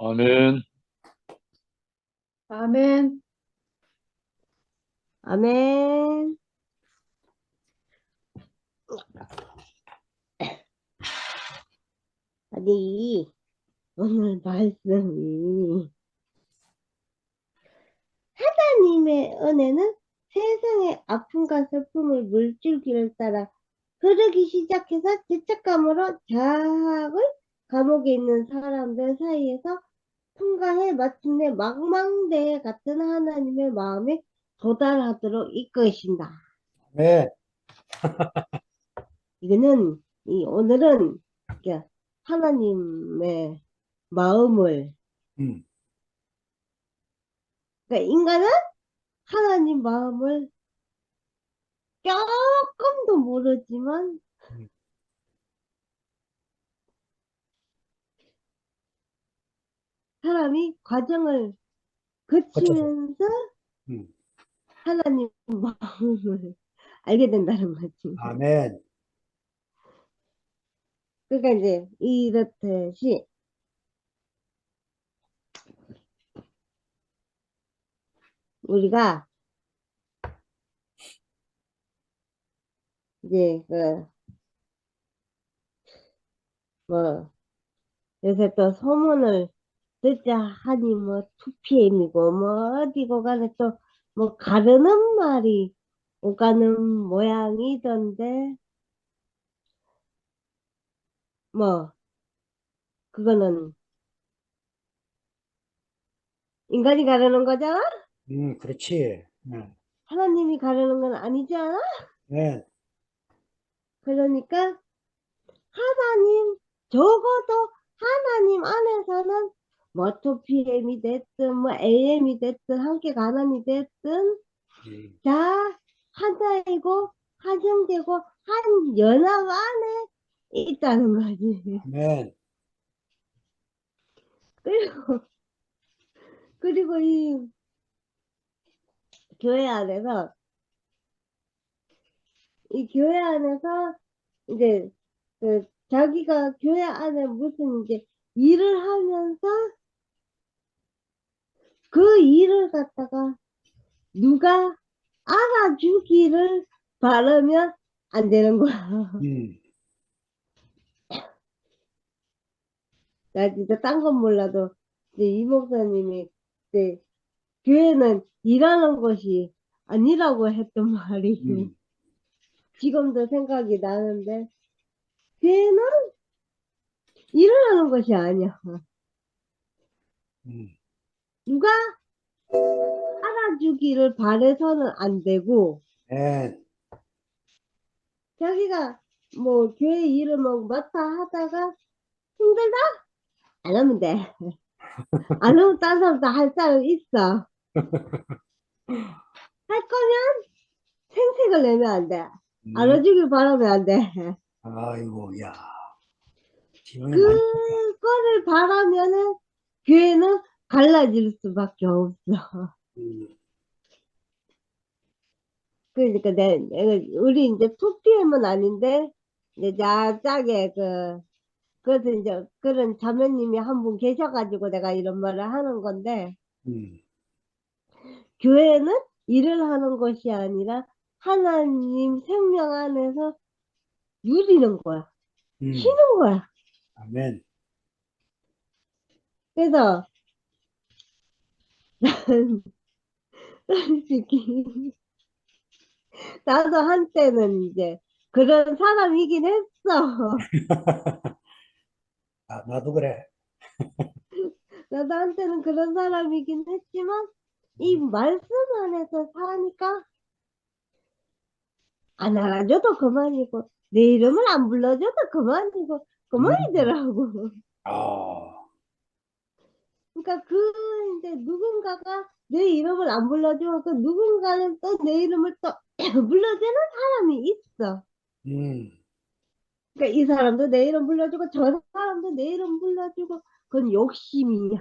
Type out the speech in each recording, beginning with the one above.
아멘. 아멘. 아멘. 아니, 오늘 말씀이 하나님의 은혜는 세상의 아픔과 슬픔을 물줄기를 따라 흐르기 시작해서 죄책감으로 자학을 감옥에 있는 사람들 사이에서 통과해 마침내 망망대해 같은 하나님의 마음에 도달하도록 이끄신다. 네. 오늘은 이렇게 하나님의 마음을, 음. 그러니까 인간은 하나님 마음을 조금도 모르지만 음. 사람이 과정을 거쳐서. 거치면서 음. 하나님 마음을 알게 된다는 거지. 아멘. 그러니까 이제 이렇듯이 우리가 이제 뭐 요새 또 소문을 듣자 하니 뭐 2PM이고 뭐 어디고 간에 또 뭐 가르는 말이 오가는 모양이던데 뭐 그거는 인간이 가르는 거잖아? 그렇지. 하나님이 가르는 건 아니잖아? 네. 그러니까 하나님, 적어도 하나님 안에서는 뭐 2PM이 됐든 뭐 AM이 됐든 함께 가난이 됐든 음. 다 하나이고 한 형제고 한 연합 안에 있다는 거지. 아멘. 그리고 그리고 이 교회 안에서 이제 자기가 교회 안에 무슨 이제 일을 하면서 그 일을 갖다가 누가 알아주기를 바라면 안 되는 거야. 음. 나 진짜 딴 건 몰라도 이제 이 목사님이 이제 교회는 일하는 것이 아니라고 했던 말이 음. 지금도 생각이 나는데 교회는 일을 하는 것이 아니야. 음. 누가 알아주기를 바래서는 안 되고 아멘. 자기가 뭐 교회 일을 뭐 맡아 하다가 힘들다? 안 하면 돼. 안 하면 딴 사람 다 할 사람 있어. 할 거면 생색을 내면 안 돼. 음. 알아주길 바라면 안 돼. 아이고, 야. 지원이 많이. 그거를 바라면은 교회는 갈라질 수밖에 없어. 음. 그러니까 우리 이제 2PM은 아닌데 이제 짜게 그것은 이제 그런 자매님이 한 분 계셔가지고 내가 이런 말을 하는 건데 음. 교회는 일을 하는 것이 아니라 하나님 생명 안에서 누리는 거야. 음. 쉬는 거야. 아멘. 그래서 솔직히 나도 한때는 이제 그런 사람이긴 했어. 아, 나도 그래. 나도 한때는 그런 사람이긴 했지만 이 말씀 안에서 사니까 안 알아줘도 그만이고 내 이름을 안 불러줘도 그만이고 음. 그만이더라고. 아. 그러니까 이제 누군가가 내 이름을 안 불러주고 그 누군가는 또 내 이름을 또 불러주는 사람이 있어. 음. 그러니까 이 사람도 내 이름 불러주고 저 사람도 내 이름 불러주고 그건 욕심이야.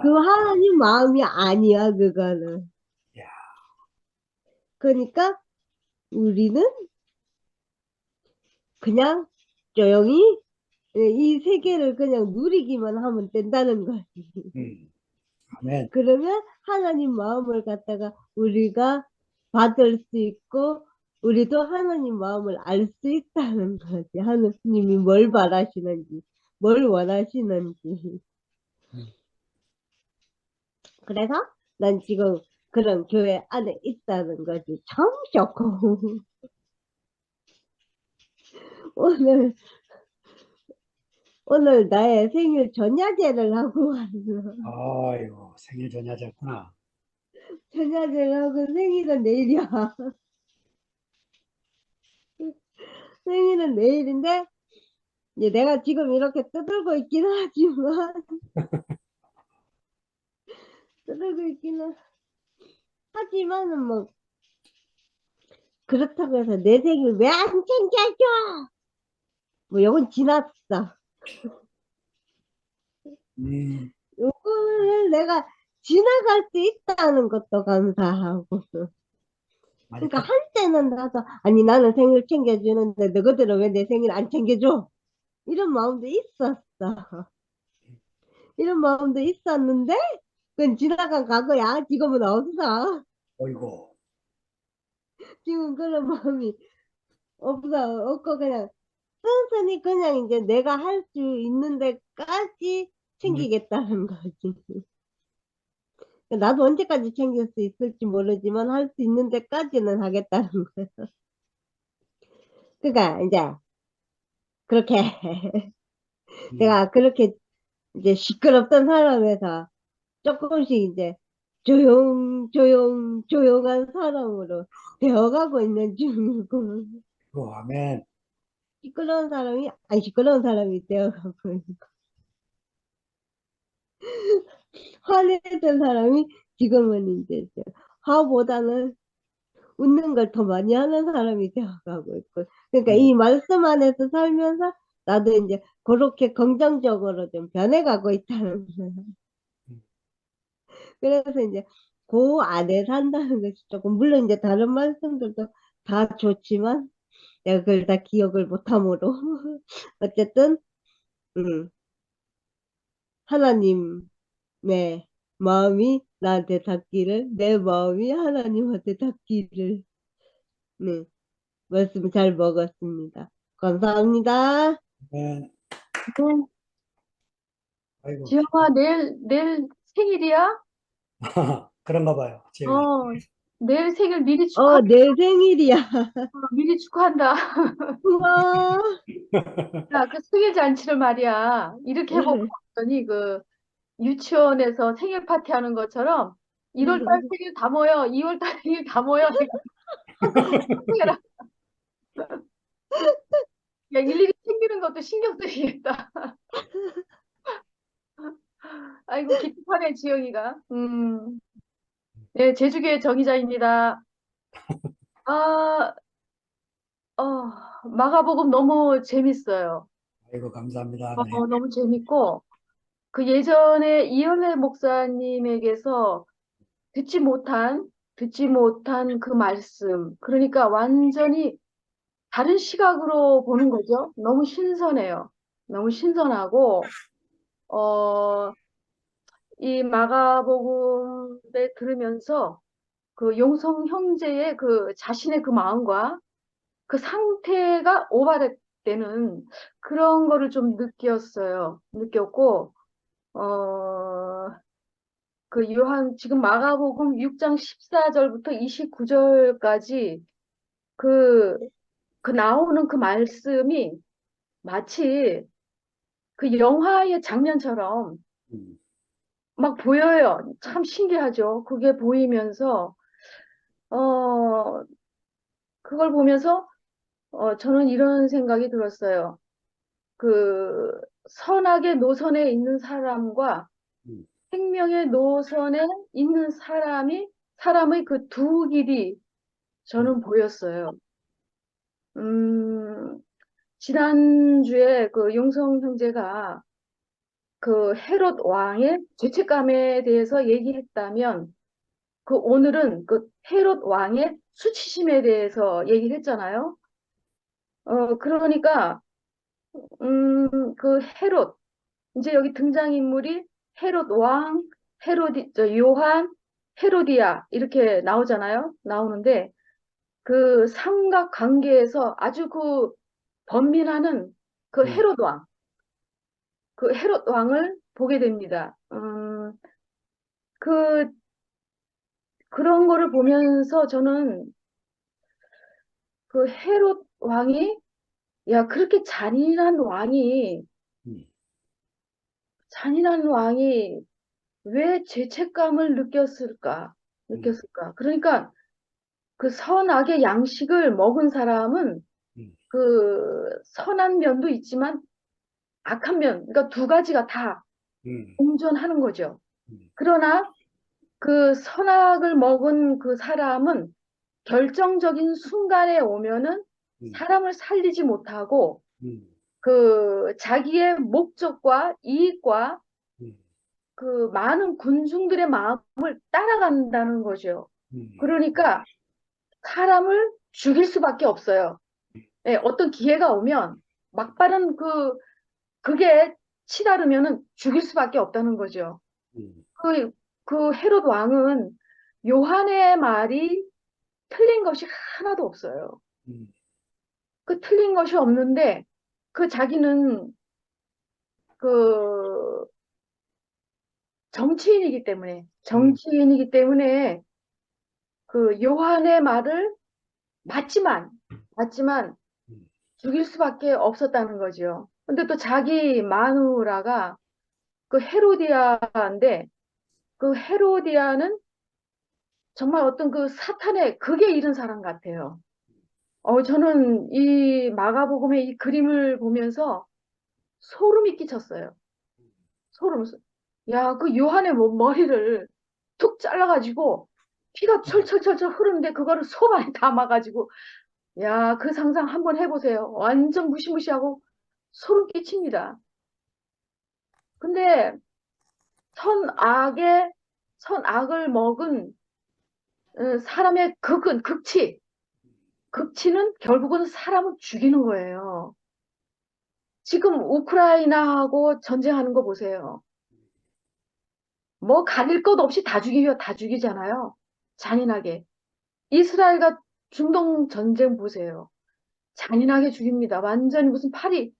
그 아. 하나님 마음이 아니야 그거는. 야. 그러니까 우리는 그냥 조용히 이 세계를 그냥 누리기만 하면 된다는 거지. 음. 아멘. 그러면 하나님 마음을 갖다가 우리가 받을 수 있고, 우리도 하나님 마음을 알 수 있다는 거지. 하나님이 뭘 바라시는지, 뭘 원하시는지. 음. 그래서 난 지금 그런 교회 안에 있다는 거지. 참 좋고. 오늘, 오늘 나의 생일 전야제를 하고 왔어. 아이고, 생일 전야제구나. 전야제를 하고 생일은 내일이야. 생일은 내일인데, 이제 내가 지금 이렇게 떠들고 있긴 하지만, 떠들고 있기는 하지만은 뭐, 그렇다고 해서 내 생일 왜 안 챙겨줘? 뭐, 요건 지났어. 음, 요거를 내가 지나갈 수 있다는 것도 감사하고. 많이 그러니까 컸, 한때는 나도, 아니, 나는 생일 챙겨주는데 너희들은 왜 내 생일 안 챙겨줘? 이런 마음도 있었어. 이런 마음도 있었는데, 그건 지나간 과거야. 지금은 없어. 어이고, 지금 그런 마음이 없고, 그냥 순순히 그냥 이제 내가 할 수 있는 데까지 음, 챙기겠다는 거지. 나도 언제까지 챙길 수 있을지 모르지만 할 수 있는 데까지는 하겠다는 거야. 그러니까 이제 그렇게 음, 내가 그렇게 이제 시끄럽던 사람에서 조금씩 이제 조용한 사람으로 되어가고 있는 중이고, 아멘. 시끄러운 사람이 안 시끄러운 사람이 되어가고 있고, 화내던 사람이 지금은 이제 화보다는 웃는 걸 더 많이 하는 사람이 되어가고 있고, 그러니까 음, 이 말씀 안에서 살면서 나도 이제 그렇게 긍정적으로 좀 변해가고 있다는 거야. 음, 그래서 이제 그 안에 산다는 것이 조금, 물론 이제 다른 말씀들도 다 좋지만 내가 그걸 다 기억을 못하므로 어쨌든 음, 하나님의 마음이 나한테 닿기를, 내 마음이 하나님한테 닿기를. 네, 말씀 잘 먹었습니다. 감사합니다. 아멘. 네, 아이고, 지영아, 내일 생일이야? 그런가 봐요, 지영이. 어, 내일 생일 내 생일이야. 미리 축하한다. 우와. 야, 그 생일 잔치를 말이야. 이렇게 해보면 어떠니? 그 유치원에서 생일 파티 하는 것처럼 1월 달 생일 다 모여, 2월 달 생일 다 모여. 해라. 야, 일일이 챙기는 것도 신경 쓰이겠다. 아이고, 기특하네, 지영이가. 네, 제주교회 정의자입니다. 아, 어, 마가복음 너무 재밌어요. 아이고, 감사합니다. 네. 너무 재밌고, 그 예전에 이현래 목사님에게서 듣지 못한 그 말씀, 그러니까 완전히 다른 시각으로 보는 거죠. 너무 신선해요. 너무 신선하고, 어, 이 마가복음을 들으면서 그 용성 형제의 그 자신의 그 마음과 그 상태가 오바됐다는 그런 거를 좀 느꼈어요. 느꼈고, 어, 지금 마가복음 6장 14절부터 29절까지 그, 그 나오는 그 말씀이 마치 그 영화의 장면처럼 음, 막 보여요. 참 신기하죠. 그게 보이면서, 어, 그걸 보면서, 저는 이런 생각이 들었어요. 그, 선악의 노선에 있는 사람과 음, 생명의 노선에 있는 사람의 그 두 길이 음, 저는 보였어요. 음, 지난주에 그 용성 형제가 그 헤롯 왕의 죄책감에 대해서 얘기했다면, 그 오늘은 그 헤롯 왕의 수치심에 대해서 얘기를 했잖아요. 그러니까 그 헤롯, 이제 여기 등장인물이 헤롯 왕, 요한, 헤로디아 이렇게 나오잖아요. 나오는데 그 삼각 관계에서 아주 그 번민하는 그 음, 헤롯 왕, 그 헤롯 왕을 보게 됩니다. 그 그런 거를 보면서 저는 그 헤롯 왕이 야 그렇게 음, 잔인한 왕이 왜 죄책감을 음, 느꼈을까? 그러니까 그 선악의 양식을 먹은 사람은 음, 그 선한 면도 있지만 악한 면, 그러니까 두 가지가 다 음, 공존하는 거죠. 음, 그러나 그 선악을 먹은 그 사람은 결정적인 순간에 오면은 음, 사람을 살리지 못하고 음, 그 자기의 목적과 이익과 음, 그 많은 군중들의 마음을 따라간다는 거죠. 음, 그러니까 사람을 죽일 수밖에 없어요. 예, 어떤 기회가 오면 막바른 그게 치다르면은 죽일 수밖에 없다는 거죠. 음, 그, 그 헤롯 왕은 요한의 말이 틀린 것이 하나도 없어요. 음, 그 틀린 것이 없는데 그 자기는 그 음, 정치인이기 때문에 그 요한의 말을 맞지만 음, 죽일 수밖에 없었다는 거죠. 근데 또 자기 마누라가 그 헤로디아인데 그 헤로디아는 정말 어떤 그 사탄의 극에 이른 사람 같아요. 저는 이 마가복음의 이 그림을 보면서 소름이 끼쳤어요. 소름. 야, 그 요한의 머리를 툭 잘라가지고 피가 철철철철 흐르는데 그거를 손 안에 담아가지고 야, 그 상상 한번 해보세요. 완전 무시무시하고 소름 끼칩니다. 근데 선악의 선악을 먹은 사람의 극치는 결국은 사람을 죽이는 거예요. 지금 우크라이나하고 전쟁하는 거 보세요. 뭐 가릴 것 없이 다 죽이잖아요. 잔인하게. 이스라엘과 중동 전쟁 보세요. 잔인하게 죽입니다. 완전히 무슨 파리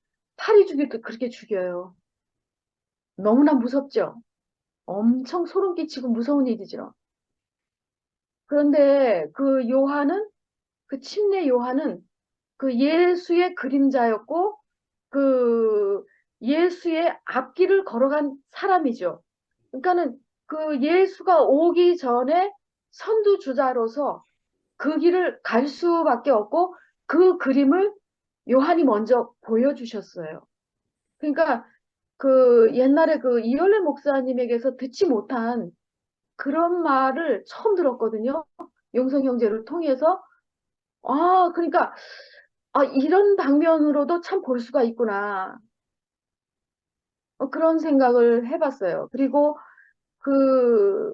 죽일 듯 그렇게 죽여요. 너무나 무섭죠? 엄청 소름 끼치고 무서운 일이죠. 그런데 그 침례 요한은 그 예수의 그림자였고, 그 예수의 앞길을 걸어간 사람이죠. 그러니까는 그 예수가 오기 전에 선두주자로서 그 길을 갈 수밖에 없고, 그 그림을 요한이 먼저 보여주셨어요. 그러니까 그 옛날에 그 이열레 목사님에게서 듣지 못한 그런 말을 처음 들었거든요. 용성 형제를 통해서. 그러니까, 이런 방면으로도 참 볼 수가 있구나. 그런 생각을 해봤어요. 그리고 그,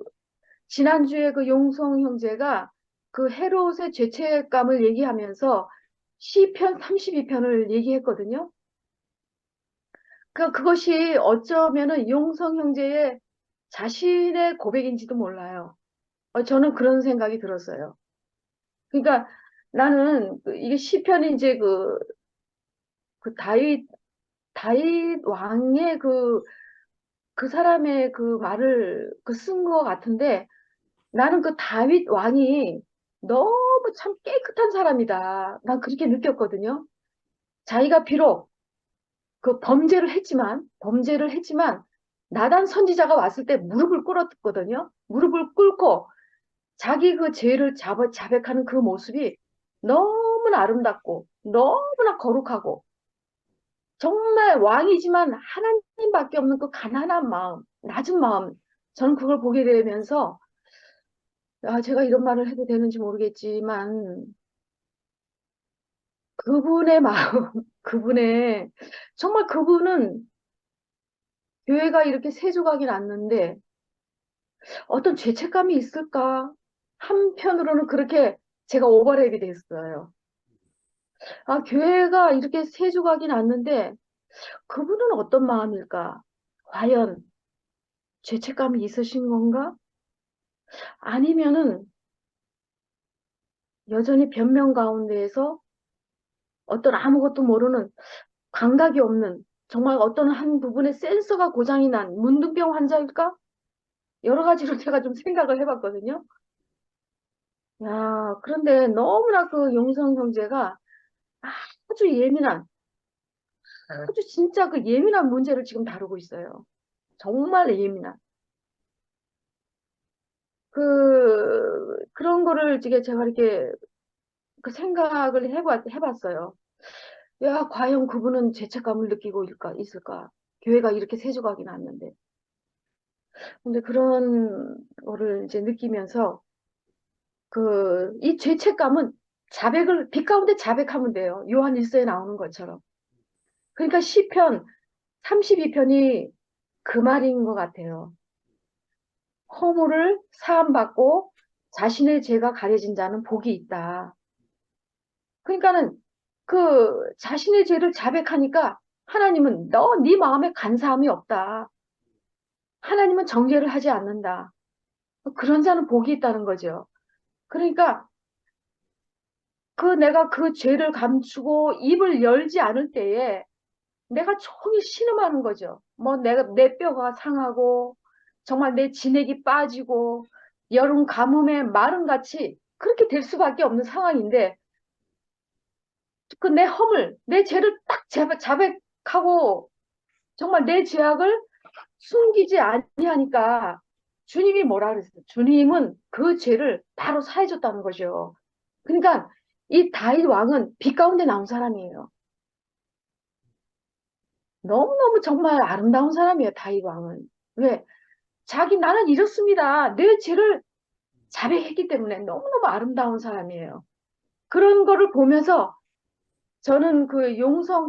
지난주에 그 용성 형제가 그 헤롯의 죄책감을 얘기하면서 시편 32편을 얘기했거든요. 그것이 어쩌면은 용성 형제의 자신의 고백인지도 몰라요. 저는 그런 생각이 들었어요. 그러니까 나는 이게 시편이 이제 그 다윗 왕의 그 사람의 그 말을 쓴 것 같은데 나는 그 다윗 왕이 너무 참 깨끗한 사람이다. 난 그렇게 느꼈거든요. 자기가 비록 그 범죄를 했지만 나단 선지자가 왔을 때 무릎을 꿇었거든요. 무릎을 꿇고 자기 그 죄를 자백하는 그 모습이 너무나 아름답고 너무나 거룩하고 정말 왕이지만 하나님밖에 없는 그 가난한 마음, 낮은 마음, 저는 그걸 보게 되면서 제가 이런 말을 해도 되는지 모르겠지만 그분의 마음, 정말 그분은 교회가 이렇게 세조각이 났는데 어떤 죄책감이 있을까? 한편으로는 그렇게 제가 오버랩이 됐어요. 교회가 이렇게 세조각이 났는데 그분은 어떤 마음일까? 과연 죄책감이 있으신 건가? 아니면은 여전히 변명 가운데에서 어떤 아무것도 모르는 감각이 없는 정말 어떤 한 부분의 센서가 고장이 난 문둥병 환자일까? 여러 가지로 제가 좀 생각을 해봤거든요. 야, 그런데 너무나 그 용성 형제가 아주 예민한, 아주 진짜 그 예민한 문제를 지금 다루고 있어요. 정말 예민한. 그런 거를 제가 이렇게 그 생각을 해봤어요. 야, 과연 그분은 죄책감을 느끼고 있을까? 교회가 이렇게 세조각이 났는데. 근데 그런 거를 이제 느끼면서 이 죄책감은 빛 가운데 자백하면 돼요. 요한 1서에 나오는 것처럼. 그러니까 시편 32편이 그 말인 것 같아요. 허물을 사함받고 자신의 죄가 가려진 자는 복이 있다. 그러니까는 자신의 죄를 자백하니까 하나님은 네 마음에 간사함이 없다. 하나님은 정죄를 하지 않는다. 그런 자는 복이 있다는 거죠. 그러니까 내가 그 죄를 감추고 입을 열지 않을 때에 내가 종일 신음하는 거죠. 뭐 내 뼈가 상하고 정말 내 진액이 빠지고 여름 가뭄에 마른 같이 그렇게 될 수밖에 없는 상황인데 내 허물, 내 죄를 딱 자백하고 정말 내 죄악을 숨기지 아니하니까 주님이 뭐라 그랬어요? 주님은 그 죄를 바로 사해줬다는 거죠. 그러니까 이 다윗 왕은 빛 가운데 나온 사람이에요. 너무너무 정말 아름다운 사람이에요, 다윗 왕은. 왜? 나는 이렇습니다. 내 죄를 자백했기 때문에 너무너무 아름다운 사람이에요. 그런 거를 보면서 저는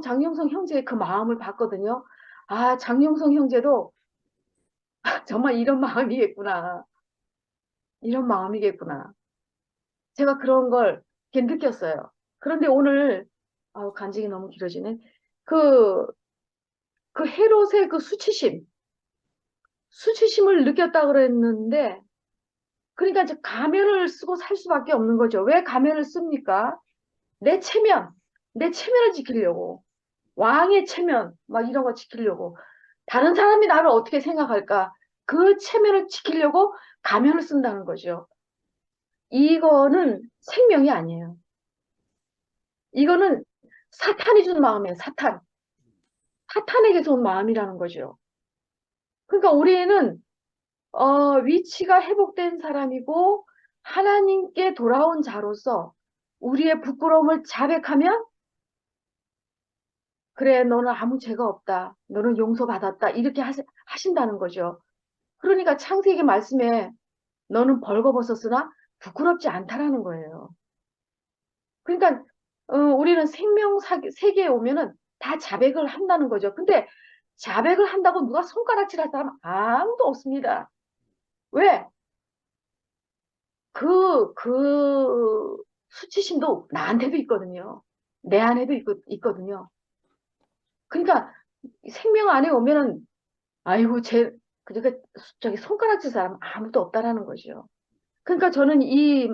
장용성 형제의 그 마음을 봤거든요. 아, 장용성 형제도 정말 이런 마음이겠구나. 이런 마음이겠구나. 제가 그런 걸 이렇게 느꼈어요. 그런데 오늘, 간증이 너무 길어지네. 그, 헤롯의 수치심을 느꼈다 그랬는데, 그러니까 이제 가면을 쓰고 살 수밖에 없는 거죠. 왜 가면을 씁니까? 내 체면, 내 체면을 지키려고. 왕의 체면, 막 이런 거 지키려고. 다른 사람이 나를 어떻게 생각할까? 그 체면을 지키려고 가면을 쓴다는 거죠. 이거는 생명이 아니에요. 이거는 사탄이 준 마음이에요, 사탄. 사탄에게서 온 마음이라는 거죠. 그러니까 우리는, 위치가 회복된 사람이고, 하나님께 돌아온 자로서 우리의 부끄러움을 자백하면, 그래, 너는 아무 죄가 없다. 너는 용서받았다. 이렇게 하신다는 거죠. 그러니까 창세기 말씀에 너는 벌거벗었으나 부끄럽지 않다라는 거예요. 그러니까 우리는 세계에 오면은 다 자백을 한다는 거죠. 근데 자백을 한다고 누가 손가락질 할 사람 아무도 없습니다. 왜? 그 수치심도 나한테도 있거든요. 내 안에도 있거든요. 그러니까 생명 안에 오면은 아이고 그러니까 손가락질 사람 아무도 없다라는 거죠. 그러니까 저는 이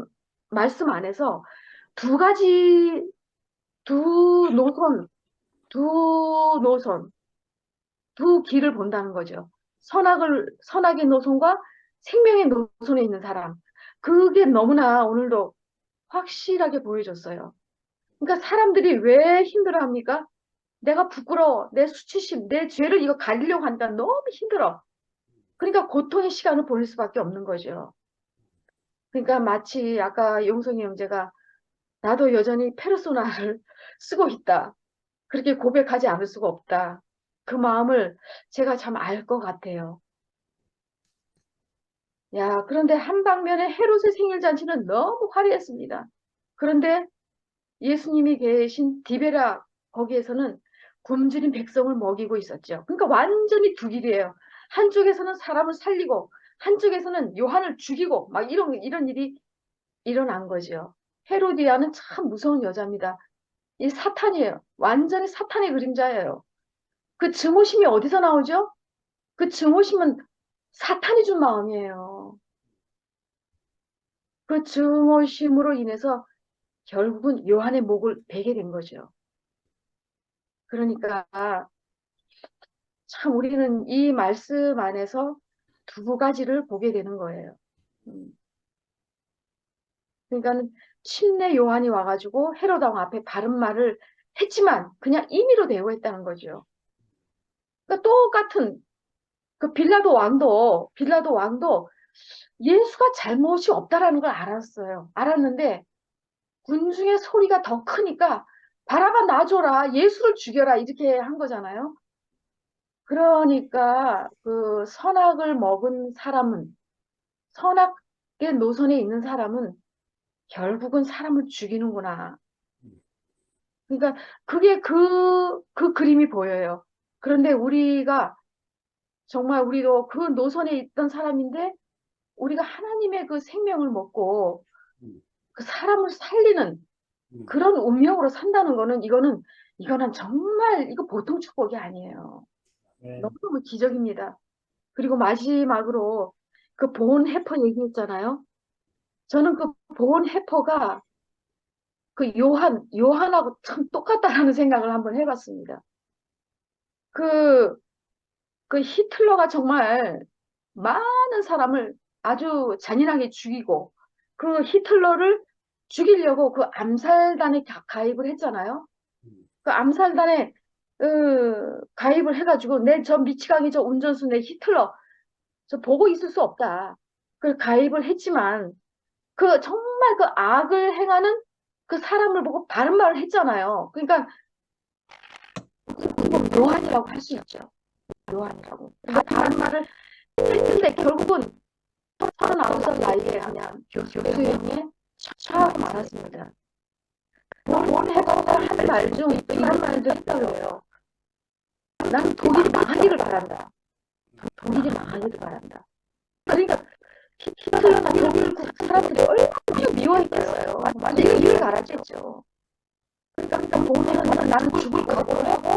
말씀 안에서 두 가지 두 노선 두 노선, 두 길을 본다는 거죠. 선악의 노선과 생명의 노선에 있는 사람. 그게 너무나 오늘도 확실하게 보여줬어요. 그러니까 사람들이 왜 힘들어 합니까? 내가 부끄러워, 내 수치심, 내 죄를 이거 가리려고 하니까 너무 힘들어. 그러니까 고통의 시간을 보낼 수밖에 없는 거죠. 그러니까 마치 아까 용성이 형제가 나도 여전히 페르소나를 쓰고 있다. 그렇게 고백하지 않을 수가 없다. 그 마음을 제가 참 알 것 같아요. 야, 그런데 한 방면에 헤롯의 생일 잔치는 너무 화려했습니다. 그런데 예수님이 계신 디베라 거기에서는 굶주린 백성을 먹이고 있었죠. 그러니까 완전히 두 길이에요. 한쪽에서는 사람을 살리고 한쪽에서는 요한을 죽이고 막 이런 일이 일어난 거죠. 헤로디아는 참 무서운 여자입니다. 이 사탄이에요. 완전히 사탄의 그림자예요. 그 증오심이 어디서 나오죠? 그 증오심은 사탄이 준 마음이에요. 그 증오심으로 인해서 결국은 요한의 목을 베게 된 거죠. 그러니까 참 우리는 이 말씀 안에서 두 가지를 보게 되는 거예요. 그러니까 침례 요한이 와가지고 헤롯 왕 앞에 바른 말을 했지만 그냥 임의로 대우했다는 거죠. 그러니까 똑같은 그 빌라도 왕도 예수가 잘못이 없다라는 걸 알았어요. 알았는데 군중의 소리가 더 크니까 바라바 놔줘라, 예수를 죽여라 이렇게 한 거잖아요. 그러니까 그 선악을 먹은 사람은, 선악의 노선에 있는 사람은 결국은 사람을 죽이는구나. 그러니까 그게 그 그림이 보여요. 그런데 우리가 정말 우리도 그 노선에 있던 사람인데 우리가 하나님의 그 생명을 먹고 그 사람을 살리는 그런 운명으로 산다는 거는 이거는 정말 이거 보통 축복이 아니에요. 너무너무 기적입니다. 그리고 마지막으로 그 보온 해퍼 얘기했잖아요. 저는 그 보온 해퍼가 그 요한하고 참 똑같다라는 생각을 한번 해봤습니다. 그, 그 히틀러가 정말 많은 사람을 아주 잔인하게 죽이고 그 히틀러를 죽이려고 그 암살단에 가입을 했잖아요. 그 암살단에 가입을 해가지고 저 미치광이 저 운전수 내 히틀러 저 보고 있을 수 없다. 그 가입을 했지만 그 정말 그 악을 행하는 그 사람을 보고 바른 말을 했잖아요. 그러니까 요한이라고 할 수 있죠. 요한이라고. 바른 말을 했는데 결국은 39살 나이에 그냥 교수형에 처하고 말았습니다. 본 해보고 한 말 중 이런 말도 했다고 해요. 난 독일이 망하기를 바란다. 독일이 망하기를 바란다. 그러니까 히틀러나 독일 사람들이 얼마나 미워했겠어요. 완전히 이를 갈았겠죠. 그러니까 본인은 나는 죽을 각오를 하고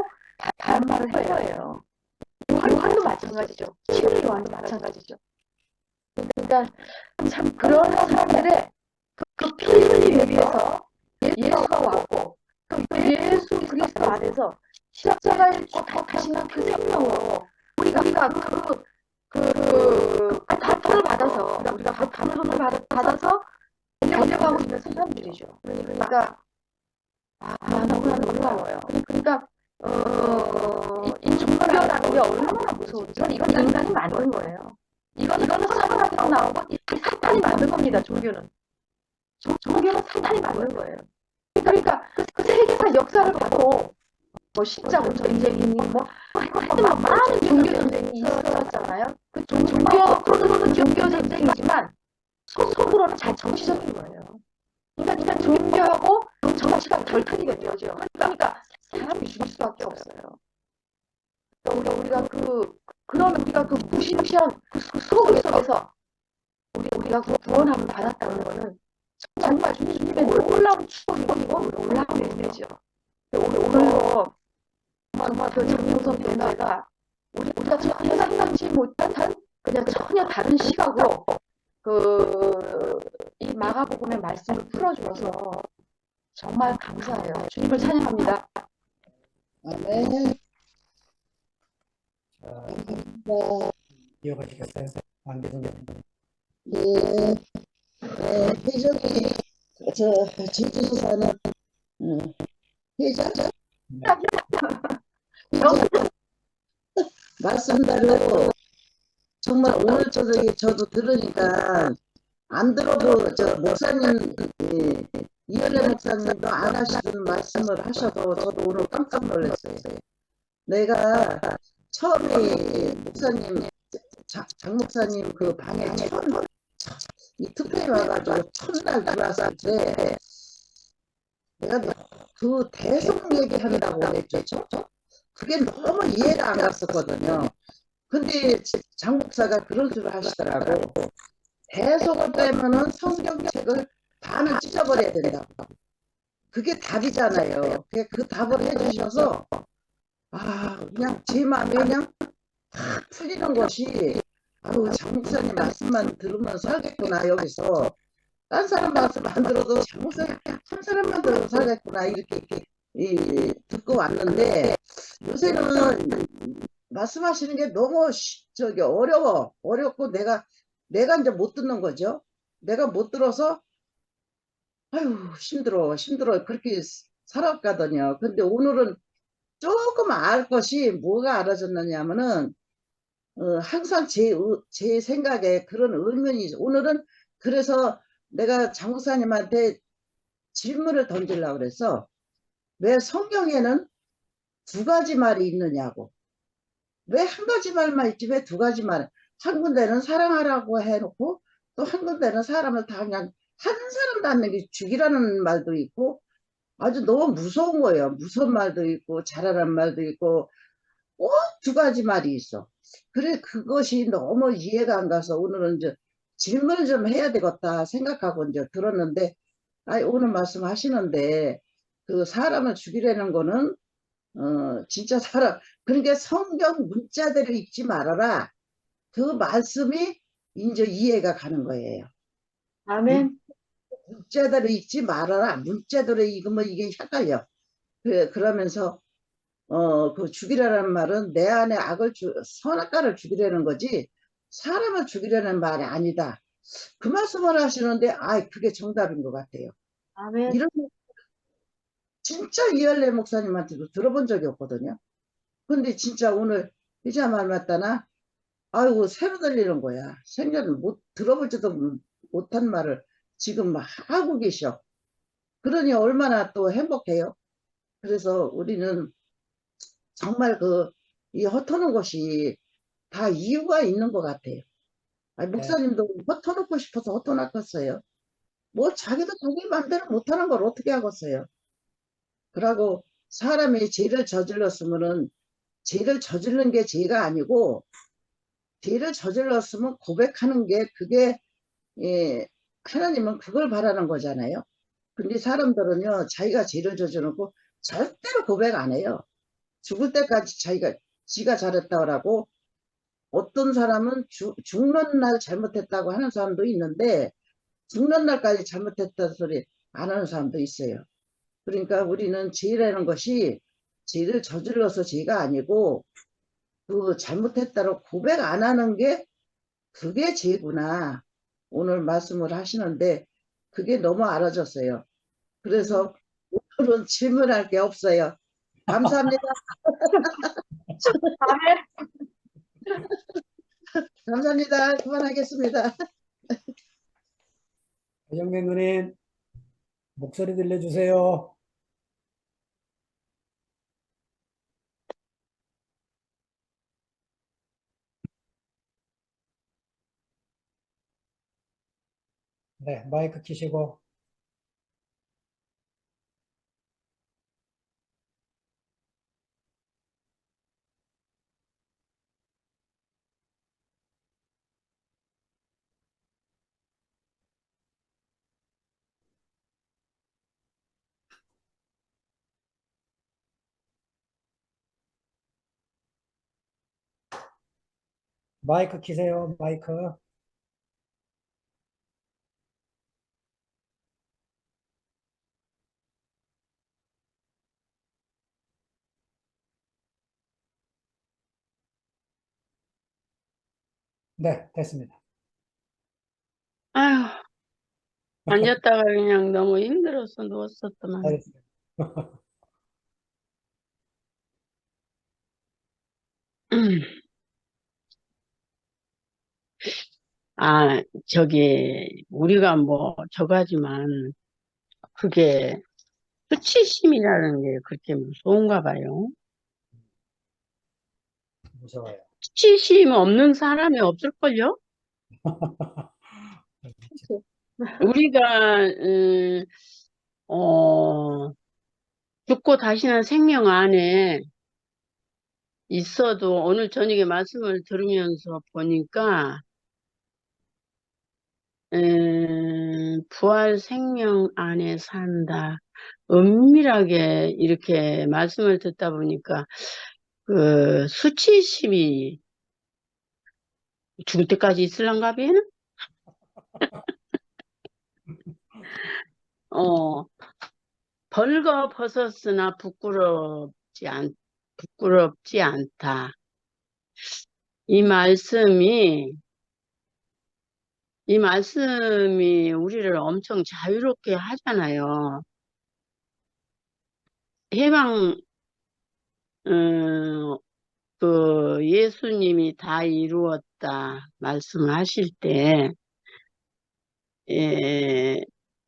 다른 말을 할 거예요. 요한도 마찬가지죠. 침례 요한도 마찬가지죠. 그러니까 참 그런 사람들의 그 피 흘림을 위해서 예수가 왔고 그 예수 그리스도 안에서 십자가에 죽으시는 그 생명으로 우리가 그 바탕을 받아서 우리가 바탕을 받아서 달려가고 있는 사람들이죠. 그러니까 너무나 놀라워요. 그러니까 이 종교라는 게 얼마나 무서운지 이건 인간이 만든 거예요. 이거는 사람한테서 나오고 사탄이 만든 겁니다. 종교는 사탄이 만든 거예요. 그러니까 그 세계사 역사를 봐도 뭐 십자군 전쟁이니 뭐 하여튼 많은 종교 전쟁이 있었잖아요. 그 겉으로는 종교 전쟁이지만 속으로는 잘 정치적인 거예요. 그러니까 종교하고 정치가 결탁이 된 거죠. 그러니까 사람이 죽을 수밖에 없어요. 우리가 우리가 그 무시무시한 그 소굴 속에서 우리가 그 구원함을 받았다는 거는 정말 주님의 놀라운 축복이고 놀라운 은혜죠. 오늘도 정말 그 장명선 대나가 우리가 전혀 상상치 못한 그냥 전혀 다른 시각으로 이 마가복음의 말씀을 풀어주어서 정말 감사해요. 주님을 찬양합니다. 아멘. 이어가시겠어요? 안계선님. 예, 회장이 제주도 사는 회장 말씀대로 정말 오늘 저녁에 저도 들으니까 안 들어도 저 목사님 이현래 목사님도 안 하시는 말씀을 하셔도 저도 오늘 깜짝 놀랐어요. 내가 처음에 목사님 장 목사님 그 방에 이 특별히 와가지고 첫날 들어왔을 때 내가 그 대성 얘기한다고 했죠. 그게 너무 이해가 안 갔었거든요. 근데 장 목사가 그런 식으로 하시더라고. 대속을 빼면은 성경책을 반을 찢어버려야 된다고. 그게 답이잖아요. 그 답을 해주셔서 그냥 제 마음에 그냥 탁 풀리는 것이, 장 목사님 말씀만 들으면 살겠구나, 여기서. 딴 사람 말씀 안 들어도 장 목사님 한 사람만 들어도 살겠구나, 이렇게 듣고 왔는데, 요새는 말씀하시는 게 너무 어렵고 내가 이제 못 듣는 거죠. 내가 못 들어서 아유 힘들어 그렇게 살아가거든요. 근데 오늘은 조금 알 것이 뭐가 알아졌느냐면은 항상 제 생각에 그런 의문이 오늘은. 그래서 내가 장 목사님한테 질문을 던지려고 그래서, 왜 성경에는 두 가지 말이 있느냐고. 왜 한 가지 말만 있지 왜 두 가지 말. 한 군데는 사랑하라고 해놓고 또 한 군데는 사람을 다 그냥 한 사람도 안 내게 죽이라는 말도 있고, 아주 너무 무서운 거예요. 무서운 말도 있고 잘하라는 말도 있고 꼭 두 가지 말이 있어. 그래 그것이 너무 이해가 안 가서 오늘은 이제 질문을 좀 해야 되겠다 생각하고 이제 들었는데, 오늘 말씀하시는데 그 사람을 죽이려는 거는 진짜 그러니까 성경 문자대로 읽지 말아라. 그 말씀이 이제 이해가 가는 거예요. 아멘. 문자대로 읽지 말아라. 문자대로 읽으면 이게 헷갈려. 그러면서 그 죽이라는 말은 내 안에 선악과를 죽이려는 거지 사람을 죽이려는 말이 아니다. 그 말씀을 하시는데 그게 정답인 것 같아요. 아멘. 이런 진짜 이할래 목사님한테도 들어본 적이 없거든요. 근데 진짜 오늘 이자 말 맞다나 아이고 새로 들리는 거야. 생전 못 들어보지도 못한 말을 지금 막 하고 계셔. 그러니 얼마나 또 행복해요. 그래서 우리는 정말 이 헛터는 것이 다 이유가 있는 것 같아요. 목사님도 헛터놓고 싶어서 헛터놨겠어요. 뭐 자기도 자기 마음대로 못하는 걸 어떻게 하겠어요. 그러고 사람이 죄를 저질렀으면은 죄를 저지른 게 죄가 아니고, 죄를 저질렀으면 고백하는 게 그게 하나님은 그걸 바라는 거잖아요. 근데 사람들은요 자기가 죄를 저질렀고 절대로 고백 안 해요. 죽을 때까지 지가 잘했다고. 어떤 사람은 죽는 날 잘못했다고 하는 사람도 있는데 죽는 날까지 잘못했다는 소리 안 하는 사람도 있어요. 그러니까 우리는 죄라는 것이 죄를 저질러서 죄가 아니고 그 잘못했다고 고백 안 하는 게 그게 죄구나. 오늘 말씀을 하시는데 그게 너무 알아졌어요. 그래서 오늘은 질문할 게 없어요. 감사합니다. 아멘. 감사합니다. 그만하겠습니다. 배정민 누님, 목소리 들려주세요. 네, 마이크 켜시고. 마이크 켜세요, 마이크. 네, 됐습니다. 아휴, 앉았다가 그냥 너무 힘들어서 누웠었더만. 알겠습니다. 우리가 뭐 저거하지만 그게 수치심이라는 게 그렇게 무서운가 봐요. 무서워요. 수치심 없는 사람이 없을걸요? 우리가, 죽고 다시는 생명 안에 있어도 오늘 저녁에 말씀을 들으면서 보니까, 부활 생명 안에 산다. 은밀하게 이렇게 말씀을 듣다 보니까 그 수치심이 죽을 때까지 있을란가 봐는? 어, 벌거벗었으나 부끄럽지 않다. 이 말씀이 우리를 엄청 자유롭게 하잖아요. 해방, 예수님이 다 이루었다 말씀을 하실 때,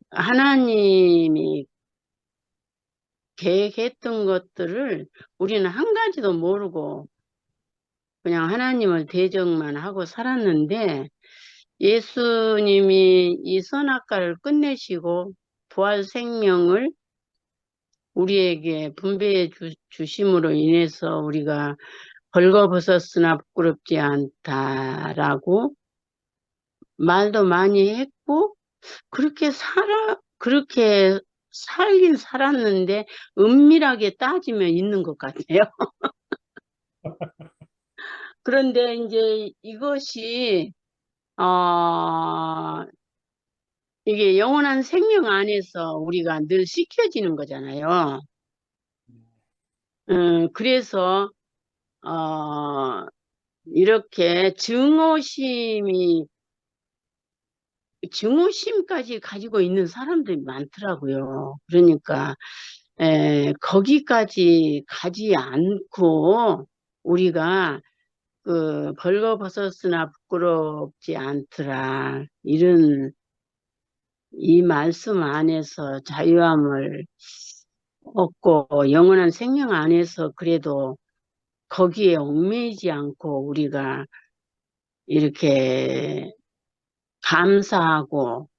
하나님이 계획했던 것들을 우리는 한 가지도 모르고 그냥 하나님을 대적만 하고 살았는데, 예수님이 이 선악과를 끝내시고 부활 생명을 우리에게 분배해 주심으로 인해서 우리가 벌거벗었으나 부끄럽지 않다라고 말도 많이 했고, 그렇게 살긴 살았는데, 은밀하게 따지면 있는 것 같아요. 그런데 이제 이것이, 이게 영원한 생명 안에서 우리가 늘 씻겨지는 거잖아요. 그래서, 이렇게 증오심까지 가지고 있는 사람들이 많더라고요. 그러니까, 거기까지 가지 않고 우리가 그 벌거벗었으나 부끄럽지 않더라. 이 말씀 안에서 자유함을 얻고 영원한 생명 안에서 그래도 거기에 얽매이지 않고 우리가 이렇게 감사하고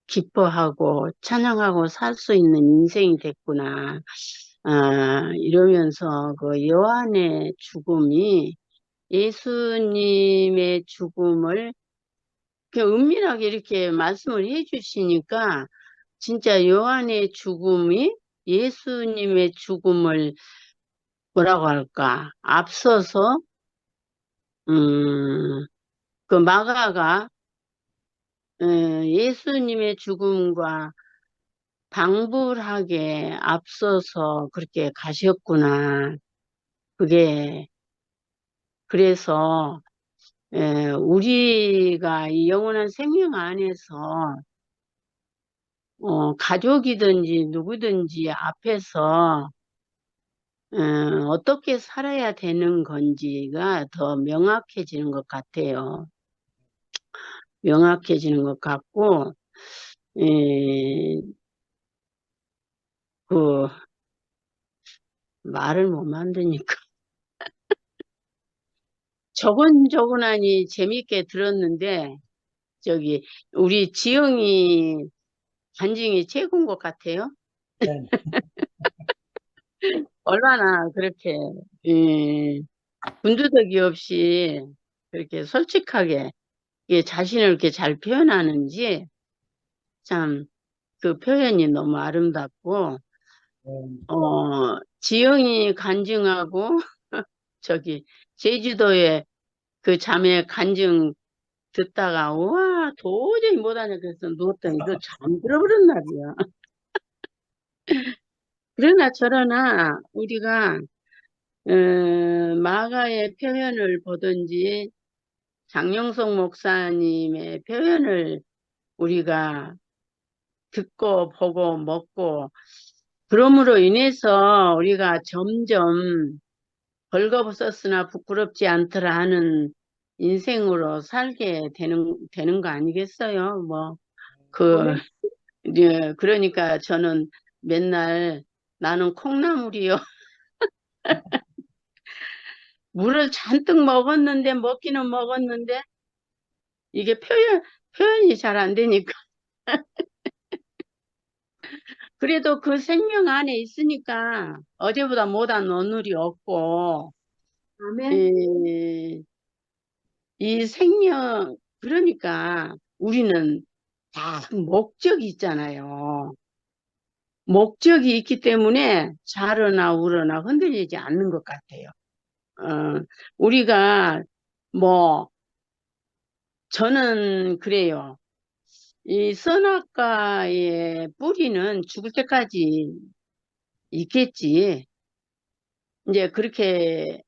기뻐하고 찬양하고 살 수 있는 인생이 됐구나. 이러면서 그 요한의 죽음이 예수님의 죽음을 이렇게 은밀하게 이렇게 말씀을 해 주시니까 진짜 요한의 죽음이 예수님의 죽음을 뭐라고 할까? 앞서서, 그 마가가 예수님의 죽음과 방불하게 앞서서 그렇게 가셨구나. 그래서, 우리가 이 영원한 생명 안에서, 가족이든지 누구든지 앞에서, 어떻게 살아야 되는 건지가 더 명확해지는 것 같아요. 명확해지는 것 같고, 에, 그, 말을 못 만드니까. 저곤저곤하니 재밌게 들었는데, 우리 지영이 간증이 최고인 것 같아요. 네. 얼마나 그렇게, 군두더기 없이 그렇게 솔직하게 자신을 이렇게 잘 표현하는지, 참, 그 표현이 너무 아름답고, 지영이 간증하고, 제주도에 그 자매 간증 듣다가, 우와, 도저히 못하냐, 그래서 누웠더니 또 잠들어버린 날이야. 그러나 저러나, 우리가, 마가의 표현을 보든지, 장영석 목사님의 표현을 우리가 듣고 보고 먹고, 그러므로 인해서 우리가 점점 벌거벗었으나 부끄럽지 않더라 하는 인생으로 살게 되는 거 아니겠어요? 그러니까 저는 맨날 나는 콩나물이요. 물을 잔뜩 먹기는 먹었는데, 이게 표현이 잘 안 되니까. 그래도 그 생명 안에 있으니까 어제보다 못한 오늘이 없고, 아멘. 이 생명, 그러니까 우리는 다 목적이 있잖아요. 목적이 있기 때문에 자르나 우러나 흔들리지 않는 것 같아요. 우리가 뭐 저는 그래요. 이 선악과의 뿌리는 죽을 때까지 있겠지. 이제 그렇게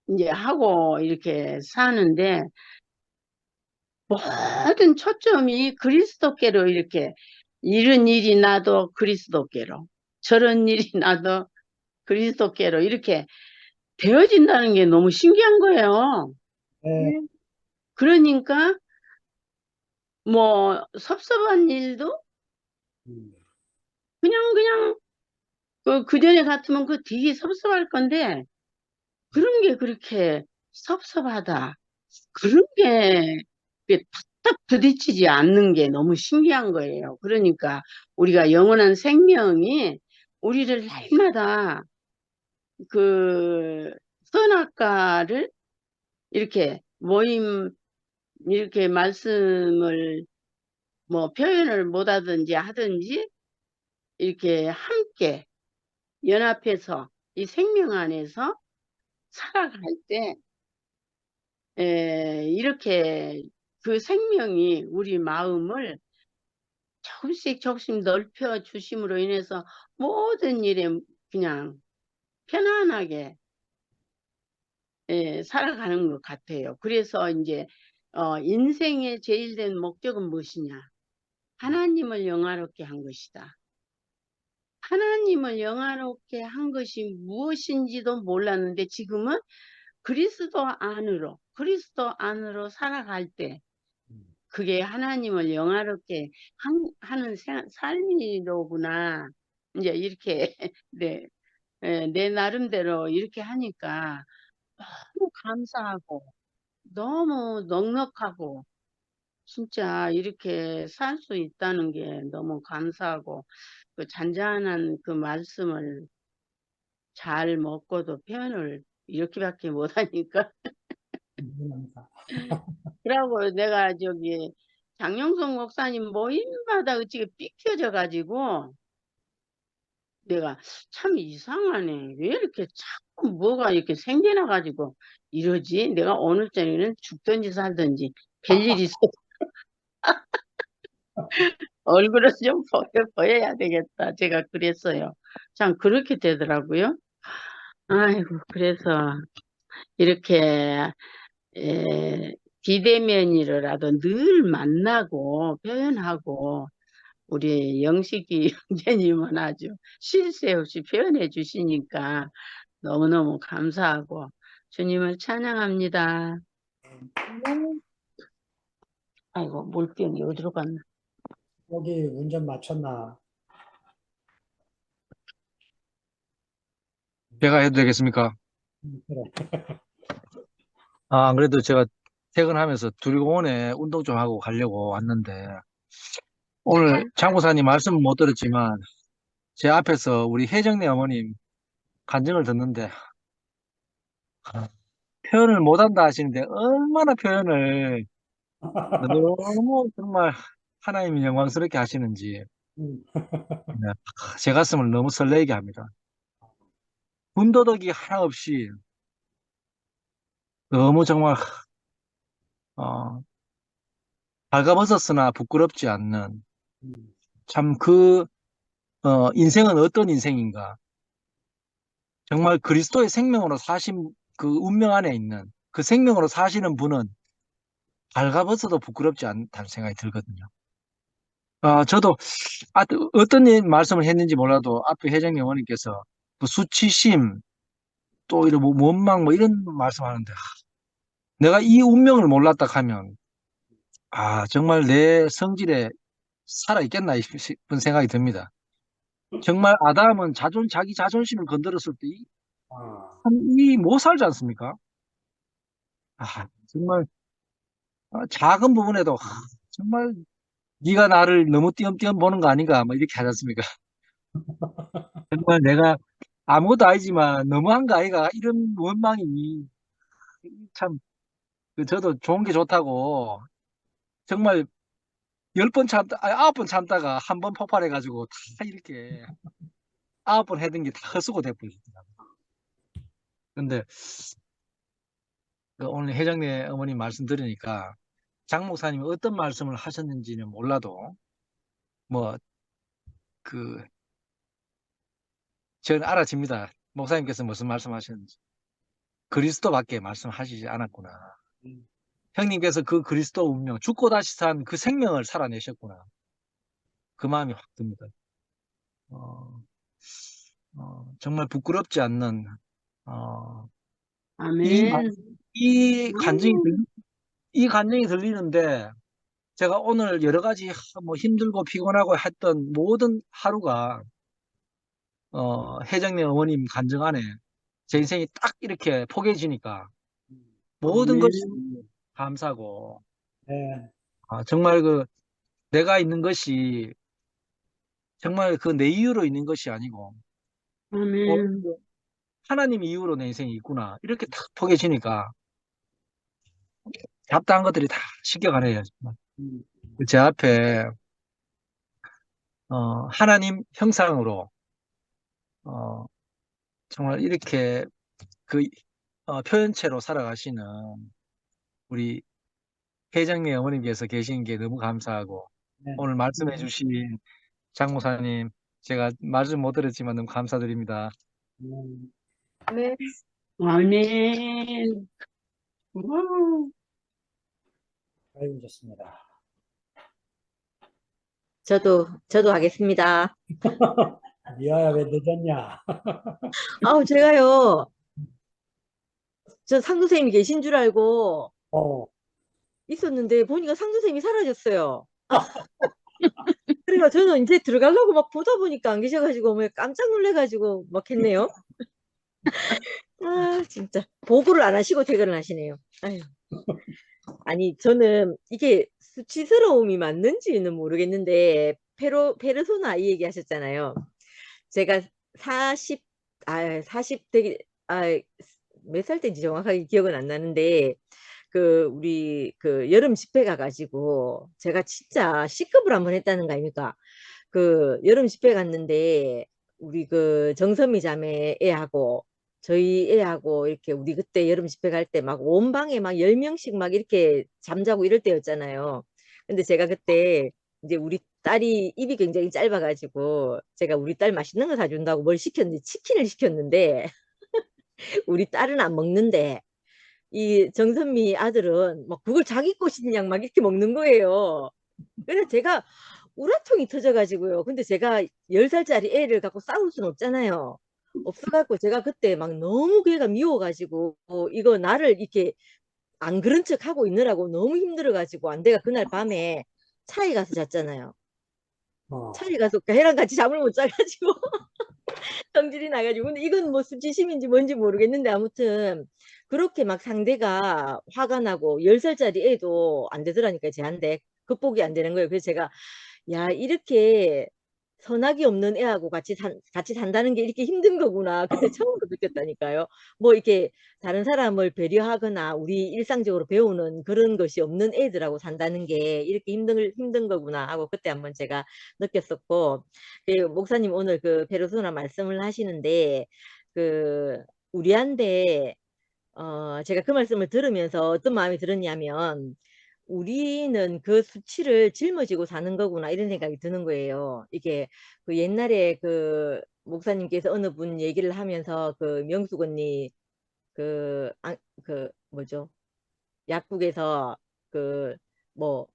이제 하고 이렇게 사는데 모든 초점이 그리스도께로 이렇게 이런 일이 나도 그리스도께로 저런 일이 나도 그리스도께로 이렇게 되어진다는 게 너무 신기한 거예요. 네, 그러니까 뭐 섭섭한 일도 음, 그냥 그 전에 같으면 그 되게 섭섭할 건데 그런 게 그렇게 섭섭하다. 그런 게 탁탁 부딪히지 않는 게 너무 신기한 거예요. 그러니까 우리가 영원한 생명이 우리를 날마다 그 선악과를 이렇게 이렇게 말씀을 뭐 표현을 못 하든지 하든지 이렇게 함께 연합해서 이 생명 안에서 살아갈 때 이렇게 그 생명이 우리 마음을 조금씩 넓혀 주심으로 인해서 모든 일에 그냥 편안하게 살아가는 것 같아요. 그래서 이제 인생의 제일 된 목적은 무엇이냐? 하나님을 영화롭게 한 것이다. 하나님을 영화롭게 한 것이 무엇인지도 몰랐는데 지금은 그리스도 안으로 살아갈 때 그게 하나님을 영화롭게 하는 삶이로구나. 이제 이렇게 내 나름대로 이렇게 하니까 너무 감사하고 너무 넉넉하고 진짜 이렇게 살 수 있다는 게 너무 감사하고 그 잔잔한 그 말씀을 잘 먹고도 표현을 이렇게밖에 못하니까 감사. 그러고 내가 저기 장영석 목사님 모임마다 어찌게 삐켜져 가지고 내가 참 이상하네. 왜 이렇게 자꾸 뭐가 이렇게 생겨나 가지고 이러지? 내가 오늘 저녁에는 죽든지 살든지 별일 있어 얼굴을 좀 보여야 되겠다. 제가 그랬어요. 참 그렇게 되더라고요. 아이고 그래서 이렇게 비대면이라도 늘 만나고 표현하고 우리 영식이 형제님은 아주 쉴 새 없이 표현해 주시니까 너무너무 감사하고 주님을 찬양합니다. 아이고 물병이 어디로 갔나? 여기 운전 맞췄나? 제가 해도 되겠습니까? 그래. 안 그래도 제가 퇴근하면서 두리공원에 운동 좀 하고 가려고 왔는데, 오늘 장모사님 말씀은 못 들었지만, 제 앞에서 우리 혜정네 어머님 간증을 듣는데, 표현을 못한다 하시는데, 얼마나 표현을 너무 정말 하나님이 영광스럽게 하시는지, 음, 네, 제 가슴을 너무 설레게 합니다. 군더더기 하나 없이, 너무 정말, 어, 발가벗었으나 부끄럽지 않는, 음, 참 인생은 어떤 인생인가? 정말 그리스도의 생명으로 사신 그 운명 안에 있는 그 생명으로 사시는 분은 발가벗어도 부끄럽지 않다는 생각이 들거든요. 저도 어떤 말씀을 했는지 몰라도 앞에 회장님 어머니께서 그 수치심 또 이런 원망 뭐 이런 말씀하는데 내가 이 운명을 몰랐다 하면 정말 내 성질에 살아있겠나 싶은 생각이 듭니다. 정말 아담은 자기 자존심을 건드렸을 때 아, 이 못 살지 않습니까? 정말 작은 부분에도 정말 네가 나를 너무 띄엄띄엄 보는 거 아닌가 뭐 이렇게 하지 않습니까? 정말 내가 아무것도 아니지만 너무한 거 아이가 이런 원망이 참 저도 좋은 게 좋다고 정말 10번 참다 9번 참다가 한 번 폭발해가지고 다 이렇게 9번 해둔 게 다 헛수고 돼버리더라고요. 근데 그 오늘 혜정네 어머님 말씀 들으니까 장 목사님이 어떤 말씀을 하셨는지는 몰라도 뭐 그 저는 알아집니다. 목사님께서 무슨 말씀하셨는지. 그리스도밖에 말씀하시지 않았구나. 음, 형님께서 그 그리스도 운명, 죽고 다시 산 그 생명을 살아내셨구나. 그 마음이 확 듭니다. 어, 정말 부끄럽지 않는 어, 이, 마- 아멘. 이 간증이 아멘. 이 간증이 들리는데 제가 오늘 여러 가지 뭐 힘들고 피곤하고 했던 모든 하루가 혜정네 어머님 간증 안에 제 인생이 딱 이렇게 포개지니까 모든 것이 아멘. 감사고 네, 정말 그 내가 있는 것이 정말 그 내 이유로 있는 것이 아니고 오로지 아멘. 그 하나님 이유로 내 인생이 있구나 이렇게 딱 포개지니까 잡다한 것들이 다 씻겨가네요. 정말. 음, 제 앞에 하나님 형상으로 어, 정말 이렇게 그 표현체로 살아가시는 우리 혜정네 어머님께서 계신 게 너무 감사하고 네, 오늘 말씀해 주신 장 목사님 제가 말씀 못 드렸지만 너무 감사드립니다. 음, 네. 아멘. 와. 아이고, 좋습니다. 저도 하겠습니다. 미아야, 왜 늦었냐? 아우, 제가요, 저 상도선생님이 계신 줄 알고 어, 있었는데, 보니까 상도선생님이 사라졌어요. 그래가 저는 이제 들어가려고 막 보다 보니까 안 계셔가지고, 뭐 깜짝 놀래가지고 막 했네요. 아, 진짜. 보고를 안 하시고 퇴근을 하시네요. 아유. 아니, 저는 이게 수치스러움이 맞는지는 모르겠는데, 페르소나 이 얘기 하셨잖아요. 제가 40, 40 되게, 몇 살 때인지 정확하게 기억은 안 나는데, 우리 여름 집회 가가지고, 제가 진짜 C급을 한번 했다는 거 아닙니까? 여름 집회 갔는데, 우리 정선미 자매 애하고, 저희 애하고, 이렇게 우리 그때 여름 집회 갈 때 막 온 방에 막 10명씩 막 이렇게 잠자고 이럴 때였잖아요. 근데 제가 그때 이제 우리 딸이 입이 굉장히 짧아가지고, 제가 우리 딸 맛있는 거 사준다고 뭘 시켰는데, 치킨을 시켰는데, 우리 딸은 안 먹는데, 이 정선미 아들은 막 그걸 자기 것인 양 막 이렇게 먹는 거예요. 그래서 제가 우라통이 터져가지고요. 근데 제가 10살짜리 애를 갖고 싸울 순 없잖아요. 없어갖고 제가 그때 막 너무 걔가 미워가지고 이거 나를 이렇게 안 그런 척 하고 있느라고 너무 힘들어가지고 안 돼가 그날 밤에 차에 가서 잤잖아요. 어, 차에 가서 걔랑 같이 잠을 못 자가지고 성질이 나가지고. 근데 이건 뭐 수치심인지 뭔지 모르겠는데 아무튼 그렇게 막 상대가 화가 나고 10살짜리 애도 안 되더라니까 쟤한테 극복이 안 되는 거예요. 그래서 제가 야 이렇게 선악이 없는 애하고 같이 산다는 게 이렇게 힘든 거구나. 그때 처음으로 느꼈다니까요. 뭐 이렇게 다른 사람을 배려하거나 우리 일상적으로 배우는 그런 것이 없는 애들하고 산다는 게 이렇게 힘든 거구나 하고 그때 한번 제가 느꼈었고, 목사님 오늘 페르소나 말씀을 하시는데, 그, 우리한테, 제가 그 말씀을 들으면서 어떤 마음이 들었냐면, 우리는 그 수치를 짊어지고 사는 거구나 이런 생각이 드는 거예요. 이게 옛날에 목사님께서 어느 분 얘기를 하면서 명숙 언니 뭐죠? 약국에서 뭐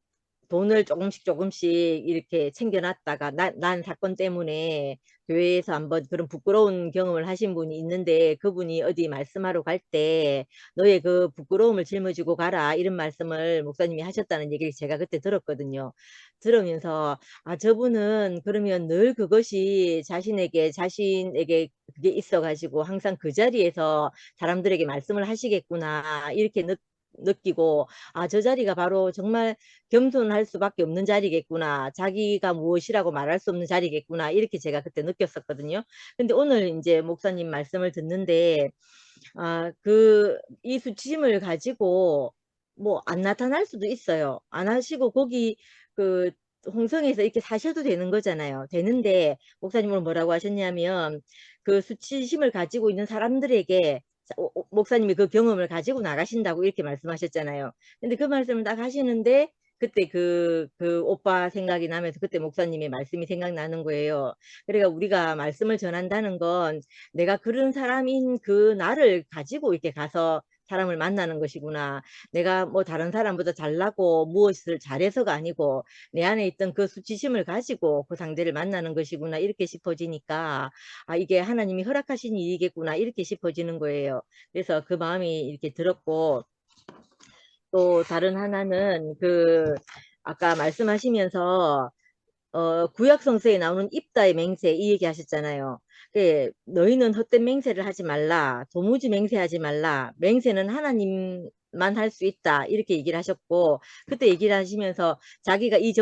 돈을 조금씩 이렇게 챙겨놨다가 난 사건 때문에 교회에서 한번 그런 부끄러운 경험을 하신 분이 있는데, 그분이 어디 말씀하러 갈 때 너의 그 부끄러움을 짊어지고 가라 이런 말씀을 목사님이 하셨다는 얘기를 제가 그때 들었거든요. 들으면서 저분은 그러면 늘 그것이 자신에게 그게 있어가지고 항상 그 자리에서 사람들에게 말씀을 하시겠구나 이렇게 느끼고, 저 자리가 바로 정말 겸손할 수밖에 없는 자리겠구나. 자기가 무엇이라고 말할 수 없는 자리겠구나. 이렇게 제가 그때 느꼈었거든요. 근데 오늘 이제 목사님 말씀을 듣는데, 이 수치심을 가지고 뭐 안 나타날 수도 있어요. 안 하시고 거기 홍성에서 이렇게 사셔도 되는 거잖아요. 되는데 목사님 오늘 뭐라고 하셨냐면 그 수치심을 가지고 있는 사람들에게 목사님이 그 경험을 가지고 나가신다고 이렇게 말씀하셨잖아요. 근데 그 말씀을 딱 하시는데 그때 그 오빠 생각이 나면서 그때 목사님의 말씀이 생각나는 거예요. 그러니까 우리가 말씀을 전한다는 건 내가 그런 사람인 그 나를 가지고 이렇게 가서 사람을 만나는 것이구나. 내가 뭐 다른 사람보다 잘나고 무엇을 잘해서가 아니고 내 안에 있던 그 수치심을 가지고 그 상대를 만나는 것이구나. 이렇게 싶어지니까 아, 이게 하나님이 허락하신 일이겠구나. 이렇게 싶어지는 거예요. 그래서 그 마음이 이렇게 들었고, 또 다른 하나는 그 아까 말씀하시면서 구약 성서에 나오는 입다의 맹세 이 얘기 하셨잖아요. 너희는 헛된 맹세를 하지 말라. 도무지 맹세하지 말라. 맹세는 하나님만 할 수 있다. 이렇게 얘기를 하셨고, 그때 얘기를 하시면서 자기가 이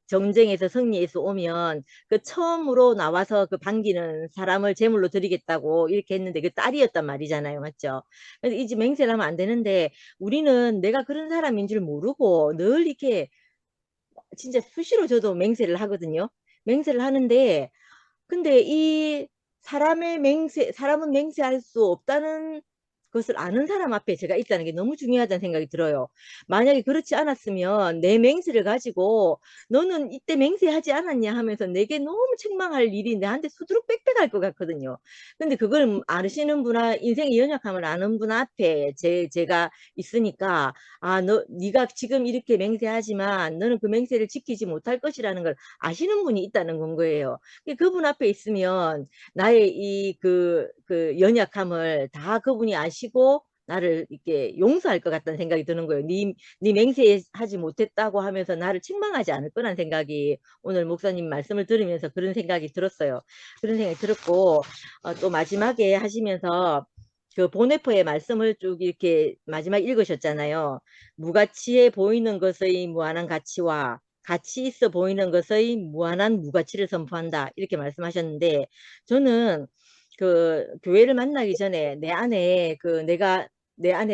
정쟁에서 승리해서 오면 그 처음으로 나와서 그 반기는 사람을 제물로 드리겠다고 이렇게 했는데 그 딸이었단 말이잖아요. 맞죠? 그래서 이제 맹세를 하면 안 되는데 우리는 내가 그런 사람인 줄 모르고 늘 이렇게 진짜 수시로 저도 맹세를 하거든요. 맹세를 하는데, 근데 이 사람은 맹세할 수 없다는 것을 아는 사람 앞에 제가 있다는 게 너무 중요하다는 생각이 들어요. 만약에 그렇지 않았으면 내 맹세를 가지고 너는 이때 맹세하지 않았냐 하면서 내게 너무 책망할 일이 내한테 수두룩 빽빽할 것 같거든요. 근데 그걸 아시는 분아, 인생의 연약함을 아는 분 앞에 제가 있으니까 아, 네가 지금 이렇게 맹세하지만 너는 그 맹세를 지키지 못할 것이라는 걸 아시는 분이 있다는 건 거예요. 그분 앞에 있으면 나의 그 연약함을 다 그분이 아시고 나를 이렇게 용서할 것 같다는 생각이 드는 거예요. 네 맹세하지 못했다고 하면서 나를 책망하지 않을 거란 생각이 오늘 목사님 말씀을 들으면서 그런 생각이 들었어요. 그런 생각이 들었고 또 마지막에 하시면서 그 보네포의 말씀을 쭉 이렇게 마지막 읽으셨잖아요. 무가치해 보이는 것의 무한한 가치와 가치 있어 보이는 것의 무한한 무가치를 선포한다. 이렇게 말씀하셨는데 저는 그 교회를 만나기 전에 내 안에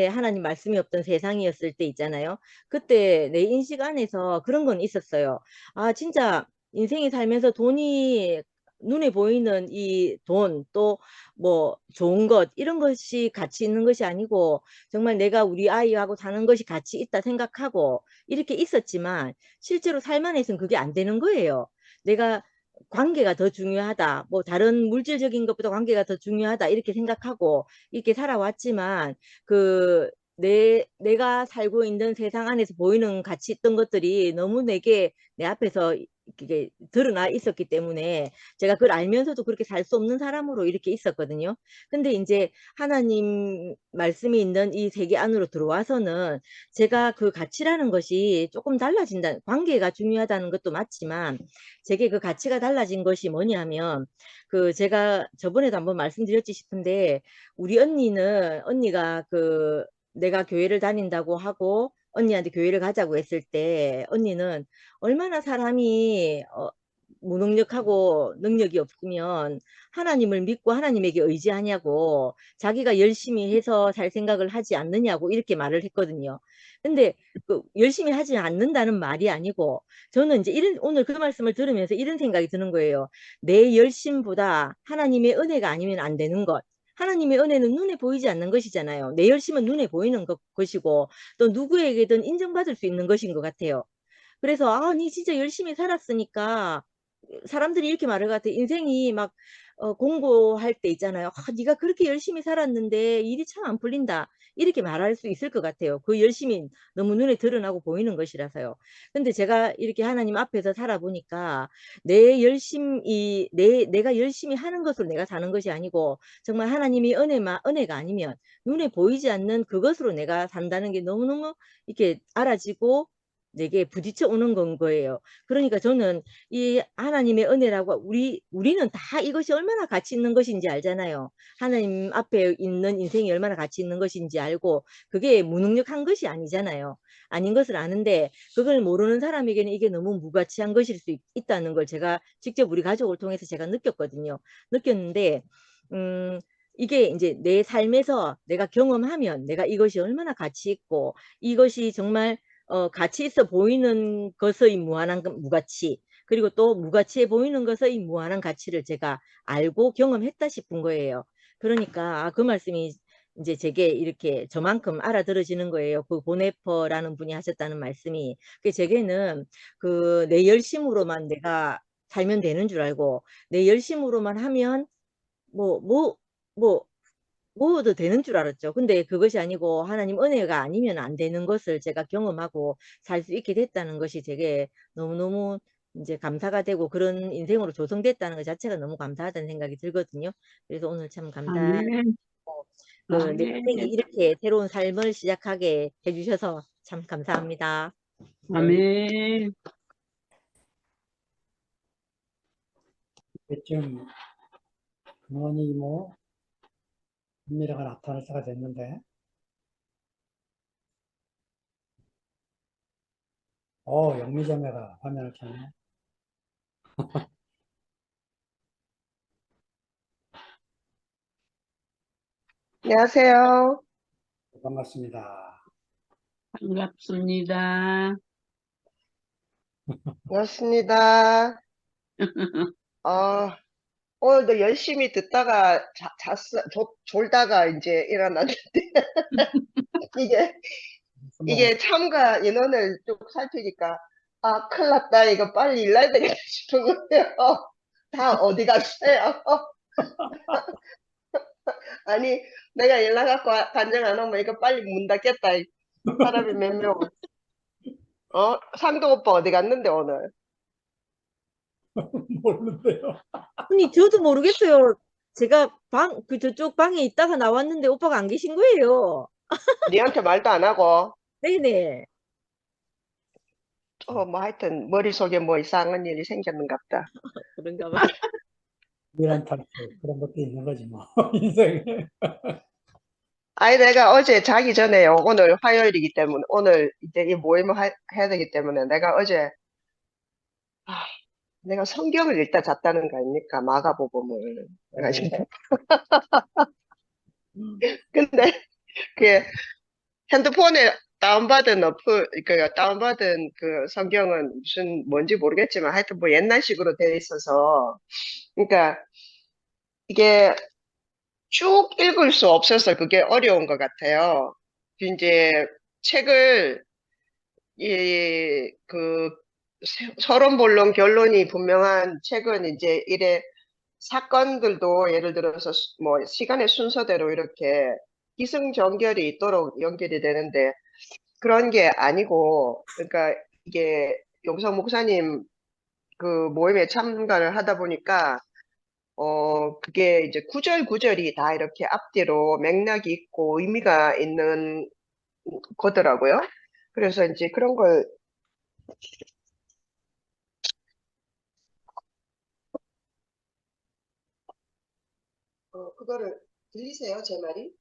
하나님 말씀이 없던 세상이었을 때 있잖아요. 그때 내 인식 안에서 그런 건 있었어요. 아, 진짜 인생이 살면서 돈이 눈에 보이는 이 돈, 또 뭐 좋은 것, 이런 것이 가치 있는 것이 아니고 정말 내가 우리 아이하고 사는 것이 가치 있다 생각하고 이렇게 있었지만 실제로 삶 안에서는 그게 안 되는 거예요. 내가 관계가 더 중요하다. 뭐 다른 물질적인 것보다 관계가 더 중요하다. 이렇게 생각하고 이렇게 살아왔지만 내가 살고 있는 세상 안에서 보이는 가치 있던 것들이 너무 내 앞에서 이게 드러나 있었기 때문에 제가 그걸 알면서도 그렇게 살 수 없는 사람으로 이렇게 있었거든요. 근데 이제 하나님 말씀이 있는 이 세계 안으로 들어와서는 제가 그 가치라는 것이 조금 달라진다. 관계가 중요하다는 것도 맞지만 제게 그 가치가 달라진 것이 뭐냐면 그 제가 저번에도 한번 말씀드렸지 싶은데 우리 언니가 그 내가 교회를 다닌다고 하고 언니한테 교회를 가자고 했을 때 언니는 얼마나 사람이 무능력하고 능력이 없으면 하나님을 믿고 하나님에게 의지하냐고 자기가 열심히 해서 살 생각을 하지 않느냐고 이렇게 말을 했거든요. 근데 그 열심히 하지 않는다는 말이 아니고 저는 이제 오늘 그 말씀을 들으면서 이런 생각이 드는 거예요. 내 열심보다 하나님의 은혜가 아니면 안 되는 것. 하나님의 은혜는 눈에 보이지 않는 것이잖아요. 내 열심은 눈에 보이는 것이고 또 누구에게든 인정받을 수 있는 것인 것 같아요. 그래서 아, 니 진짜 열심히 살았으니까 사람들이 이렇게 말할 것 같아. 인생이 막 공부할 때 있잖아요. 아, 네가 그렇게 열심히 살았는데 일이 참 안 풀린다. 이렇게 말할 수 있을 것 같아요. 그 열심히 너무 눈에 드러나고 보이는 것이라서요. 근데 제가 이렇게 하나님 앞에서 살아보니까 내가 열심히 하는 것으로 내가 사는 것이 아니고 정말 하나님이 은혜가 아니면 눈에 보이지 않는 그것으로 내가 산다는 게 너무너무 이렇게 알아지고 내게 부딪혀 오는 건 거예요. 그러니까 저는 이 하나님의 은혜라고 우리는 다 이것이 얼마나 가치 있는 것인지 알잖아요. 하나님 앞에 있는 인생이 얼마나 가치 있는 것인지 알고 그게 무능력한 것이 아니잖아요. 아닌 것을 아는데 그걸 모르는 사람에게는 이게 너무 무가치한 것일 수 있다는 걸 제가 직접 우리 가족을 통해서 제가 느꼈거든요. 느꼈는데 이게 이제 내 삶에서 내가 경험하면 내가 이것이 얼마나 가치 있고 이것이 정말 가치 있어 보이는 것의 무한한 무가치, 그리고 또 무가치해 보이는 것의 무한한 가치를 제가 알고 경험했다 싶은 거예요. 그러니까 그 말씀이 이제 제게 이렇게 저만큼 알아들어지는 거예요. 그 보네퍼라는 분이 하셨다는 말씀이. 그 제게는 그 내 열심으로만 내가 살면 되는 줄 알고 내 열심으로만 하면 뭐 모어도 되는 줄 알았죠. 근데 그것이 아니고 하나님 은혜가 아니면 안 되는 것을 제가 경험하고 살 수 있게 됐다는 것이 제게 너무너무 이제 감사가 되고 그런 인생으로 조성됐다는 것 자체가 너무 감사하다는 생각이 들거든요. 그래서 오늘 참 감사하고 아멘. 내 인생이 아멘. 이렇게 새로운 삶을 시작하게 해주셔서 참 감사합니다. 아멘. 이쯤 금원이 뭐 은미라가 나타날 때가 됐는데, 영미자매가 화면을 켰네. 안녕하세요. 반갑습니다. 반갑습니다. 반갑습니다. 아, 오늘도 열심히 듣다가 졸다가 이제 일어났는데, 이게, 뭐, 이게 참가 인원을 쭉 살피니까, 아, 큰일 났다. 이거 빨리 일어나야 되겠다 싶은 거예요. 다 어디 갔어요? 아니, 내가 연락갖고 단정 안 오면 이거 빨리 문 닫겠다. 사람이 몇 명. 상도 오빠 어디 갔는데, 오늘? 모르는데요. 아니 저도 모르겠어요. 제가 저쪽 방에 있다가 나왔는데 오빠가 안 계신 거예요. 니한테 말도 안 하고. 네네. 뭐 하여튼 머릿속에 뭐 이상한 일이 생겼는가 보다. 그런가 봐. 미란 탈출 그런 것도 있는 거지 뭐 인생에. 아니 내가 어제 자기 전에요. 오늘 화요일이기 때문에 오늘 이제 이 모임을 해야 되기 때문에 내가 어제 내가 성경을 읽다 잤다는 거 아닙니까? 마가복음을. 내가 지금 근데 그 핸드폰에 다운받은 다운받은 그 성경은 무슨 뭔지 모르겠지만 하여튼 뭐 옛날식으로 되어 있어서 그러니까 이게 쭉 읽을 수 없어서 그게 어려운 것 같아요. 이제 책을 그 서론본론 결론이 분명한 책은 이제 이래 사건들도 예를 들어서 뭐 시간의 순서대로 이렇게 기승전결이 있도록 연결이 되는데 그런 게 아니고 그러니까 이게 용성 목사님 그 모임에 참가를 하다 보니까 그게 이제 구절 구절이 다 이렇게 앞뒤로 맥락이 있고 의미가 있는 거더라고요. 그래서 이제 그런 걸 그거를 들리세요? 제 말이?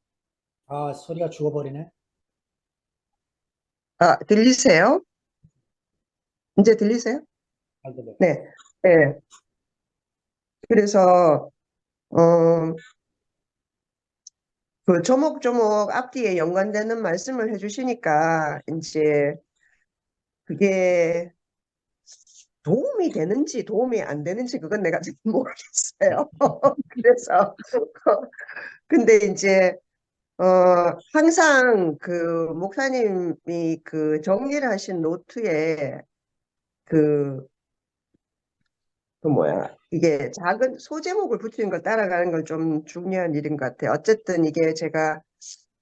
아, 소리가 죽어버리네. 아, 들리세요? 이제 들리세요? 잘 들려. 네. 네. 그래서 그 조목조목 앞뒤에 연관되는 말씀을 해주시니까 이제 그게 도움이 되는지 도움이 안 되는지 그건 내가 잘 모르겠어요. 그래서 근데 이제 항상 그 목사님이 그 정리를 하신 노트에 그 뭐야 이게 작은 소제목을 붙이는 걸 따라가는 건 좀 중요한 일인 것 같아요. 어쨌든 이게 제가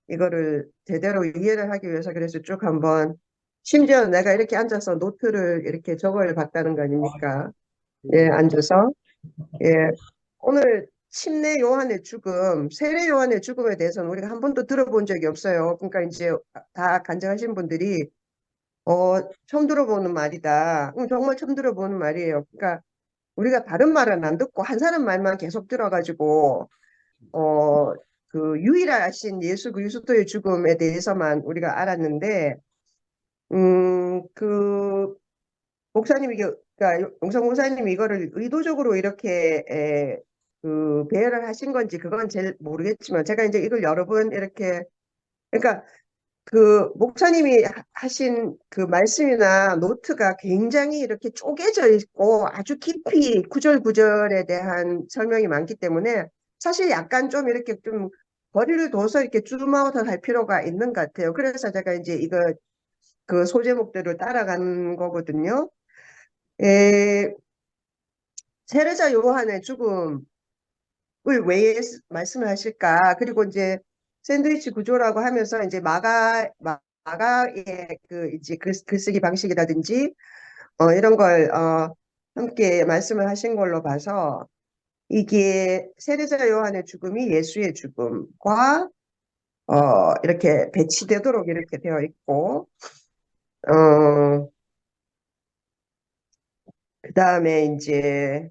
이거를 제대로 이해를 하기 위해서 그래서 쭉 한번 심지어 내가 이렇게 앉아서 노트를 이렇게 적어야 봤다는 거 아닙니까? 예, 앉아서 예, 오늘 침례 요한의 죽음, 세례 요한의 죽음에 대해서는 우리가 한 번도 들어본 적이 없어요. 그러니까 이제 다 간증하신 분들이 처음 들어보는 말이다. 정말 처음 들어보는 말이에요. 그러니까 우리가 다른 말은 안 듣고 한 사람 말만 계속 들어가지고 그 유일하신 예수 그리스도의 죽음에 대해서만 우리가 알았는데 그 목사님이 그러니까 용성 목사님이 이거를 의도적으로 이렇게 그 배열을 하신 건지 그건 잘 모르겠지만 제가 이제 이걸 여러 번 이렇게 그러니까 그 목사님이 하신 그 말씀이나 노트가 굉장히 이렇게 쪼개져 있고 아주 깊이 구절 구절에 대한 설명이 많기 때문에 사실 약간 좀 이렇게 좀 거리를 둬서 이렇게 줌아웃을 할 필요가 있는 것 같아요. 그래서 제가 이제 이거 그 소제목들을 따라간 거거든요. 에, 세례자 요한의 죽음을 왜 말씀을 하실까? 그리고 이제 샌드위치 구조라고 하면서 이제 마가의 그 이제 글쓰기 방식이라든지 이런 걸 함께 말씀을 하신 걸로 봐서 이게 세례자 요한의 죽음이 예수의 죽음과 이렇게 배치되도록 이렇게 되어 있고 그 다음에 이제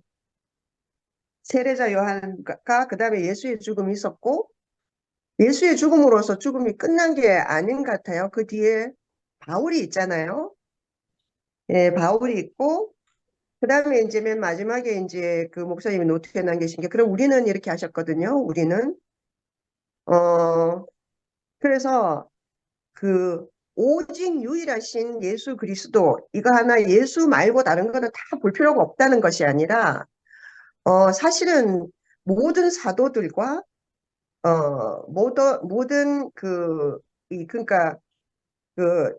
세례자 요한과 그 다음에 예수의 죽음이 있었고 예수의 죽음으로서 죽음이 끝난 게 아닌 것 같아요. 그 뒤에 바울이 있잖아요. 예, 바울이 있고 그 다음에 이제 맨 마지막에 이제 그 목사님이 노트에 남기신 게 그럼 우리는 이렇게 하셨거든요. 우리는 그래서 그 오직 유일하신 예수 그리스도 이거 하나 예수 말고 다른 거는 다 볼 필요가 없다는 것이 아니라 사실은 모든 사도들과 모든 그러니까 그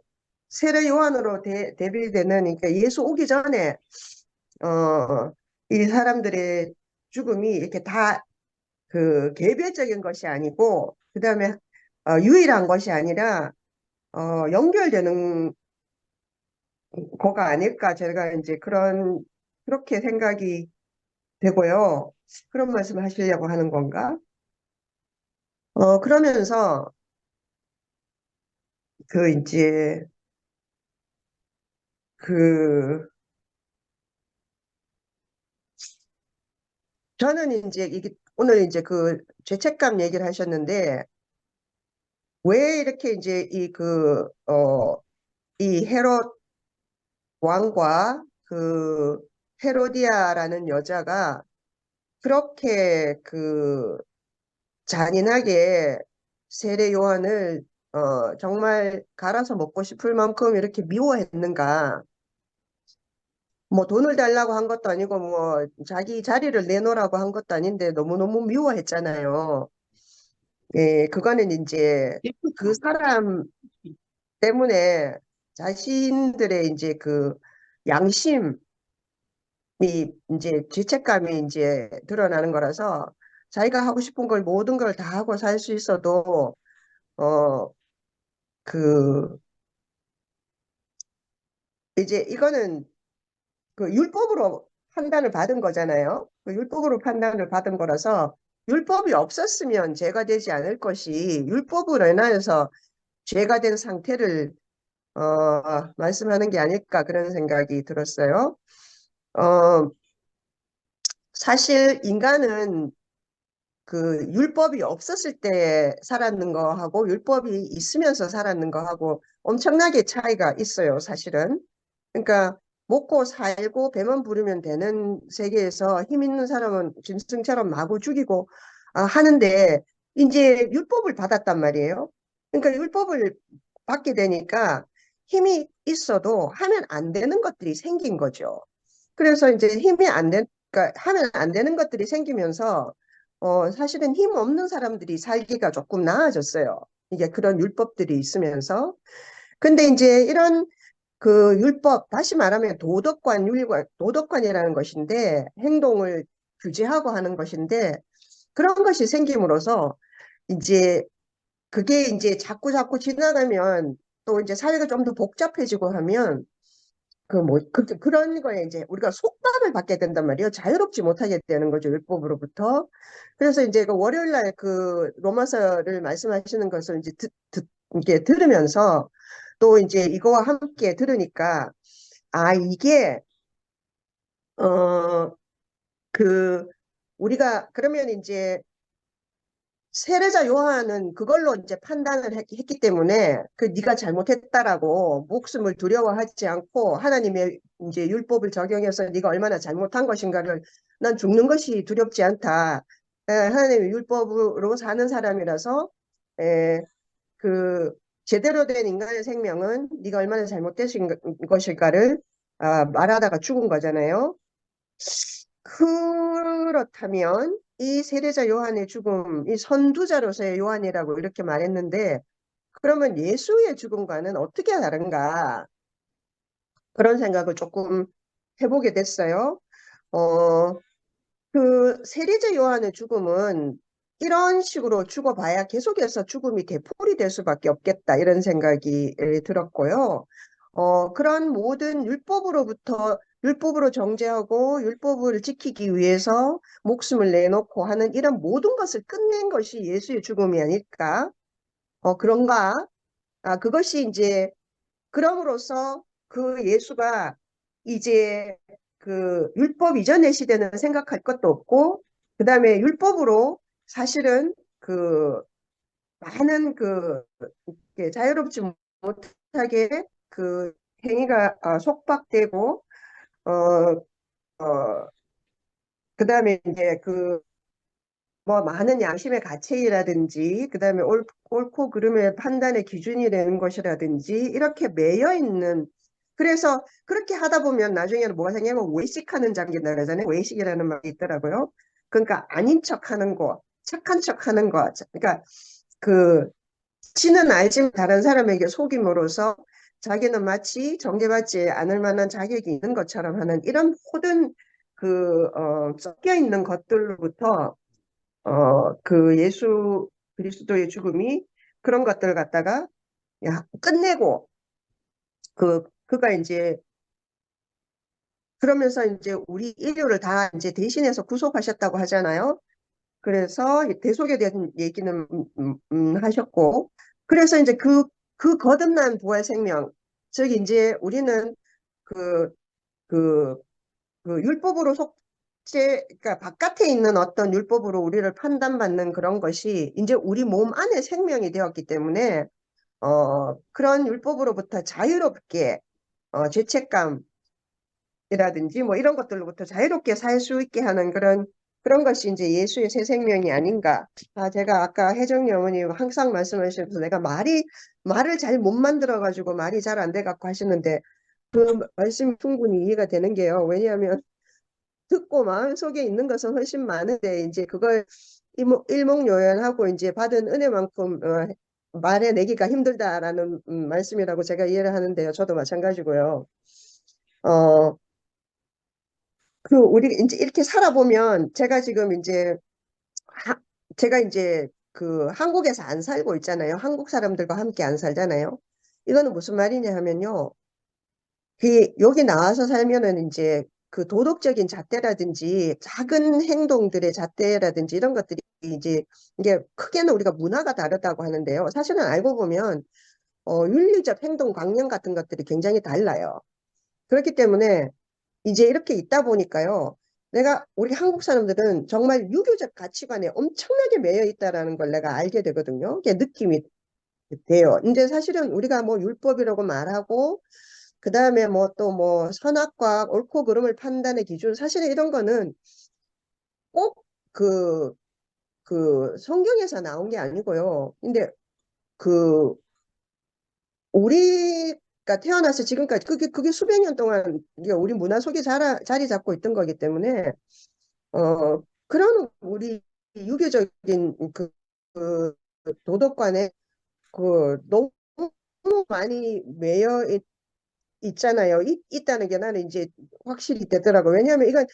세례 요한으로 대비되는 그러니까 예수 오기 전에 이 사람들의 죽음이 이렇게 다 그 개별적인 것이 아니고 그 다음에 유일한 것이 아니라 연결되는 거가 아닐까 제가 이제 그렇게 생각이 되고요. 그런 말씀을 하시려고 하는 건가? 그러면서 그 이제 그 저는 이제 이게 오늘 이제 그 죄책감 얘기를 하셨는데 왜 이렇게 이제 이 헤롯 왕과 그 헤로디아라는 여자가 그렇게 그 잔인하게 세례 요한을 정말 갈아서 먹고 싶을 만큼 이렇게 미워했는가? 뭐 돈을 달라고 한 것도 아니고 뭐 자기 자리를 내놓으라고 한 것도 아닌데 너무너무 미워했잖아요. 예, 그거는 이제 그 사람 때문에 자신들의 이제 그 양심이 이제 죄책감이 이제 드러나는 거라서 자기가 하고 싶은 걸 모든 걸 다 하고 살 수 있어도 그 이제 이거는 그 율법으로 판단을 받은 거잖아요. 그 율법으로 판단을 받은 거라서 율법이 없었으면 죄가 되지 않을 것이 율법으로 인하여서 죄가 된 상태를 말씀하는 게 아닐까 그런 생각이 들었어요. 사실 인간은 그 율법이 없었을 때 살았는 거하고 율법이 있으면서 살았는 거하고 엄청나게 차이가 있어요, 사실은. 그러니까 먹고 살고 배만 부르면 되는 세계에서 힘 있는 사람은 짐승처럼 마구 죽이고 하는데 이제 율법을 받았단 말이에요. 그러니까 율법을 받게 되니까 힘이 있어도 하면 안 되는 것들이 생긴 거죠. 그래서 이제 그러니까 하면 안 되는 것들이 생기면서 사실은 힘 없는 사람들이 살기가 조금 나아졌어요. 이게 그런 율법들이 있으면서. 근데 이제 이런 그 율법, 다시 말하면 도덕관이라는 것인데, 행동을 규제하고 하는 것인데, 그런 것이 생김으로써, 이제, 그게 이제 자꾸 지나가면, 또 이제 사회가 좀 더 복잡해지고 하면, 그런 거에 이제 우리가 속박을 받게 된단 말이에요. 자유롭지 못하게 되는 거죠, 율법으로부터. 그래서 이제 그 월요일 날 그 로마서를 말씀하시는 것을 이제 이게 들으면서 또 이제 이거와 함께 들으니까, 이게, 우리가 그러면 이제 세례자 요한은 그걸로 이제 판단을 했기 때문에 네가 잘못했다라고 목숨을 두려워하지 않고 하나님의 이제 율법을 적용해서 네가 얼마나 잘못한 것인가를 난 죽는 것이 두렵지 않다. 하나님의 율법으로 사는 사람이라서 그 제대로 된 인간의 생명은 네가 얼마나 잘못되신 것일까를 말하다가 죽은 거잖아요. 그렇다면 이 세례자 요한의 죽음, 이 선두자로서의 요한이라고 이렇게 말했는데, 그러면 예수의 죽음과는 어떻게 다른가? 그런 생각을 조금 해보게 됐어요. 어, 그 세리제 요한의 죽음은 이런 식으로 죽어봐야 계속해서 죽음이 되풀이 될 수밖에 없겠다 이런 생각이 들었고요. 그런 모든 율법으로 정죄하고 율법을 지키기 위해서 목숨을 내놓고 하는 이런 모든 것을 끝낸 것이 예수의 죽음이 아닐까? 그런가? 그것이 이제 그럼으로써 그 예수가 이제 그 율법 이전의 시대는 생각할 것도 없고, 그 다음에 율법으로 사실은 그 많은 그 이렇게 자유롭지 못하게 그 행위가 속박되고, 어, 그 다음에 이제 그 뭐 많은 양심의 가책이라든지 그다음에 옳고 그름의 판단의 기준이 되는 것이라든지 이렇게 매여 있는, 그래서 그렇게 하다 보면 나중에는 뭐가 생기냐면 외식하는 장기다 그러잖아요. 외식이라는 말이 있더라고요. 그러니까 아닌 척하는 거, 착한 척하는 거. 그러니까 그 지는 알지만 다른 사람에게 속임으로써 자기는 마치 정죄받지 않을 만한 자격이 있는 것처럼 하는 이런 모든 섞여 있는 것들로부터 그 예수 그리스도의 죽음이 그런 것들을 갖다가 끝내고 그가 이제 그러면서 이제 우리 인류를 다 이제 대신해서 구속하셨다고 하잖아요. 그래서 대속에 대한 얘기는 하셨고, 그래서 이제 그 거듭난 부활 생명, 즉 이제 우리는 그 그 율법으로 그러니까 바깥에 있는 어떤 율법으로 우리를 판단받는 그런 것이 이제 우리 몸 안에 생명이 되었기 때문에, 그런 율법으로부터 자유롭게, 죄책감이라든지 뭐 이런 것들로부터 자유롭게 살 수 있게 하는 그런 것이 이제 예수의 새 생명이 아닌가. 제가 아까 혜정이 어머니 항상 말씀하시면서 내가 말을 잘 못 만들어가지고 말이 잘 안 돼갖고 하시는데 그 말씀이 충분히 이해가 되는 게요. 왜냐하면 듣고 마음속에 있는 것은 훨씬 많은데 이제 그걸 일목요연하고 이제 받은 은혜만큼 말해내기가 힘들다라는 말씀이라고 제가 이해를 하는데요. 저도 마찬가지고요. 우리 이제 이렇게 살아보면 제가 지금 이제 제가 이제 그 한국에서 안 살고 있잖아요. 한국 사람들과 함께 안 살잖아요. 이거는 무슨 말이냐 하면요. 여기 나와서 살면은 이제 그 도덕적인 잣대라든지 작은 행동들의 잣대라든지 이런 것들이 이제 이게 크게는 우리가 문화가 다르다고 하는데요. 사실은 알고 보면 윤리적 행동 강령 같은 것들이 굉장히 달라요. 그렇기 때문에 이제 이렇게 있다 보니까요. 우리 한국 사람들은 정말 유교적 가치관에 엄청나게 매여 있다라는 걸 내가 알게 되거든요. 그게 느낌이 돼요. 이제 사실은 우리가 뭐 율법이라고 말하고 그 다음에 뭐 또 뭐 선악과 옳고 그름을 판단의 기준, 사실은 이런 거는 꼭 성경에서 나온 게 아니고요. 근데 우리가 태어나서 지금까지 그게 수백 년 동안 우리 문화 속에 자리 잡고 있던 거기 때문에 그런 우리 유교적인 그 도덕관에 너무 많이 매여 있잖아요. 있다는 게 나는 이제 확실히 되더라고요. 왜냐하면 이건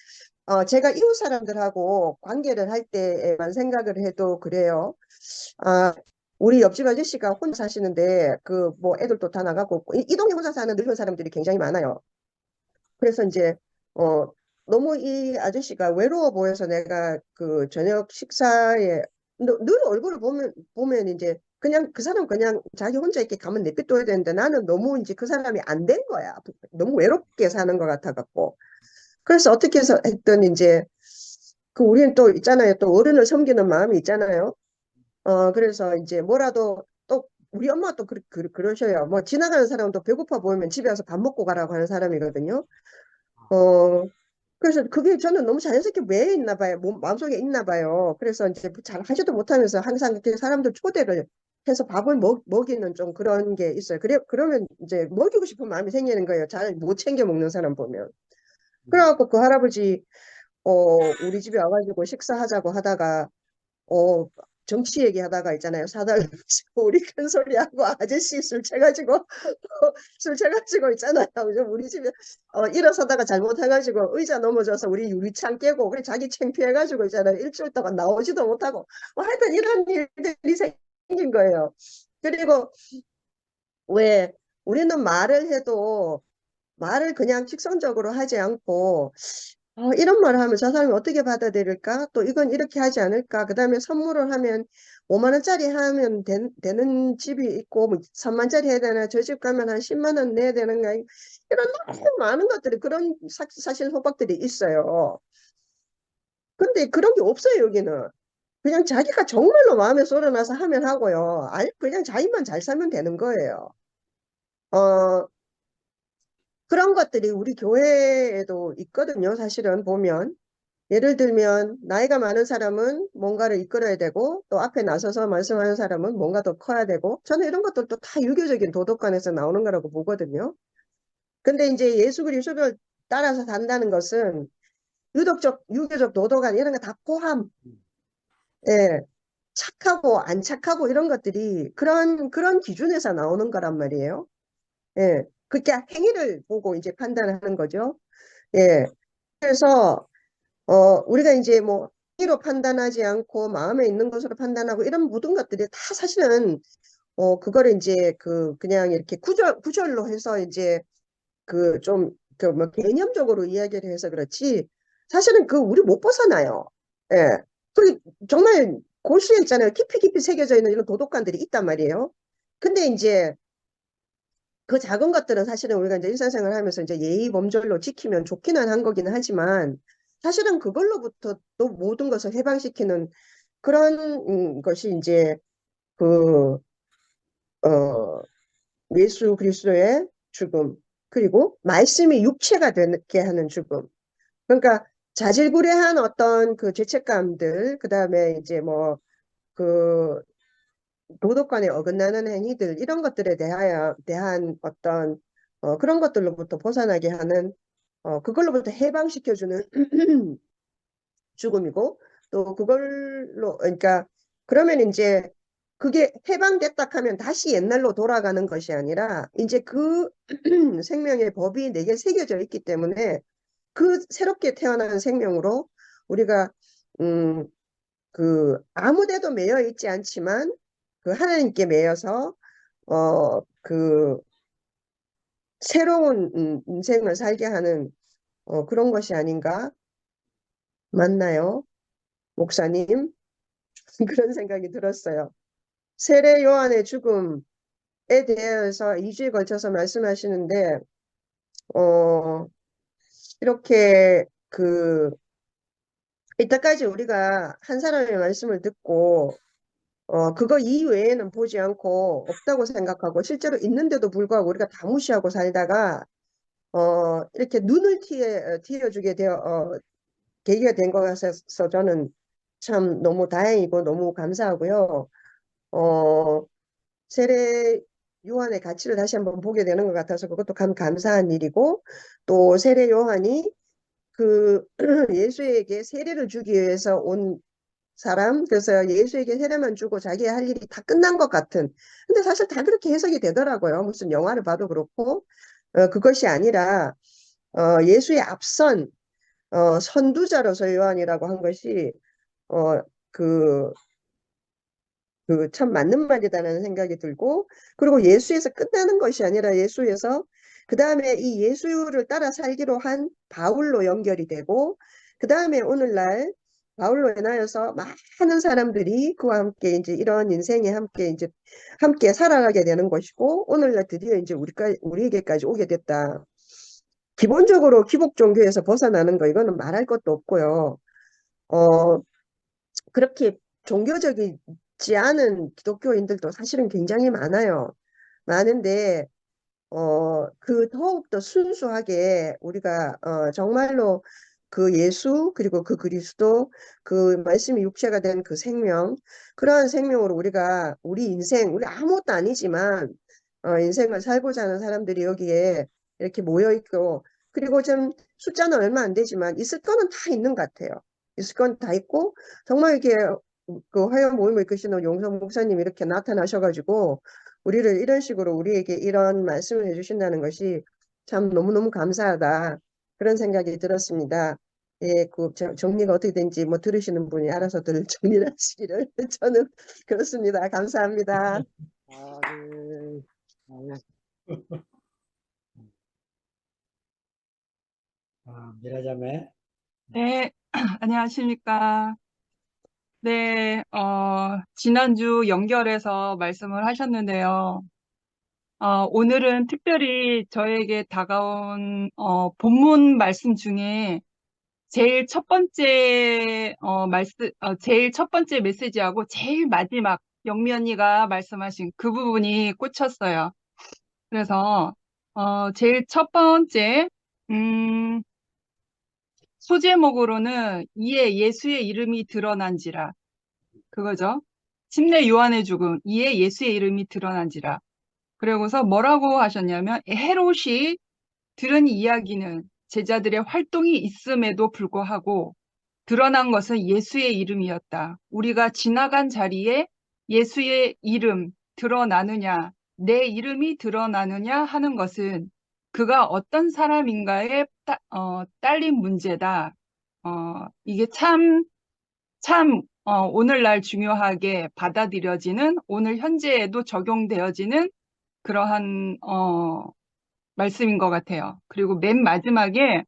제가 이웃 사람들하고 관계를 할 때에만 생각을 해도 그래요. 우리 옆집 아저씨가 혼자 사시는데 뭐 애들도 다 나가고 이 동네 혼자 사는 늙은 사람들이 굉장히 많아요. 그래서 이제 너무 이 아저씨가 외로워 보여서 내가 그 저녁 식사에 늘 얼굴을 보면 이제 그냥 그 사람 그냥 자기 혼자 이렇게 가면 내비둬야 되는데 나는 너무 이제 그 사람이 안 된 거야. 너무 외롭게 사는 것 같아 갖고. 그래서 어떻게 해서 했더니 이제 우리는 또 있잖아요. 또 어른을 섬기는 마음이 있잖아요. 그래서 이제 뭐라도 또 우리 엄마가 또 그러셔요. 뭐 지나가는 사람도 배고파 보이면 집에 와서 밥 먹고 가라고 하는 사람이거든요. 그래서 그게 저는 너무 자연스럽게 왜 있나 봐요. 마음속에 있나 봐요. 그래서 이제 잘 하지도 못하면서 항상 이렇게 사람들 초대를 해서 밥을 먹이는 좀 그런 게 있어요. 그러면 이제 먹이고 싶은 마음이 생기는 거예요. 잘 못 챙겨 먹는 사람 보면. 그래갖고 그 할아버지 우리 집에 와가지고 식사하자고 하다가, 정치 얘기하다가 있잖아요. 사달라고 우리 큰 소리하고 아저씨 술 취해가지고, 술 취해가지고 있잖아요. 그죠? 우리 집에, 일어서다가 잘못해가지고 의자 넘어져서 우리 유리창 깨고, 그래 자기 창피해가지고 있잖아요. 일주일 동안 나오지도 못하고, 뭐 하여튼 이런 일들이 생긴 거예요. 그리고 왜 우리는 말을 해도 말을 그냥 직선적으로 하지 않고 이런 말을 하면 저 사람이 어떻게 받아들일까? 또 이건 이렇게 하지 않을까? 그 다음에 선물을 하면 5만 원짜리 하면 되는 집이 있고 뭐 3만 원짜리 해야 되나? 저 집 가면 한 10만 원 내야 되는가? 이런 너무 많은 것들이 그런 사실 소박들이 있어요. 근데 그런 게 없어요, 여기는. 그냥 자기가 정말로 마음에 쏠려나서 하면 하고요. 아니, 그냥 자기만 잘 살면 되는 거예요. 어, 그런 것들이 우리 교회에도 있거든요. 사실은 보면. 예를 들면 나이가 많은 사람은 뭔가를 이끌어야 되고 또 앞에 나서서 말씀하는 사람은 뭔가 더 커야 되고 저는 이런 것들도 다 유교적인 도덕관에서 나오는 거라고 보거든요. 근데 이제 예수 그리스도를 따라서 산다는 것은 유교적 도덕관 이런 거 다 포함. 예. 착하고 안 착하고 이런 것들이 그런 기준에서 나오는 거란 말이에요. 예. 그게 행위를 보고 이제 판단하는 거죠. 예. 그래서 우리가 이제 뭐 행위로 판단하지 않고 마음에 있는 것으로 판단하고 이런 모든 것들이 다 사실은 그거를 이제 그냥 이렇게 구절로 해서 이제 좀 뭐 개념적으로 이야기를 해서 그렇지 사실은 우리 못 벗어나요. 예. 그 정말 골수에 있잖아요. 깊이 새겨져 있는 이런 도덕관들이 있단 말이에요. 근데 이제 그 작은 것들은 사실은 우리가 이제 일상생활 하면서 이제 예의 범절로 지키면 좋기는 한 거기는 하지만 사실은 그걸로부터 또 모든 것을 해방시키는 그런 것이 이제 그, 어, 예수 그리스도의 죽음, 그리고 말씀이 육체가 되게 하는 죽음. 그러니까 자질구레한 어떤 그 죄책감들, 그 다음에 이제 뭐, 그 도덕관에 어긋나는 행위들, 이런 것들에 대한 어떤, 그런 것들로부터 벗어나게 하는, 그걸로부터 해방시켜주는 죽음이고, 또 그걸로, 그러니까, 그러면 이제 그게 해방됐다 하면 다시 옛날로 돌아가는 것이 아니라, 이제 그 생명의 법이 내게 새겨져 있기 때문에, 그 새롭게 태어난 생명으로 우리가, 음, 아무데도 매여 있지 않지만, 하나님께 매여서, 그, 새로운 인생을 살게 하는, 그런 것이 아닌가? 맞나요? 목사님? 그런 생각이 들었어요. 세례 요한의 죽음에 대해서 2주에 걸쳐서 말씀하시는데, 어, 이렇게 이때까지 우리가 한 사람의 말씀을 듣고, 그거 이외에는 보지 않고 없다고 생각하고, 실제로 있는데도 불구하고 우리가 다 무시하고 살다가, 이렇게 눈을 띄어주게 계기가 된 것 같아서 저는 참 너무 다행이고 너무 감사하고요. 세례 요한의 가치를 다시 한번 보게 되는 것 같아서 그것도 감사한 일이고 또 세례 요한이 예수에게 세례를 주기 위해서 온 사람 그래서 예수에게 세례만 주고 자기의 할 일이 다 끝난 것 같은 근데 사실 다 그렇게 해석이 되더라고요. 무슨 영화를 봐도 그렇고 그것이 아니라 예수의 앞선 선두자로서 요한이라고 한 것이 그 참 맞는 말이다라는 생각이 들고 그리고 예수에서 끝나는 것이 아니라 예수에서 그 다음에 이 예수를 따라 살기로 한 바울로 연결이 되고 그 다음에 오늘날 바울로 인하여서 많은 사람들이 그와 함께 이제 이런 인생에 함께 살아가게 되는 것이고 오늘날 드디어 이제 우리에게까지 오게 됐다. 기본적으로 기복 종교에서 벗어나는 거 이거는 말할 것도 없고요. 그렇게 종교적이지 않은 기독교인들도 사실은 굉장히 많아요. 많은데 더욱더 순수하게 우리가 정말로 그 예수 그리고 그 그리스도 그 말씀이 육체가 된 그 생명 그러한 생명으로 우리가 우리 인생 우리 아무것도 아니지만 인생을 살고자 하는 사람들이 여기에 이렇게 모여 있고 그리고 좀 숫자는 얼마 안 되지만 있을 거는 다 있는 것 같아요. 있을 건 다 있고 정말 이게 그 화요 모임을 이끄시는 용성 목사님 이렇게 나타나셔가지고 우리를 이런 식으로 우리에게 이런 말씀을 해주신다는 것이 참 너무너무 감사하다 그런 생각이 들었습니다. 예, 그 정리가 어떻게 된지 뭐 들으시는 분이 알아서들 정리를 하시기를 저는 그렇습니다. 감사합니다. 아, 네. 미라자매. 네, 안녕하십니까. 네, 지난주 연결해서 말씀을 하셨는데요. 오늘은 특별히 저에게 다가온, 본문 말씀 중에 제일 첫 번째, 제일 첫 번째 메시지하고 제일 마지막 영미 언니가 말씀하신 그 부분이 꽂혔어요. 그래서, 제일 첫 번째, 소제목으로는 이에 예수의 이름이 드러난지라. 그거죠. 침례 요한의 죽음, 이에 예수의 이름이 드러난지라. 그리고서 뭐라고 하셨냐면 헤롯이 들은 이야기는 제자들의 활동이 있음에도 불구하고 드러난 것은 예수의 이름이었다. 우리가 지나간 자리에 예수의 이름 드러나느냐, 내 이름이 드러나느냐 하는 것은 그가 어떤 사람인가에 딸린 문제다. 이게 참 오늘날 중요하게 받아들여지는, 오늘 현재에도 적용되어지는 그러한, 말씀인 것 같아요. 그리고 맨 마지막에,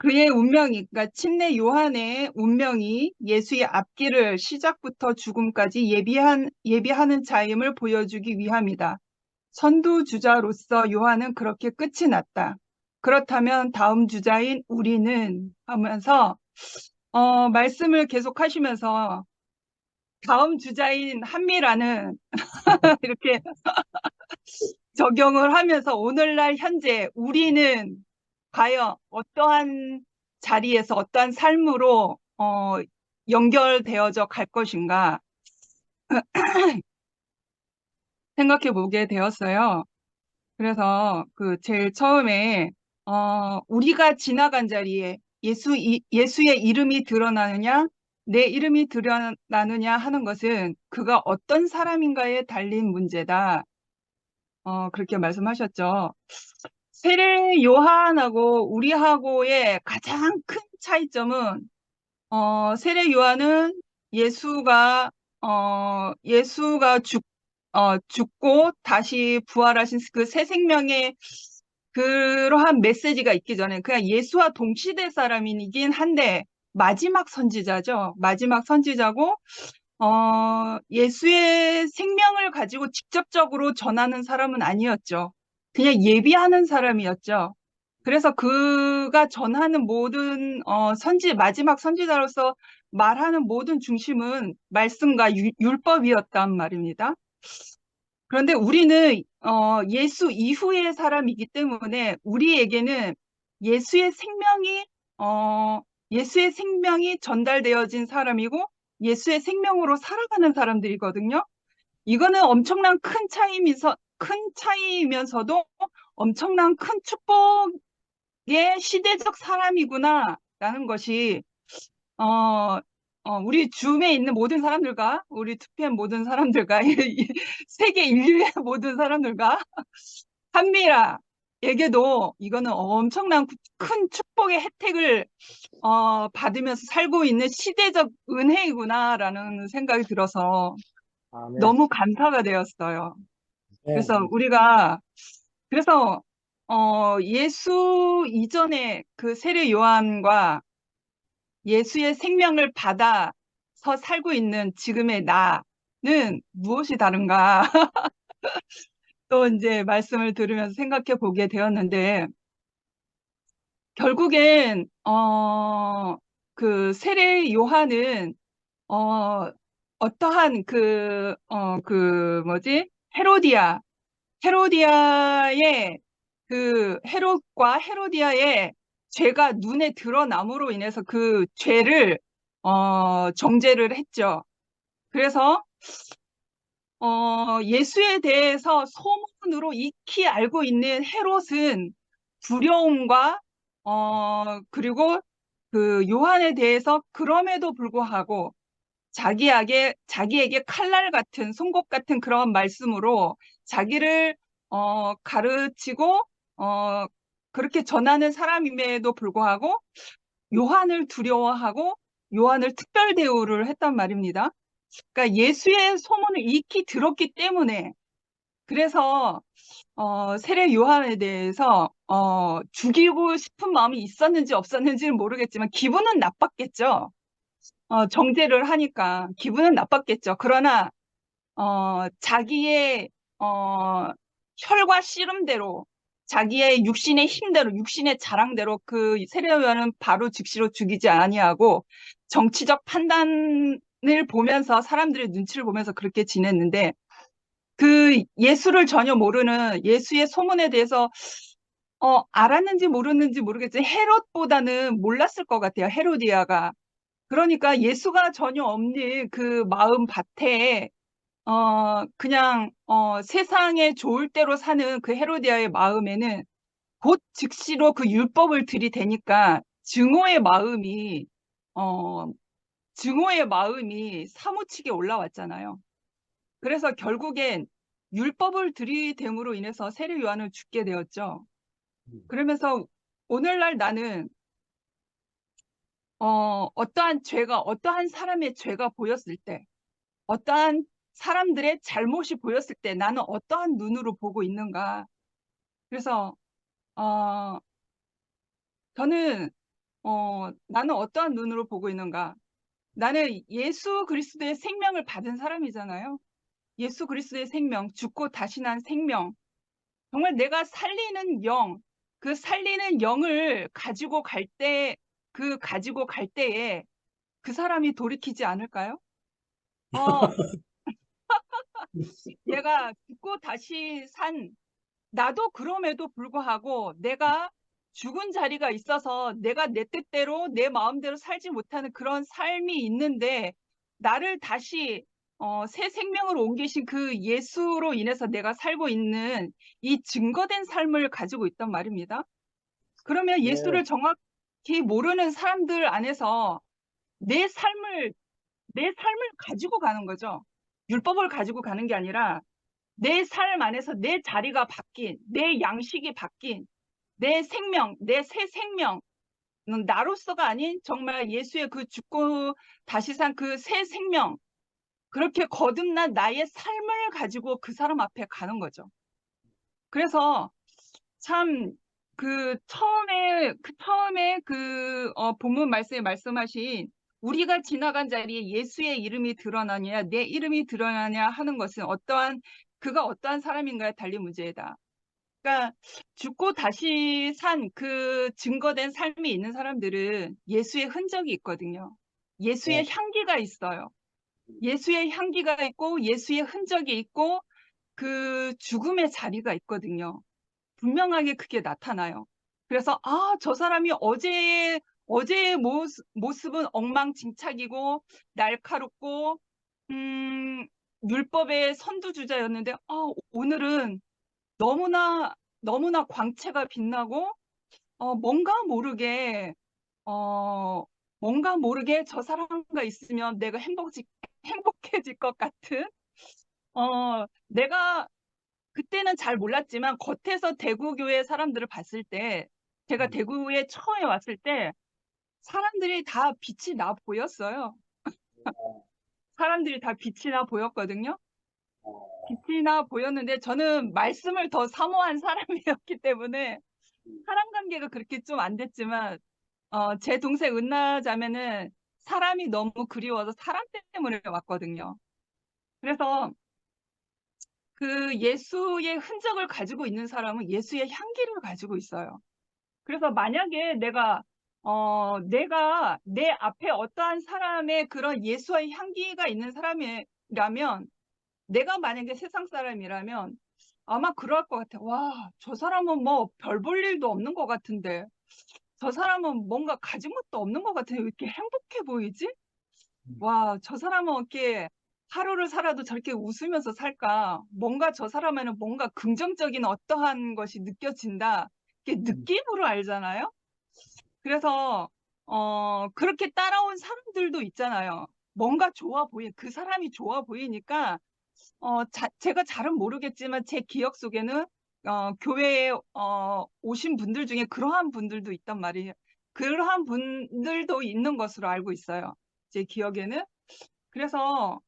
그의 운명이, 그러니까 침례 요한의 운명이 예수의 앞길을 시작부터 죽음까지 예비하는 자임을 보여주기 위함이다. 선두주자로서 요한은 그렇게 끝이 났다. 그렇다면 다음 주자인 우리는 하면서 말씀을 계속 하시면서 다음 주자인 한미라는 이렇게 적용을 하면서 오늘날 현재 우리는 과연 어떠한 자리에서 어떠한 삶으로 연결되어져 갈 것인가 생각해 보게 되었어요. 그래서 그 제일 처음에 우리가 지나간 자리에 예수의 이름이 드러나느냐, 내 이름이 드러나느냐 하는 것은 그가 어떤 사람인가에 달린 문제다. 그렇게 말씀하셨죠. 세례 요한하고 우리하고의 가장 큰 차이점은 세례 요한은 예수가 죽고 다시 부활하신 그 새 생명의 그러한 메시지가 있기 전에 그냥 예수와 동시대 사람이긴 한데 마지막 선지자죠. 마지막 선지자고 예수의 생명을 가지고 직접적으로 전하는 사람은 아니었죠. 그냥 예비하는 사람이었죠. 그래서 그가 전하는 모든 마지막 선지자로서 말하는 모든 중심은 말씀과 율법이었단 말입니다. 그런데 우리는 예수 이후의 사람이기 때문에 우리에게는 예수의 생명이 전달되어진 사람이고 예수의 생명으로 살아가는 사람들이거든요. 이거는 엄청난 큰 차이이면서도 엄청난 큰 축복의 시대적 사람이구나라는 것이 우리 줌에 있는 모든 사람들과 우리 투표한 모든 사람들과 세계 인류의 모든 사람들과 한미라에게도 이거는 엄청난 큰 축복의 혜택을 받으면서 살고 있는 시대적 은혜이구나라는 생각이 들어서 아멘. 너무 감사가 되었어요. 네. 그래서 예수 이전에 그 세례 요한과 예수의 생명을 받아서 살고 있는 지금의 나는 무엇이 다른가? 또 이제 말씀을 들으면서 생각해 보게 되었는데, 결국엔, 그 세례 요한은, 어떠한 헤로디아의 헤롯과 헤로디아의 죄가 눈에 드러남으로 인해서 그 죄를 정죄를 했죠. 그래서 예수에 대해서 소문으로 익히 알고 있는 헤롯은 두려움과 그리고 그 요한에 대해서 그럼에도 불구하고 자기에게 칼날 같은 송곳 같은 그런 말씀으로 자기를 가르치고 그렇게 전하는 사람임에도 불구하고 요한을 두려워하고 요한을 특별 대우를 했단 말입니다. 그러니까 예수의 소문을 익히 들었기 때문에 그래서 세례 요한에 대해서 죽이고 싶은 마음이 있었는지 없었는지는 모르겠지만 기분은 나빴겠죠. 정죄를 하니까 기분은 나빴겠죠. 그러나 자기의 혈과 씨름대로 자기의 육신의 힘대로 육신의 자랑대로 그 세례 요한은 바로 즉시로 죽이지 아니하고 정치적 판단을 보면서 사람들의 눈치를 보면서 그렇게 지냈는데 그 예수를 전혀 모르는 예수의 소문에 대해서 알았는지 모르는지 모르겠지만 헤롯보다는 몰랐을 것 같아요. 헤로디아가. 그러니까 예수가 전혀 없는 그 마음 밭에 그냥 세상에 좋을 대로 사는 그 헤로디아의 마음에는 곧 즉시로 그 율법을 들이대니까 증오의 마음이 사무치게 올라왔잖아요. 그래서 결국엔 율법을 들이댐으로 인해서 세례 요한을 죽게 되었죠. 그러면서 오늘날 나는 어떠한 사람의 죄가 보였을 때, 어떠한 사람들의 잘못이 보였을 때 나는 어떠한 눈으로 보고 있는가. 그래서 저는 나는 어떠한 눈으로 보고 있는가. 나는 예수 그리스도의 생명을 받은 사람이잖아요. 예수 그리스도의 생명, 죽고 다시 난 생명. 정말 내가 살리는 영, 그 살리는 영을 가지고 갈 때에 그 사람이 돌이키지 않을까요? 내가 죽고 다시 산 나도 그럼에도 불구하고 내가 죽은 자리가 있어서 내가 내 뜻대로 내 마음대로 살지 못하는 그런 삶이 있는데 나를 다시 새 생명으로 옮기신 그 예수로 인해서 내가 살고 있는 이 증거된 삶을 가지고 있단 말입니다. 그러면 예수를 정확히 모르는 사람들 안에서 내 삶을 가지고 가는 거죠. 율법을 가지고 가는 게 아니라 내 삶 안에서 내 자리가 바뀐, 내 양식이 바뀐, 내 생명, 내 새 생명, 나로서가 아닌 정말 예수의 그 죽고 다시 산 그 새 생명, 그렇게 거듭난 나의 삶을 가지고 그 사람 앞에 가는 거죠. 그래서 참 그 처음에 그 본문 말씀에 말씀하신 우리가 지나간 자리에 예수의 이름이 드러나냐 내 이름이 드러나냐 하는 것은 그가 어떠한 사람인가에 달린 문제이다. 그러니까 죽고 다시 산 그 증거된 삶이 있는 사람들은 예수의 흔적이 있거든요. 예수의 향기가 있어요. 예수의 향기가 있고 예수의 흔적이 있고 그 죽음의 자리가 있거든요. 분명하게 그게 나타나요. 그래서 저 사람이 어제의 모습은 엉망진창이고 날카롭고 율법의 선두주자였는데 오늘은 너무나 광채가 빛나고 뭔가 모르게 저 사람과 있으면 내가 행복해질 것 같은 내가 그때는 잘 몰랐지만 겉에서 대구교회 사람들을 봤을 때 제가 대구에 처음에 왔을 때 사람들이 다 빛이 나 보였어요. 사람들이 다 빛이 나 보였거든요. 빛이 나 보였는데 저는 말씀을 더 사모한 사람이었기 때문에 사람 관계가 그렇게 좀 안 됐지만 제 동생 은나 자매는 사람이 너무 그리워서 사람 때문에 왔거든요. 그래서 그 예수의 흔적을 가지고 있는 사람은 예수의 향기를 가지고 있어요. 그래서 만약에 내가 내 앞에 어떠한 사람의 그런 예수의 향기가 있는 사람이라면 내가 만약에 세상 사람이라면 아마 그럴 것 같아. 와, 저 사람은 뭐 별 볼 일도 없는 것 같은데 저 사람은 뭔가 가진 것도 없는 것 같은데 왜 이렇게 행복해 보이지? 와, 저 사람은 이렇게 하루를 살아도 저렇게 웃으면서 살까? 뭔가 저 사람에는 뭔가 긍정적인 어떠한 것이 느껴진다. 이게 느낌으로 알잖아요. 그래서 그렇게 따라온 사람들도 있잖아요. 뭔가 좋아 보이, 그 사람이 좋아 보이니까 제가 잘은 모르겠지만 제 기억 속에는 교회에 오신 분들 중에 그러한 분들도 있단 말이에요. 그러한 분들도 있는 것으로 알고 있어요. 제 기억에는. 그래서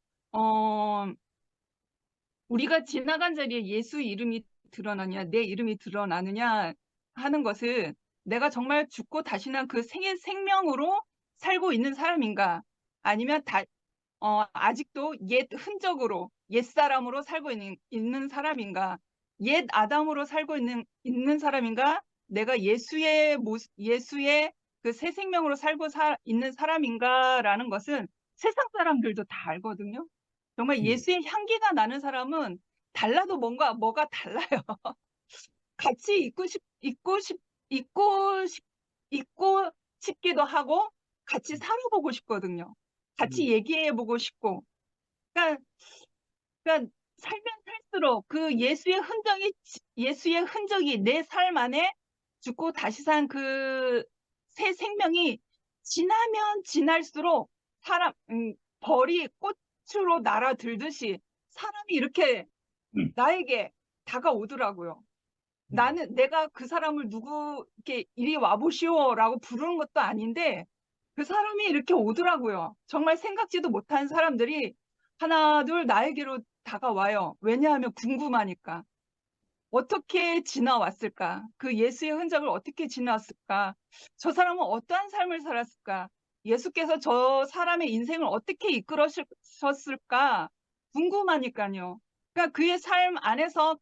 우리가 지나간 자리에 예수 이름이 드러나냐, 내 이름이 드러나느냐 하는 것은 내가 정말 죽고 다시 난 그 생명으로 살고 있는 사람인가, 아니면 아직도 옛 흔적으로, 옛 사람으로 살고 있는 사람인가, 옛 아담으로 살고 있는 사람인가, 내가 예수의 그 새 생명으로 살고 있는 사람인가라는 것은 세상 사람들도 다 알거든요. 정말 예수의 향기가 나는 사람은 달라도 뭐가 달라요. 같이 있고 싶기도 하고, 같이 살아보고 싶거든요. 같이 얘기해보고 싶고. 그러니까 살면 살수록 그 예수의 흔적이 내 삶 안에 죽고 다시 산 그 새 생명이 지나면 지날수록 벌이 꽃으로 날아들듯이 사람이 이렇게 나에게 다가오더라고요. 내가 그 사람을 이렇게 이리 와보시오라고 부르는 것도 아닌데 그 사람이 이렇게 오더라고요. 정말 생각지도 못한 사람들이 하나, 둘 나에게로 다가와요. 왜냐하면 궁금하니까. 어떻게 지나왔을까? 그 예수의 흔적을 어떻게 지나왔을까? 저 사람은 어떠한 삶을 살았을까? 예수께서 저 사람의 인생을 어떻게 이끌으셨을까? 궁금하니까요. 그러니까 그의 삶 안에서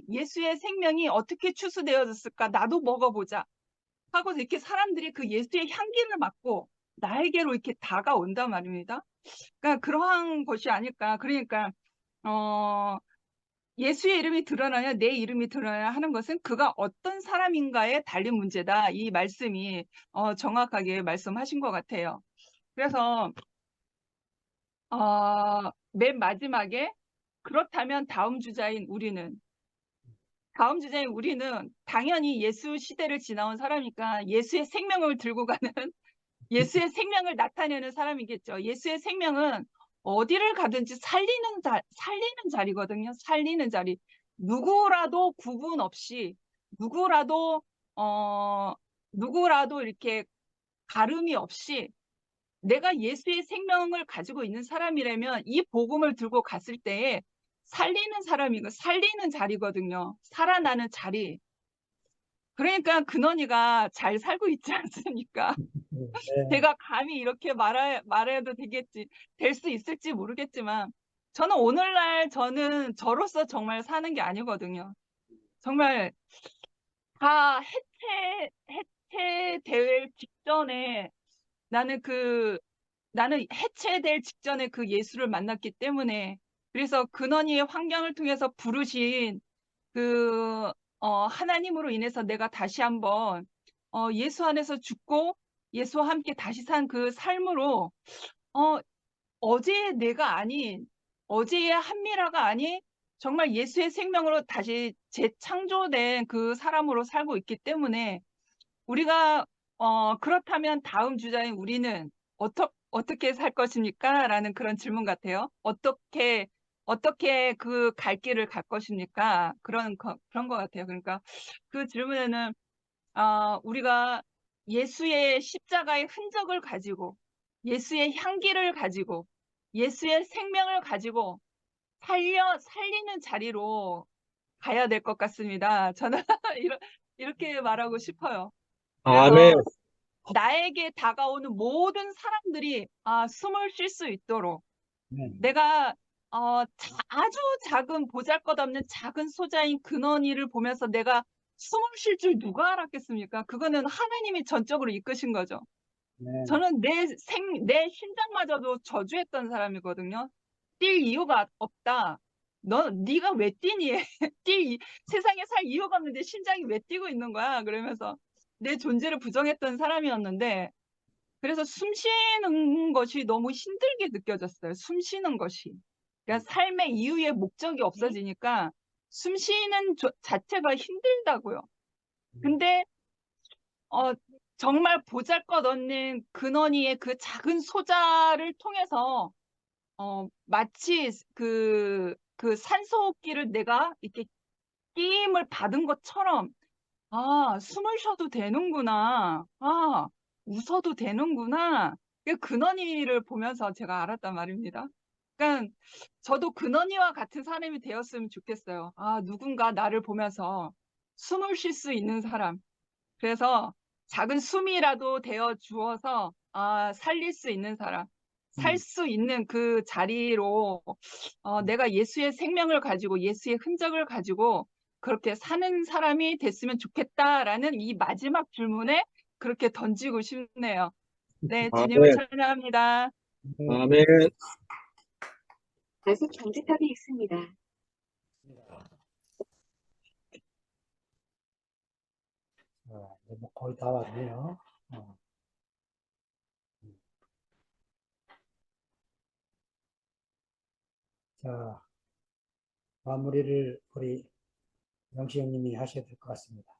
예수의 생명이 어떻게 추수되어졌을까? 나도 먹어보자 하고 이렇게 사람들이 그 예수의 향기를 맡고 나에게로 이렇게 다가온단 말입니다. 그러니까 그러한 것이 아닐까. 그러니까 예수의 이름이 드러나냐, 내 이름이 드러나냐 하는 것은 그가 어떤 사람인가에 달린 문제다. 이 말씀이 정확하게 말씀하신 것 같아요. 그래서 맨 마지막에 그렇다면 다음 주자인 우리는 당연히 예수 시대를 지나온 사람이니까 예수의 생명을 들고 가는 예수의 생명을 나타내는 사람이겠죠. 예수의 생명은 어디를 가든지 살리는 자리거든요. 살리는 자리. 누구라도 구분 없이, 누구라도 이렇게 가름이 없이 내가 예수의 생명을 가지고 있는 사람이라면 이 복음을 들고 갔을 때에 살리는 자리거든요. 살아나는 자리. 그러니까 근원이가 잘 살고 있지 않습니까? 제가 감히 이렇게 말해도 될 수 있을지 모르겠지만, 저는 저로서 정말 사는 게 아니거든요. 정말 다 해체될 직전에 나는 해체될 직전에 그 예수를 만났기 때문에, 그래서 근원이의 환경을 통해서 부르신 하나님으로 인해서 내가 다시 한번 예수 안에서 죽고 예수와 함께 다시 산 그 삶으로 어제의 내가 아닌, 어제의 한미라가 아닌 정말 예수의 생명으로 다시 재창조된 그 사람으로 살고 있기 때문에 우리가 그렇다면 다음 주자인 우리는 어떻게 살 것입니까? 라는 그런 질문 같아요. 어떻게 그 갈 길을 갈 것입니까? 그런 것 같아요. 그러니까 그 질문에는 우리가 예수의 십자가의 흔적을 가지고, 예수의 향기를 가지고, 예수의 생명을 가지고 살리는 자리로 가야 될 것 같습니다. 저는 이렇게 말하고 싶어요. 아멘. 그래서 나에게 다가오는 모든 사람들이 숨을 쉴 수 있도록 내가 아주 작은 보잘것없는 작은 소자인 근원이를 보면서 내가 숨을 쉴 줄 누가 알았겠습니까? 그거는 하나님이 전적으로 이끄신 거죠. 저는 내 심장마저도 저주했던 사람이거든요. 뛸 이유가 없다. 네가 왜 뛰니? 세상에 살 이유가 없는데 심장이 왜 뛰고 있는 거야? 그러면서 내 존재를 부정했던 사람이었는데 그래서 숨 쉬는 것이 너무 힘들게 느껴졌어요. 숨 쉬는 것이. 그러니까 삶의 이유의 목적이 없어지니까 숨 쉬는 자체가 힘들다고요. 근데 정말 보잘것없는 근원이의 그 작은 소자를 통해서 마치 그 산소호흡기를 내가 이렇게 끼임을 받은 것처럼 숨을 쉬어도 되는구나. 웃어도 되는구나. 그 근원이를 보면서 제가 알았단 말입니다. 그러니까 저도 근원이와 같은 사람이 되었으면 좋겠어요. 누군가 나를 보면서 숨을 쉴 수 있는 사람. 그래서 작은 숨이라도 되어 주어서 살릴 수 있는 사람, 살 수 있는 그 자리로 내가 예수의 생명을 가지고 예수의 흔적을 가지고 그렇게 사는 사람이 됐으면 좋겠다라는 이 마지막 질문에 그렇게 던지고 싶네요. 네, 주님을 아멘. 찬양합니다. 아멘. 아직 경제탑이 있습니다. 이제 뭐 거의 다 왔네요. 자, 마무리를 우리 영시 형님이 하셔야 될 것 같습니다.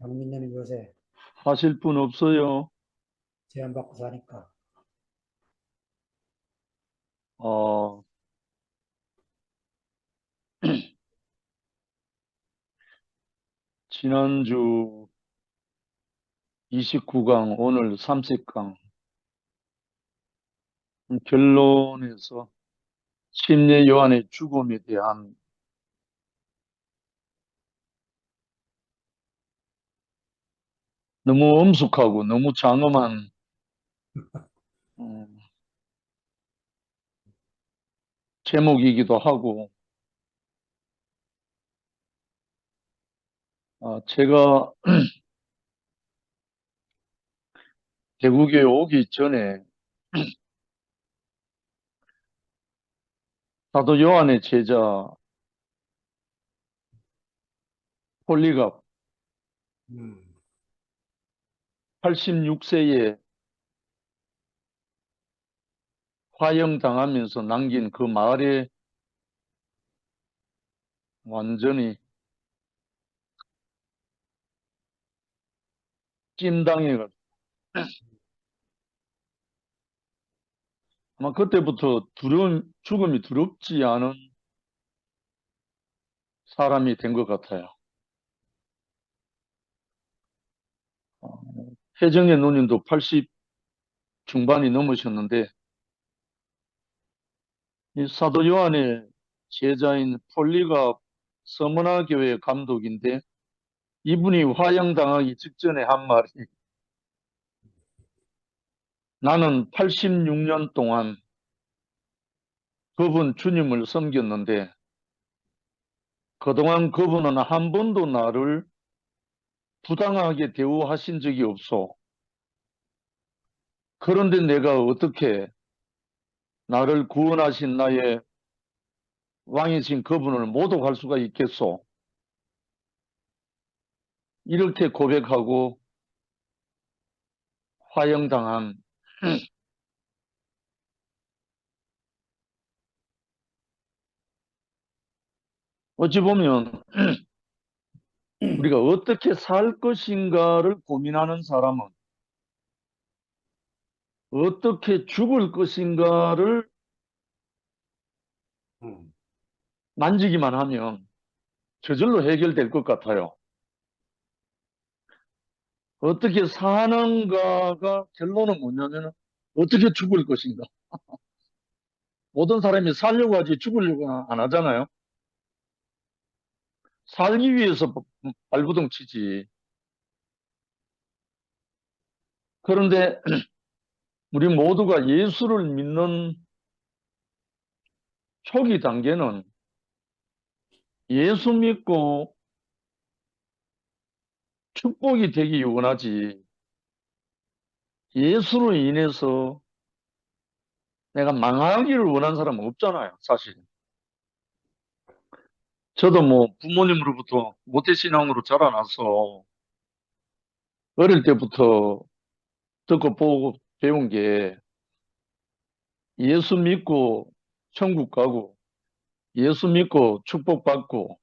영민님은 요새 하실 분 없어요? 제안받고 사니까. 지난주 29강, 오늘 30강 결론에서 침례 요한의 죽음에 대한 너무 엄숙하고 너무 장엄한 제목이기도 하고, 제가 대구교에 오기 전에 사도 요한의 제자 폴리갑 86세에 화형당하면서 남긴 그 말에 완전히 찜당해가지고 아마 그때부터 죽음이 두렵지 않은 사람이 된 것 같아요. 혜정의 누님도 80 중반이 넘으셨는데, 이 사도 요한의 제자인 폴리갑 서머나 교회 감독인데, 이분이 화형당하기 직전에 한 말이, 나는 86년 동안 그분 주님을 섬겼는데 그동안 그분은 한 번도 나를 부당하게 대우하신 적이 없어. 그런데 내가 어떻게 나를 구원하신 나의 왕이신 그분을 모독할 수가 있겠소? 이렇게 고백하고 화형당한 어찌 보면 우리가 어떻게 살 것인가를 고민하는 사람은 어떻게 죽을 것인가를 만지기만 하면 저절로 해결될 것 같아요. 어떻게 사는가가 결론은 뭐냐면 어떻게 죽을 것인가. 모든 사람이 살려고 하지 죽으려고 안 하잖아요. 살기 위해서 발버둥 치지. 그런데 우리 모두가 예수를 믿는 초기 단계는 예수 믿고 축복이 되기 원하지, 예수로 인해서 내가 망하기를 원하는 사람은 없잖아요, 사실. 저도 뭐 부모님으로부터 모태신앙으로 자라나서 어릴 때부터 듣고 보고 배운 게 예수 믿고 천국 가고 예수 믿고 축복받고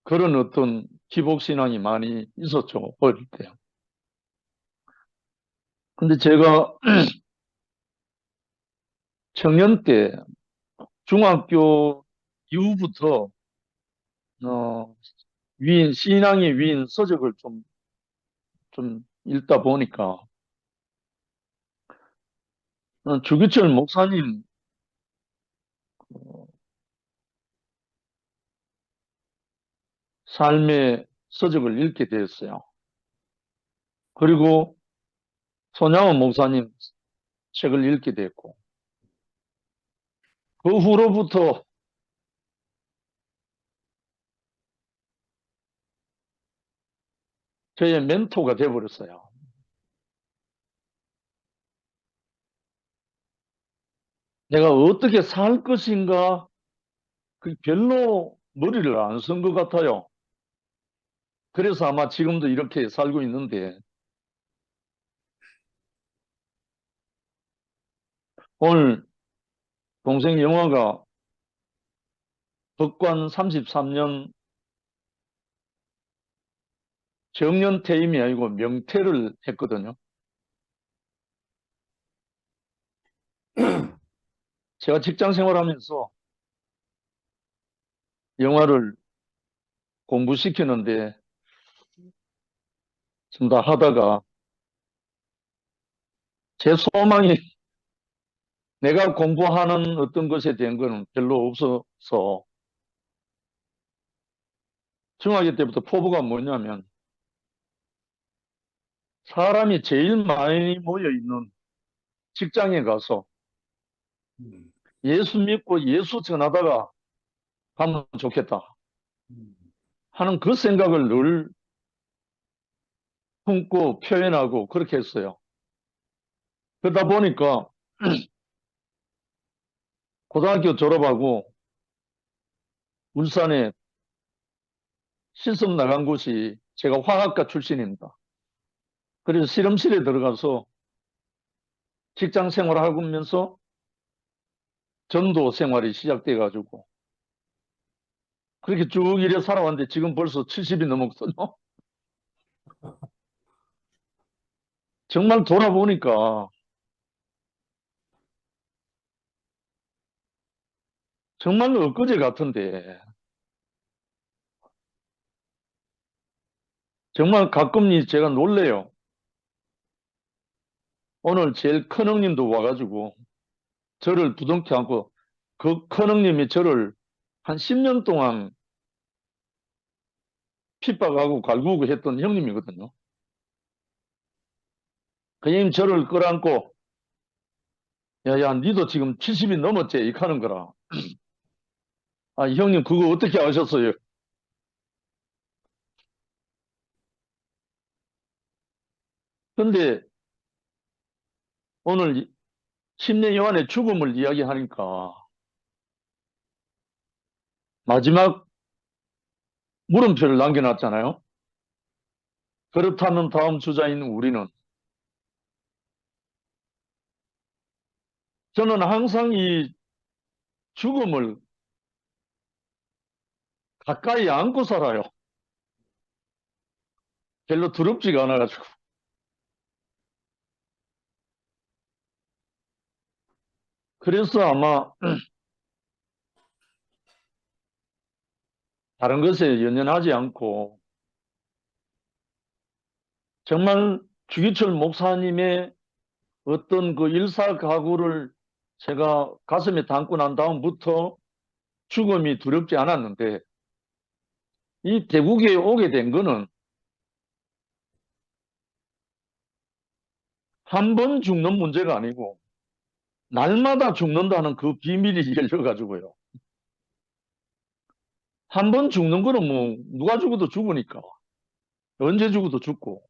그런 어떤 기복신앙이 많이 있었죠, 어릴 때. 근데 제가 청년 때 중학교 이후부터 신앙의 위인 서적을 좀 읽다 보니까 주기철 목사님 삶의 서적을 읽게 되었어요. 그리고 손양원 목사님 책을 읽게 됐고 그 후로부터 저의 멘토가 되어버렸어요. 내가 어떻게 살 것인가 별로 머리를 안 쓴 것 같아요. 그래서 아마 지금도 이렇게 살고 있는데 오늘 동생 영화가 법관 33년 정년퇴임이 아니고 명퇴를 했거든요. 제가 직장 생활하면서 영화를 공부시키는데 좀 다 하다가 제 소망이 내가 공부하는 어떤 것에 대한 건 별로 없어서 중학교 때부터 포부가 뭐냐면 사람이 제일 많이 모여있는 직장에 가서 음, 예수 믿고 예수 전하다가 가면 좋겠다 음, 하는 그 생각을 늘 품고 표현하고 그렇게 했어요. 그러다 보니까 고등학교 졸업하고 울산에 실습 나간 곳이 제가 화학과 출신입니다. 그래서 실험실에 들어가서 직장 생활하면서 전도 생활이 시작돼 가지고 그렇게 쭉 이래 살아왔는데 지금 벌써 70이 넘었거든요. 정말 돌아보니까 정말 엊그제 같은데 정말 가끔 제가 놀래요. 오늘 제일 큰 형님도 와가지고 저를 부둥켜 안고 그 큰 형님이 저를 한 10년 동안 핍박하고 갈구고 했던 형님이거든요. 그 형님 저를 끌어안고 야야 니도 지금 70이 넘었지 이렇게 하는 거라. 아 형님 그거 어떻게 아셨어요? 근데 오늘 10년 여한의 죽음을 이야기하니까 마지막 물음표를 남겨놨잖아요. 그렇다면 다음 주자인 우리는 저는 항상 이 죽음을 가까이 안고 살아요. 별로 두렵지가 않아가지고. 그래서 아마 다른 것에 연연하지 않고 정말 주기철 목사님의 어떤 그 일사각오를 제가 가슴에 담고 난 다음부터 죽음이 두렵지 않았는데 이 대국에 오게 된 거는 한 번 죽는 문제가 아니고 날마다 죽는다는 그 비밀이 열려가지고요. 한 번 죽는 거는 뭐 누가 죽어도 죽으니까 언제 죽어도 죽고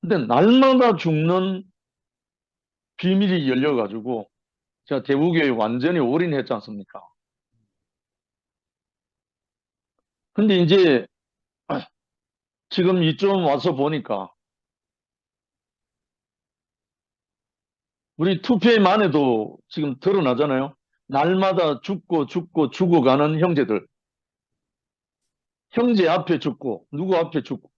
근데 날마다 죽는 비밀이 열려가지고 제가 대구교회 완전히 올인했지 않습니까? 근데 이제 지금 이쯤 와서 보니까 우리 2PM만 해도 지금 드러나잖아요. 날마다 죽고 죽어가는 형제들. 형제 앞에 죽고 누구 앞에 죽고.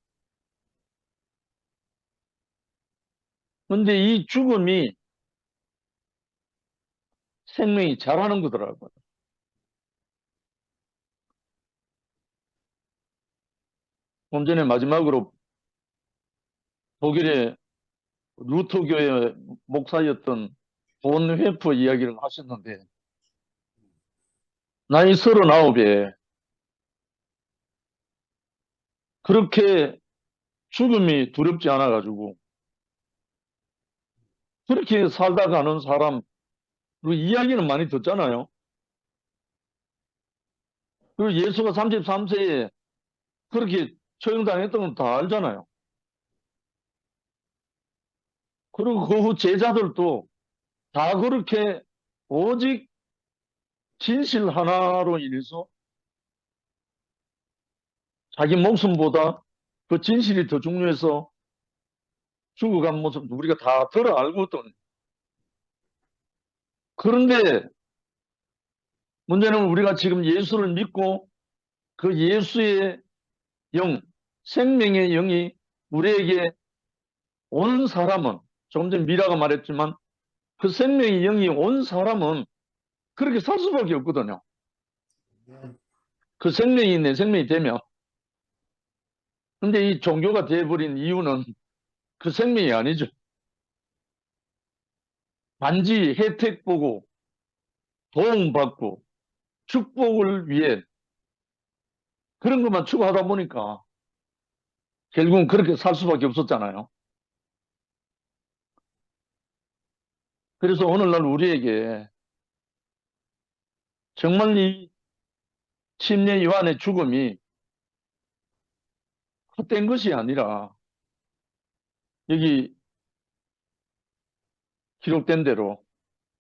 근데 이 죽음이 생명이 잘하는 거더라고요. 좀 전에 마지막으로 독일의 루터교회 목사였던 본 회프 이야기를 하셨는데, 나이 39에 그렇게 죽음이 두렵지 않아가지고 그렇게 살다 가는 사람 그 이야기는 많이 듣잖아요. 그리고 예수가 33세에 그렇게 처형당했던 건 다 알잖아요. 그리고 그 후 제자들도 다 그렇게 오직 진실 하나로 인해서 자기 목숨보다 그 진실이 더 중요해서 죽어간 모습 우리가 다 들어 알고 있던. 그런데 문제는 우리가 지금 예수를 믿고 그 예수의 영, 생명의 영이 우리에게 온 사람은, 조금 전에 미라가 말했지만 그 생명의 영이 온 사람은 그렇게 살 수밖에 없거든요. 그 생명이 내 생명이 되면. 근데 이 종교가 돼버린 이유는 그 생명이 아니죠. 단지 혜택 보고 도움받고 축복을 위해 그런 것만 추구하다 보니까 결국은 그렇게 살 수밖에 없었잖아요. 그래서 오늘날 우리에게 정말 이 침례 요한의 죽음이 헛된 것이 아니라 여기 기록된 대로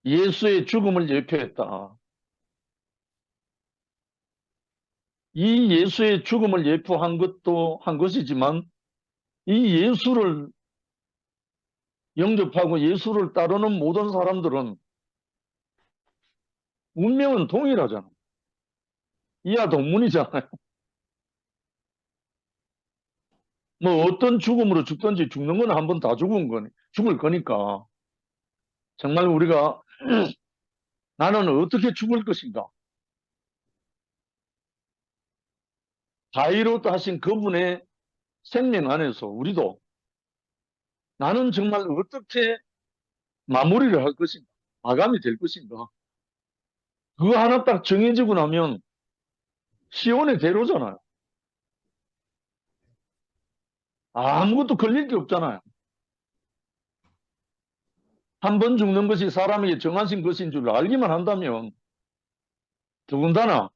예수의 죽음을 예표했다. 이 예수의 죽음을 예표한 것도 한 것이지만 이 예수를 영접하고 예수를 따르는 모든 사람들은 운명은 동일하잖아. 이하 동문이잖아요. 뭐 어떤 죽음으로 죽든지 죽는 건 한 번 다 죽을 거니까 정말 우리가 나는 어떻게 죽을 것인가? 자유롭다 하신 그분의 생명 안에서 우리도 나는 정말 어떻게 마무리를 할 것인가? 마감이 될 것인가? 그거 하나 딱 정해지고 나면 시온의 대로잖아요. 아무것도 걸릴 게 없잖아요. 한 번 죽는 것이 사람에게 정하신 것인 줄 알기만 한다면 더군다나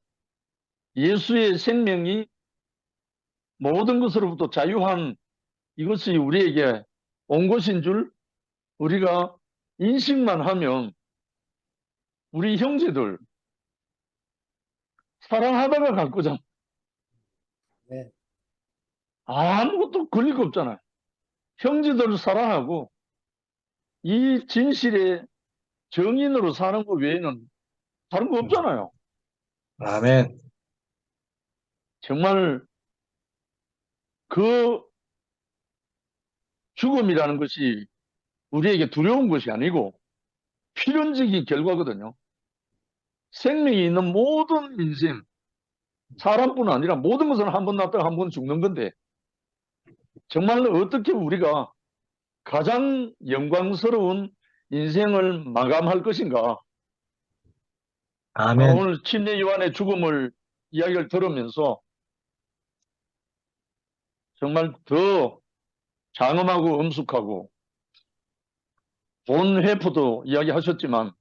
예수의 생명이 모든 것으로부터 자유한 이것이 우리에게 온 것인 줄 우리가 인식만 하면 우리 형제들 사랑하다가 갈 거잖아. 네. 아무것도 걸릴 거 없잖아요. 형제들을 사랑하고 이 진실의 정인으로 사는 것 외에는 다른 거 없잖아요. 아멘. 정말 그 죽음이라는 것이 우리에게 두려운 것이 아니고 필연적인 결과거든요. 생명이 있는 모든 인생, 사람뿐 아니라 모든 것은 한 번 났다가 한 번 죽는 건데 정말 어떻게 우리가 가장 영광스러운 인생을 마감할 것인가? 아멘. 오늘 침례 요한의 죽음을 이야기를 들으면서 정말 더 장엄하고 엄숙하고 본 회포도 이야기하셨지만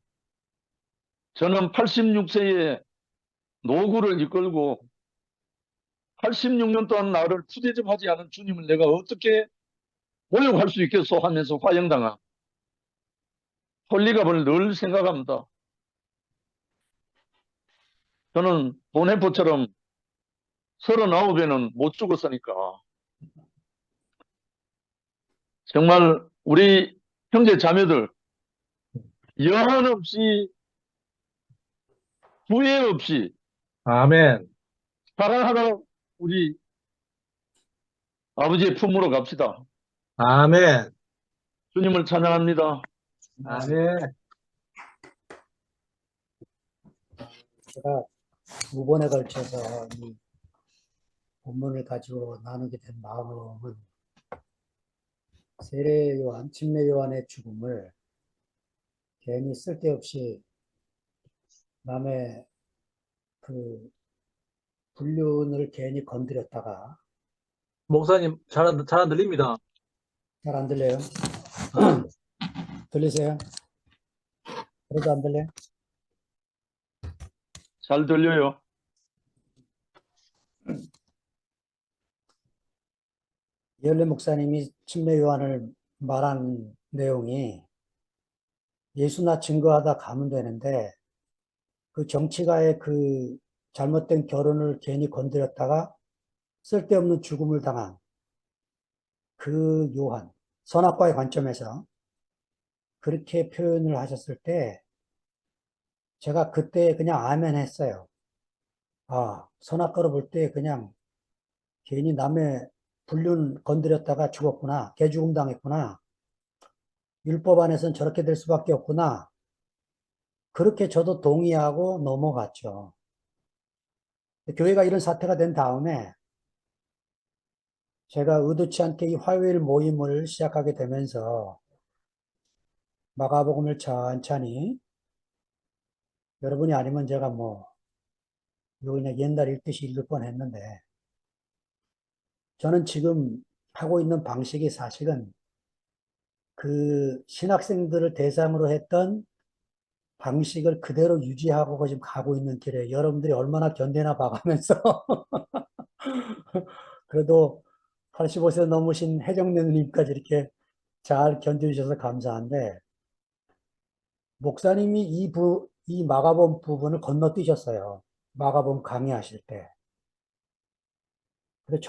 저는 86세에 노구를 이끌고 86년 동안 나를 푸대접하지 않은 주님을 내가 어떻게 모욕할 수 있겠소 하면서 화형당한 홀리갑을 늘 생각합니다. 저는 본 회포처럼 39에는 못 죽었으니까. 정말 우리 형제 자매들 여한 없이 후회 없이 아멘. 사랑하다 우리 아버지의 품으로 갑시다. 아멘. 주님을 찬양합니다. 아멘. 제가 두 번에 걸쳐서 이 본문을 가지고 나누게 된 마음은 세례 요한, 침례 요한의 죽음을 괜히 쓸데없이 남의 그 불륜을 괜히 건드렸다가 목사님, 잘 안 들립니다. 잘 안 들려요? 들리세요? 그래도 안 들려요? 잘 들려요. 이열래 목사님이 침례 요한을 말한 내용이 예수나 증거하다 가면 되는데 그 정치가의 그 잘못된 결혼을 괜히 건드렸다가 쓸데없는 죽음을 당한 그 요한, 선악과의 관점에서 그렇게 표현을 하셨을 때 제가 그때 그냥 아멘 했어요. 아, 선악과로 볼 때 그냥 괜히 남의 불륜 건드렸다가 죽었구나. 개죽음 당했구나. 율법 안에서는 저렇게 될 수밖에 없구나. 그렇게 저도 동의하고 넘어갔죠. 교회가 이런 사태가 된 다음에 제가 의도치 않게 이 화요일 모임을 시작하게 되면서 마가복음을 천천히 여러분이 아니면 제가 뭐 이거 그냥 옛날 읽듯이 읽을 뻔했는데 저는 지금 하고 있는 방식이 사실은 그 신학생들을 대상으로 했던 방식을 그대로 유지하고 지금 가고 있는 길에 여러분들이 얼마나 견디나 봐가면서 그래도 85세 넘으신 해정래 누님까지 이렇게 잘 견뎌주셔서 감사한데 목사님이 이 마가복음 부분을 건너뛰셨어요. 마가복음 강의하실 때. 그래서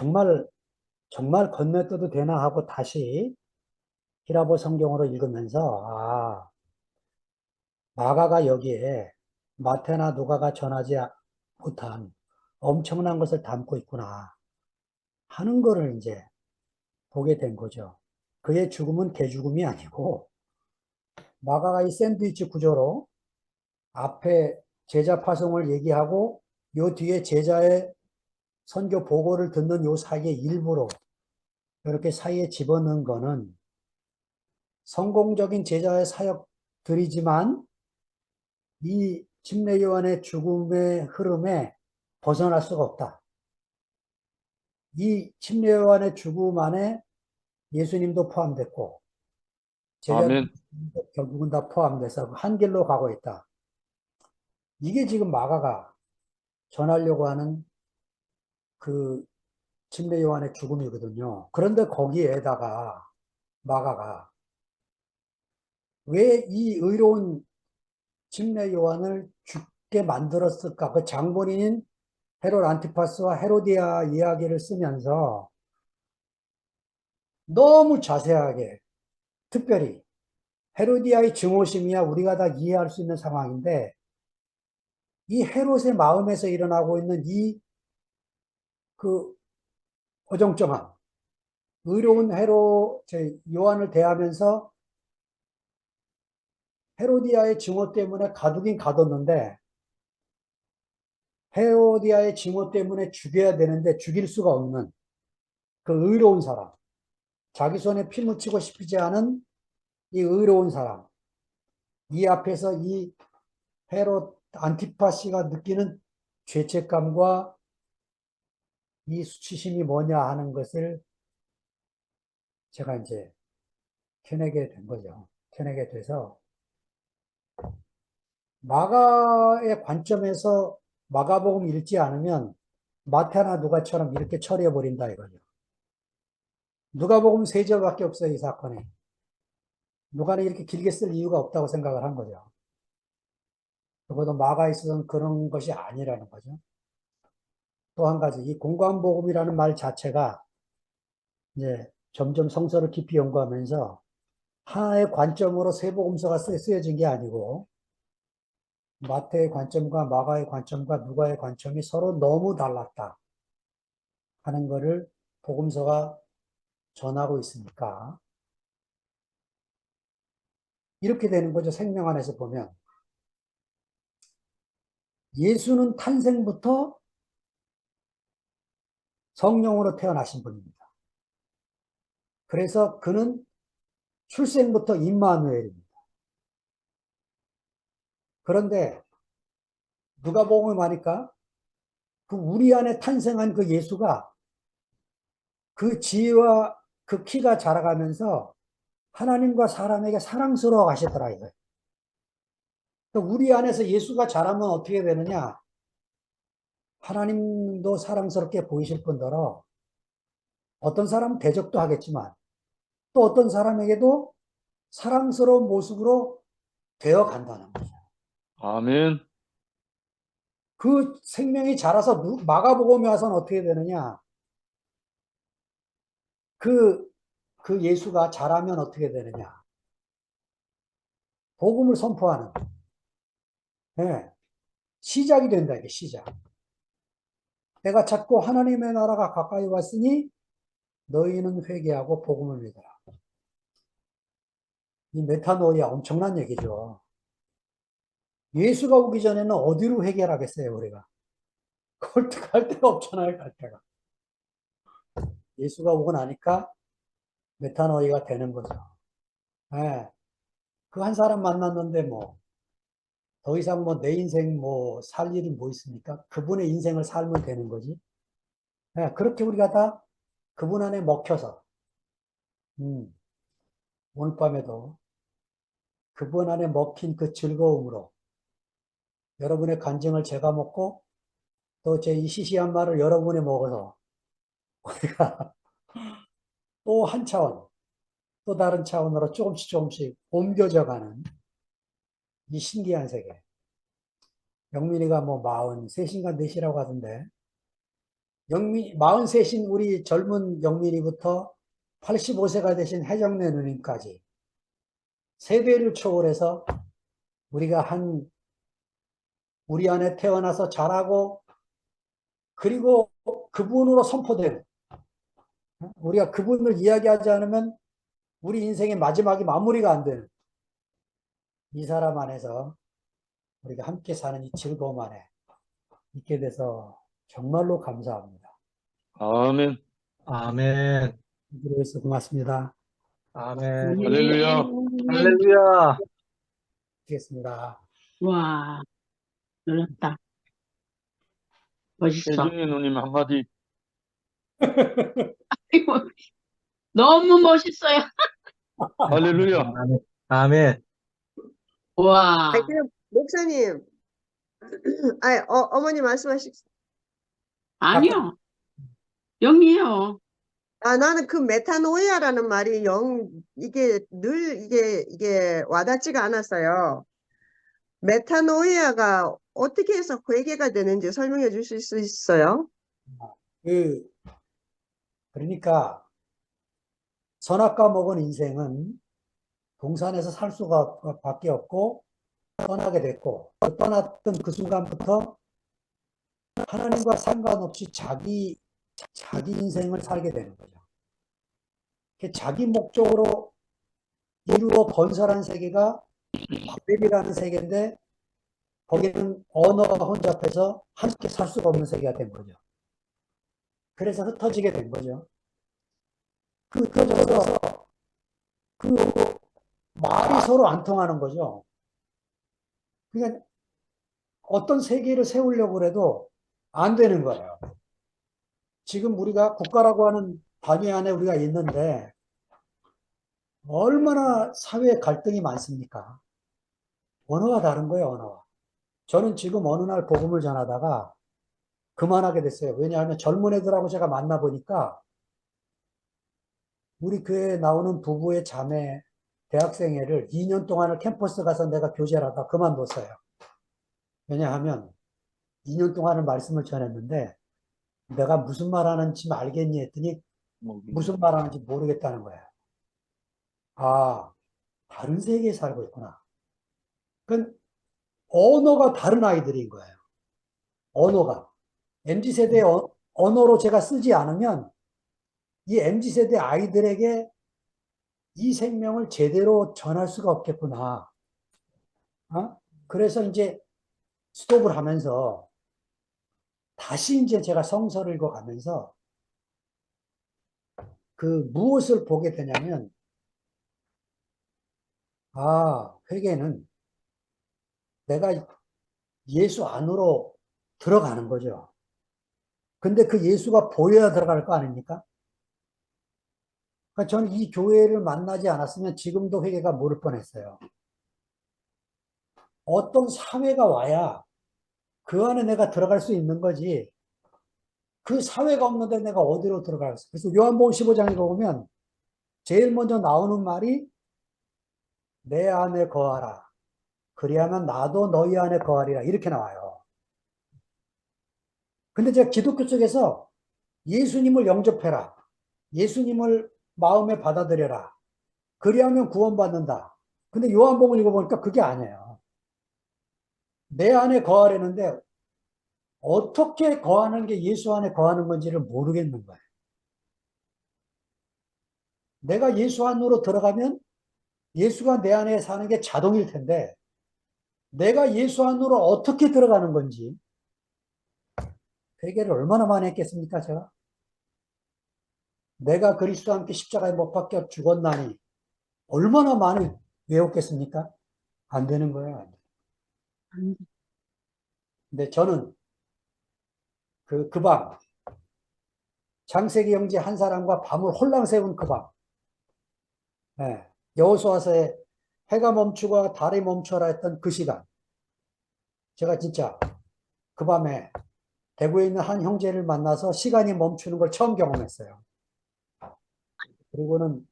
정말 건너뛰어도 되나 하고 다시 히라보 성경으로 읽으면서 아, 마가가 여기에 마태나 누가가 전하지 못한 엄청난 것을 담고 있구나 하는 거를 이제 보게 된 거죠. 그의 죽음은 개죽음이 아니고 마가가 이 샌드위치 구조로 앞에 제자 파송을 얘기하고 요 뒤에 제자의 선교 보고를 듣는 요 사이에 일부러 이렇게 사이에 집어넣은 거는 성공적인 제자의 사역들이지만 이 침례 요한의 죽음의 흐름에 벗어날 수가 없다. 이 침례 요한의 죽음 안에 예수님도 포함됐고 아멘. 제자들도 결국은 다 포함돼서 한 길로 가고 있다. 이게 지금 마가가 전하려고 하는 그 침례 요한의 죽음이거든요. 그런데 거기에다가 마가가 왜 이 의로운 침례 요한을 죽게 만들었을까? 그 장본인인 헤롯 안티파스와 헤로디아 이야기를 쓰면서 너무 자세하게 특별히 헤로디아의 증오심이야 우리가 다 이해할 수 있는 상황인데 이 헤롯의 마음에서 일어나고 있는 이 그 어정쩡한 의로운 요한을 대하면서 헤로디아의 증오 때문에 가두긴 가뒀는데 헤로디아의 증오 때문에 죽여야 되는데 죽일 수가 없는 그 의로운 사람, 자기 손에 피 묻히고 싶지 않은 이 의로운 사람, 이 앞에서 이 헤롯 안티파시가 느끼는 죄책감과 이 수치심이 뭐냐 하는 것을 제가 이제 캐내게 된 거죠. 캐내게 돼서 마가의 관점에서 마가복음 읽지 않으면 마태나 누가처럼 이렇게 처리해 버린다 이거죠. 누가복음 3절밖에 없어요, 이 사건에. 누가는 이렇게 길게 쓸 이유가 없다고 생각을 한 거죠. 적어도 마가에 있어서는 그런 것이 아니라는 거죠. 또 한 가지, 이 공관복음이라는 말 자체가 이제 점점 성서를 깊이 연구하면서 하나의 관점으로 세 복음서가 쓰여진 게 아니고 마태의 관점과 마가의 관점과 누가의 관점이 서로 너무 달랐다 하는 것을 복음서가 전하고 있으니까 이렇게 되는 거죠. 생명 안에서 보면 예수는 탄생부터 성령으로 태어나신 분입니다. 그래서 그는 출생부터 임마누엘입니다. 그런데 누가복음에 보니까 그 우리 안에 탄생한 그 예수가 그 지혜와 그 키가 자라가면서 하나님과 사람에게 사랑스러워 가시더라 이거예요. 우리 안에서 예수가 자라면 어떻게 되느냐? 하나님도 사랑스럽게 보이실 뿐더러 어떤 사람은 대적도 하겠지만 또 어떤 사람에게도 사랑스러운 모습으로 되어 간다는 거죠. 아멘. 그 생명이 자라서 마가복음에 와서는 어떻게 되느냐? 그 예수가 자라면 어떻게 되느냐? 복음을 선포하는 네, 시작이 된다 이게 시작. 내가 자꾸 하나님의 나라가 가까이 왔으니 너희는 회개하고 복음을 믿어라. 이 메타노이아 엄청난 얘기죠. 예수가 오기 전에는 어디로 회개를 하겠어요 우리가? 갈 데가 없잖아요. 갈 데가. 예수가 오고 나니까 메타노이가 되는 거죠. 네. 그 한 사람 만났는데 뭐 더 이상 뭐 내 인생 뭐 살 일이 뭐 있습니까? 그분의 인생을 살면 되는 거지. 네. 그렇게 우리가 다 그분 안에 먹혀서 오늘 밤에도 그분 안에 먹힌 그 즐거움으로 여러분의 간증을 제가 먹고 또 제 이 시시한 말을 여러분이 먹어서 우리가 또 한 차원 또 다른 차원으로 조금씩 옮겨져가는 이 신기한 세계. 영민이가 뭐 43인가 4시라고 하던데 43인 우리 젊은 영민이부터 85세가 되신 해정래 누님까지 세대를 초월해서 우리가 우리 안에 태어나서 자라고 그리고 그분으로 선포되는 우리가 그분을 이야기하지 않으면 우리 인생의 마지막이 마무리가 안 되는 이 사람 안에서 우리가 함께 사는 이 즐거움 안에 있게 돼서 정말로 감사합니다. 아멘. 아멘. 그래서 고맙습니다. 아멘. 할렐루야. 할렐루야. 드리겠습니다. 와, 놀랍다. 멋있어. 혜중이 누님 한마디. 아이고, 너무 멋있어요. 할렐루야. 아멘. 아멘. 와, 아니, 그냥 목사님, 아니, 어머니 말씀하시. 아니요. 영이에요. 아, 나는 그 메타노이아라는 말이 이게 늘 이게 와닿지가 않았어요. 메타노이아가 어떻게 해서 회개가 되는지 설명해 주실 수 있어요? 그러니까 선악과 먹은 인생은 동산에서 살 수가 밖에 없고 떠나게 됐고 떠났던 그 순간부터 하나님과 상관없이 자기 인생을 살게 되는 거죠. 자기 목적으로 이루어 건설한 세계가 바벨이라는 세계인데 거기는 언어가 혼잡해서 함께 살 수가 없는 세계가 된 거죠. 그래서 흩어지게 된 거죠. 흩어져서 그 말이 서로 안 통하는 거죠. 그러니까 어떤 세계를 세우려고 해도 안 되는 거예요. 지금 우리가 국가라고 하는 단위 안에 우리가 있는데 얼마나 사회에 갈등이 많습니까? 언어가 다른 거예요, 언어가. 저는 지금 어느 날 복음을 전하다가 그만하게 됐어요. 왜냐하면 젊은 애들하고 제가 만나보니까 우리 교회에 나오는 부부의 자매 대학생애를 2년 동안을 캠퍼스 가서 내가 교제를 하다 그만뒀어요. 왜냐하면 2년 동안을 말씀을 전했는데 내가 무슨 말 하는지 알겠니 했더니 무슨 말 하는지 모르겠다는 거예요. 아, 다른 세계에 살고 있구나. 그건 언어가 다른 아이들인 거예요. 언어가. MZ세대의 언어로 제가 쓰지 않으면 이 MZ세대 아이들에게 이 생명을 제대로 전할 수가 없겠구나. 그래서 이제 스톱을 하면서 다시 이제 제가 성서를 읽어가면서 그 무엇을 보게 되냐면, 회개는 내가 예수 안으로 들어가는 거죠. 근데 그 예수가 보여야 들어갈 거 아닙니까? 그러니까 저는 이 교회를 만나지 않았으면 지금도 회개가 모를 뻔했어요. 어떤 사회가 와야 그 안에 내가 들어갈 수 있는 거지. 그 사회가 없는데 내가 어디로 들어가겠어? 그래서 요한복음 15장에 보면 제일 먼저 나오는 말이 내 안에 거하라. 그리하면 나도 너희 안에 거하리라. 이렇게 나와요. 근데 제가 기독교 쪽에서 예수님을 영접해라. 예수님을 마음에 받아들여라. 그리하면 구원받는다. 근데 요한복음을 읽어보니까 그게 아니에요. 내 안에 거하려는데 어떻게 거하는 게 예수 안에 거하는 건지를 모르겠는 거예요. 내가 예수 안으로 들어가면 예수가 내 안에 사는 게 자동일 텐데 내가 예수 안으로 어떻게 들어가는 건지 회개를 얼마나 많이 했겠습니까, 제가? 내가 그리스도와 함께 십자가에 못 박혀 죽었나니 얼마나 많이 외웠겠습니까? 안 되는 거예요. 안 돼요. 근데 저는 그 밤, 장세기 형제 한 사람과 밤을 홀랑 세운 그 밤, 여호수아서에 해가 멈추고 달이 멈춰라 했던 그 시간, 제가 진짜 그 밤에 대구에 있는 한 형제를 만나서 시간이 멈추는 걸 처음 경험했어요. 그리고는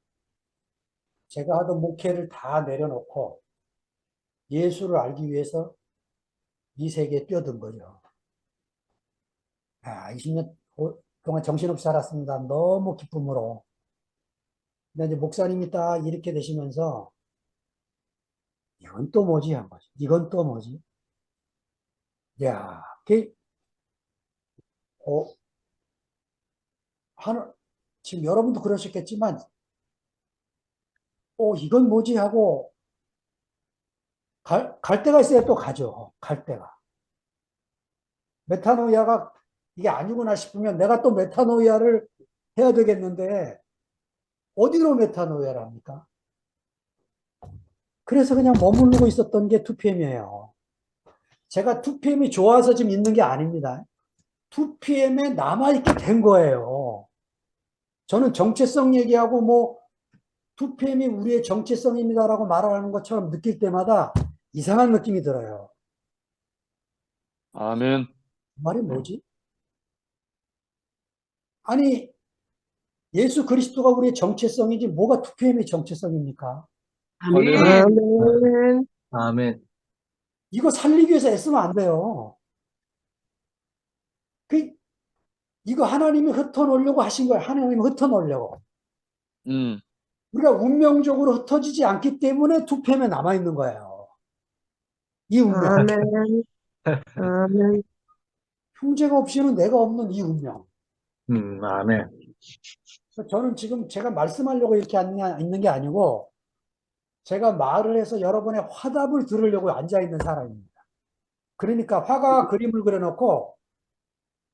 제가 하던 목회를 다 내려놓고 예수를 알기 위해서 이 세계에 뛰어든 거죠. 20년 동안 정신없이 살았습니다. 너무 기쁨으로. 근데 이제 목사님이 딱 이렇게 되시면서 이건 또 뭐지? 한 거죠. 이건 또 뭐지? 야, 지금 여러분도 그러셨겠지만, 이건 뭐지? 하고 갈 때가 있어야 또 가죠. 갈 때가. 메타노이아가 이게 아니구나 싶으면 내가 또 메타노이아를 해야 되겠는데 어디로 메타노이아를 합니까? 그래서 그냥 머무르고 있었던 게 2PM이에요. 제가 2PM이 좋아서 지금 있는 게 아닙니다. 2PM에 남아있게 된 거예요. 저는 정체성 얘기하고 2PM이 우리의 정체성입니다라고 말하는 것처럼 느낄 때마다 이상한 느낌이 들어요. 아멘. 그 말이 뭐지? 아니, 예수 그리스도가 우리의 정체성이지 뭐가 2PM의 정체성입니까? 아멘. 아멘. 아멘. 이거 살리기 위해서 애쓰면 안 돼요. 이거 하나님이 흩어놓으려고 하신 거예요. 하나님이 흩어놓으려고. 우리가 운명적으로 흩어지지 않기 때문에 2PM에 남아있는 거예요. 이 운명. 아멘. 아멘. 형제가 없이는 내가 없는 이 운명. 아멘. 저는 지금 제가 말씀하려고 이렇게 있는 게 아니고 제가 말을 해서 여러분의 화답을 들으려고 앉아있는 사람입니다. 그러니까 화가 그림을 그려놓고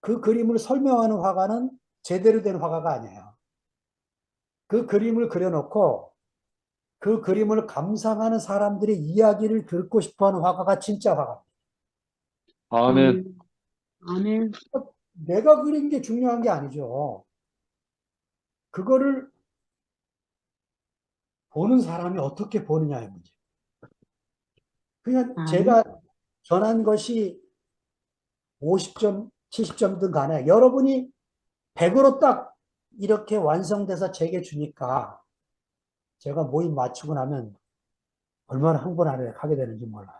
그 그림을 설명하는 화가는 제대로 된 화가가 아니에요. 그 그림을 그려놓고 그 그림을 감상하는 사람들의 이야기를 듣고 싶어하는 화가가 진짜 화가입니다. 아멘. 아멘. 내가 그린 게 중요한 게 아니죠. 그거를 보는 사람이 어떻게 보느냐의 문제. 그냥 제가 전한 것이 50점, 70점든 간에 여러분이 100으로 딱 이렇게 완성돼서 제게 주니까 제가 모임 마치고 나면 얼마나 흥분하게 하게 되는지 몰라요.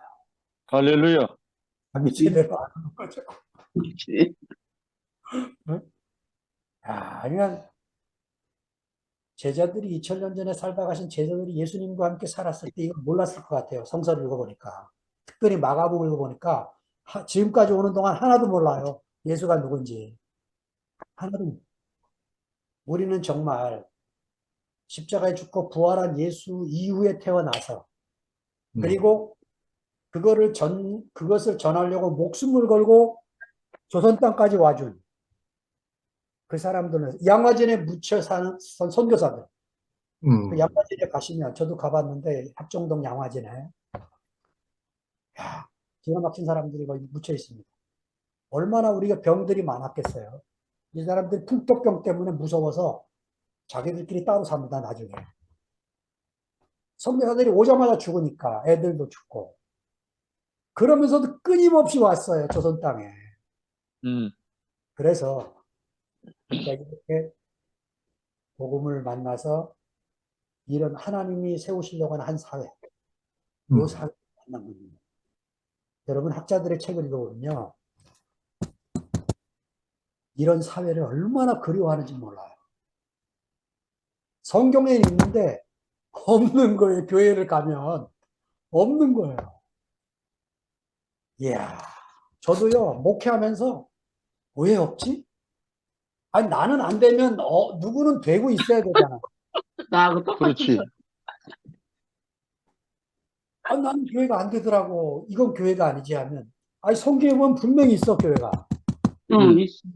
할렐루야. 제대로 안 하는 거죠. 그렇지. 응? 아니면 제자들이 2000년 전에 살다 가신 제자들이 예수님과 함께 살았을 때 이걸 몰랐을 것 같아요. 성서를 읽어보니까. 특별히 마가복음 읽어보니까 지금까지 오는 동안 하나도 몰라요. 예수가 누군지. 하나도. 우리는 정말 십자가에 죽고 부활한 예수 이후에 태어나서 그리고 그것을 전하려고 목숨을 걸고 조선 땅까지 와준 그 사람들은 양화진에 묻혀 사는 선교사들. 그 양화진에 가시면 저도 가봤는데 합정동 양화진에 야, 기가 막힌 사람들이 거기 묻혀 있습니다. 얼마나 우리가 병들이 많았겠어요. 이 사람들이 풍토병 때문에 무서워서 자기들끼리 따로 삽니다. 나중에 선교사들이 오자마자 죽으니까 애들도 죽고 그러면서도 끊임없이 왔어요. 조선 땅에. 그래서 우리가 이렇게 복음을 만나서 이런 하나님이 세우시려고 하는 한 사회, 이 사회를 만난 겁니다. 여러분 학자들의 책을 읽어보면요. 이런 사회를 얼마나 그리워하는지 몰라요. 성경에 있는데 없는 거예요. 교회를 가면 없는 거예요. 이야, 저도요 목회하면서 왜 없지? 아니 나는 안 되면 누구는 되고 있어야 되잖아. 나하고 똑같이. 그렇지. 아, 나는 교회가 안 되더라고. 이건 교회가 아니지 하면. 아니 성경에 보면 분명히 있어 교회가. 있어.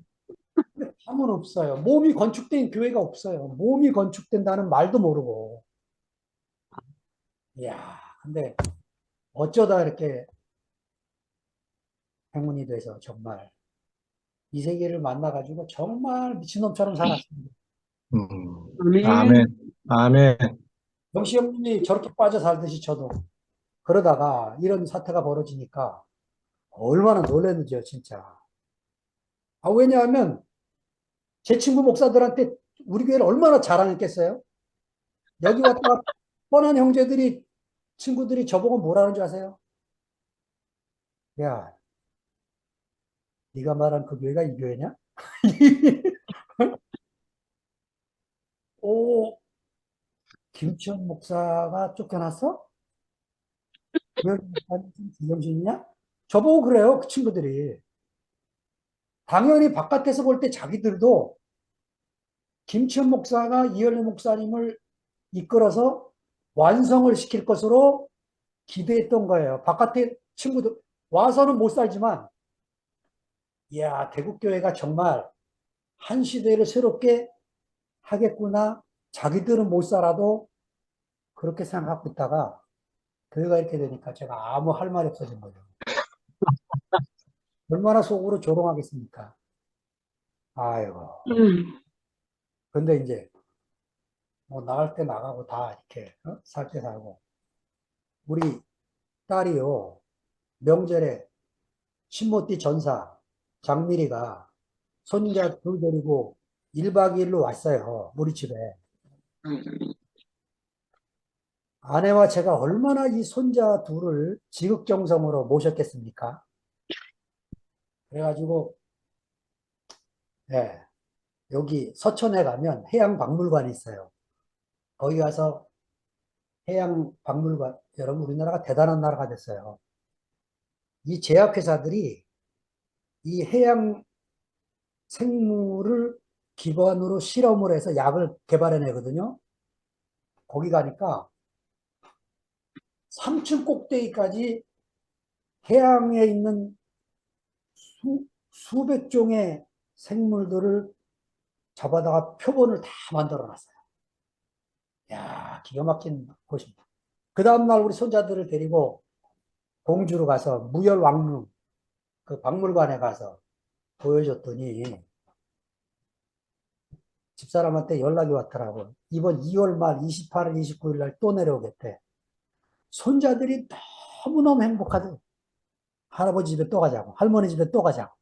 근데 함은 없어요. 몸이 건축된 교회가 없어요. 몸이 건축된다는 말도 모르고. 이야, 근데 어쩌다 이렇게 행운이 돼서 정말 이 세계를 만나가지고 정말 미친놈처럼 살았습니다. 아멘. 아멘. 영시 형님이 저렇게 빠져 살듯이 저도 그러다가 이런 사태가 벌어지니까 얼마나 놀랐는지요, 진짜. 아, 왜냐하면 제 친구 목사들한테 우리 교회를 얼마나 자랑했겠어요? 여기 왔다가 뻔한 형제들이, 친구들이 저보고 뭐라는 줄 아세요? 야, 네가 말한 그 교회가 이 교회냐? 오, 김치현 목사가 쫓겨났어? 김현 목사님 제정신이냐? 저보고 그래요, 그 친구들이. 당연히 바깥에서 볼 때 자기들도 김치현 목사가 이현래 목사님을 이끌어서 완성을 시킬 것으로 기대했던 거예요. 바깥에 친구들 와서는 못 살지만, 이야, 대국교회가 정말 한 시대를 새롭게 하겠구나. 자기들은 못 살아도 그렇게 생각하고 있다가 교회가 이렇게 되니까 제가 아무 할 말이 없어진 거죠. 얼마나 속으로 조롱하겠습니까? 아이고. 근데 이제 뭐 나갈 때 나가고 다 이렇게 살 때 살고. 우리 딸이요, 명절에 신모띠 전사 장미리가 손자 둘 데리고 1박 2일로 왔어요. 우리 집에. 아내와 제가 얼마나 이 손자 둘을 지극정성으로 모셨겠습니까? 그래가지고, 예, 여기 서천에 가면 해양박물관이 있어요. 거기 가서 해양박물관, 여러분 우리나라가 대단한 나라가 됐어요. 이 제약회사들이 이 해양 생물을 기반으로 실험을 해서 약을 개발해내거든요. 거기 가니까 3층 꼭대기까지 해양에 있는 수백 종의 생물들을 잡아다가 표본을 다 만들어 놨어요. 야, 기가 막힌 곳입니다. 그 다음날 우리 손자들을 데리고 공주로 가서 무열왕릉 그 박물관에 가서 보여줬더니 집사람한테 연락이 왔더라고요. 이번 2월 말 28일, 29일 날 또 내려오겠대. 손자들이 너무너무 행복하대. 할아버지 집에 또 가자고, 할머니 집에 또 가자고.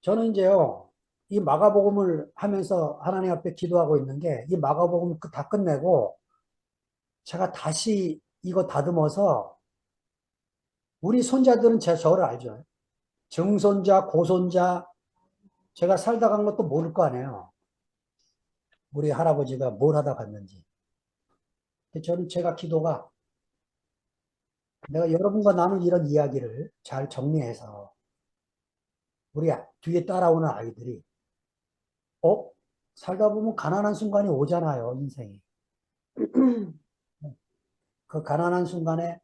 저는 이제요, 이 마가복음을 하면서 하나님 앞에 기도하고 있는 게, 이 마가복음 다 끝내고, 제가 다시 이거 다듬어서 우리 손자들은 저를 알죠. 증손자, 고손자, 제가 살다 간 것도 모를 거 아니에요. 우리 할아버지가 뭘 하다 갔는지. 근데 저는 제가 기도가 내가 여러분과 나눈 이런 이야기를 잘 정리해서 우리 뒤에 따라오는 아이들이 살다 보면 가난한 순간이 오잖아요, 인생이. 그 가난한 순간에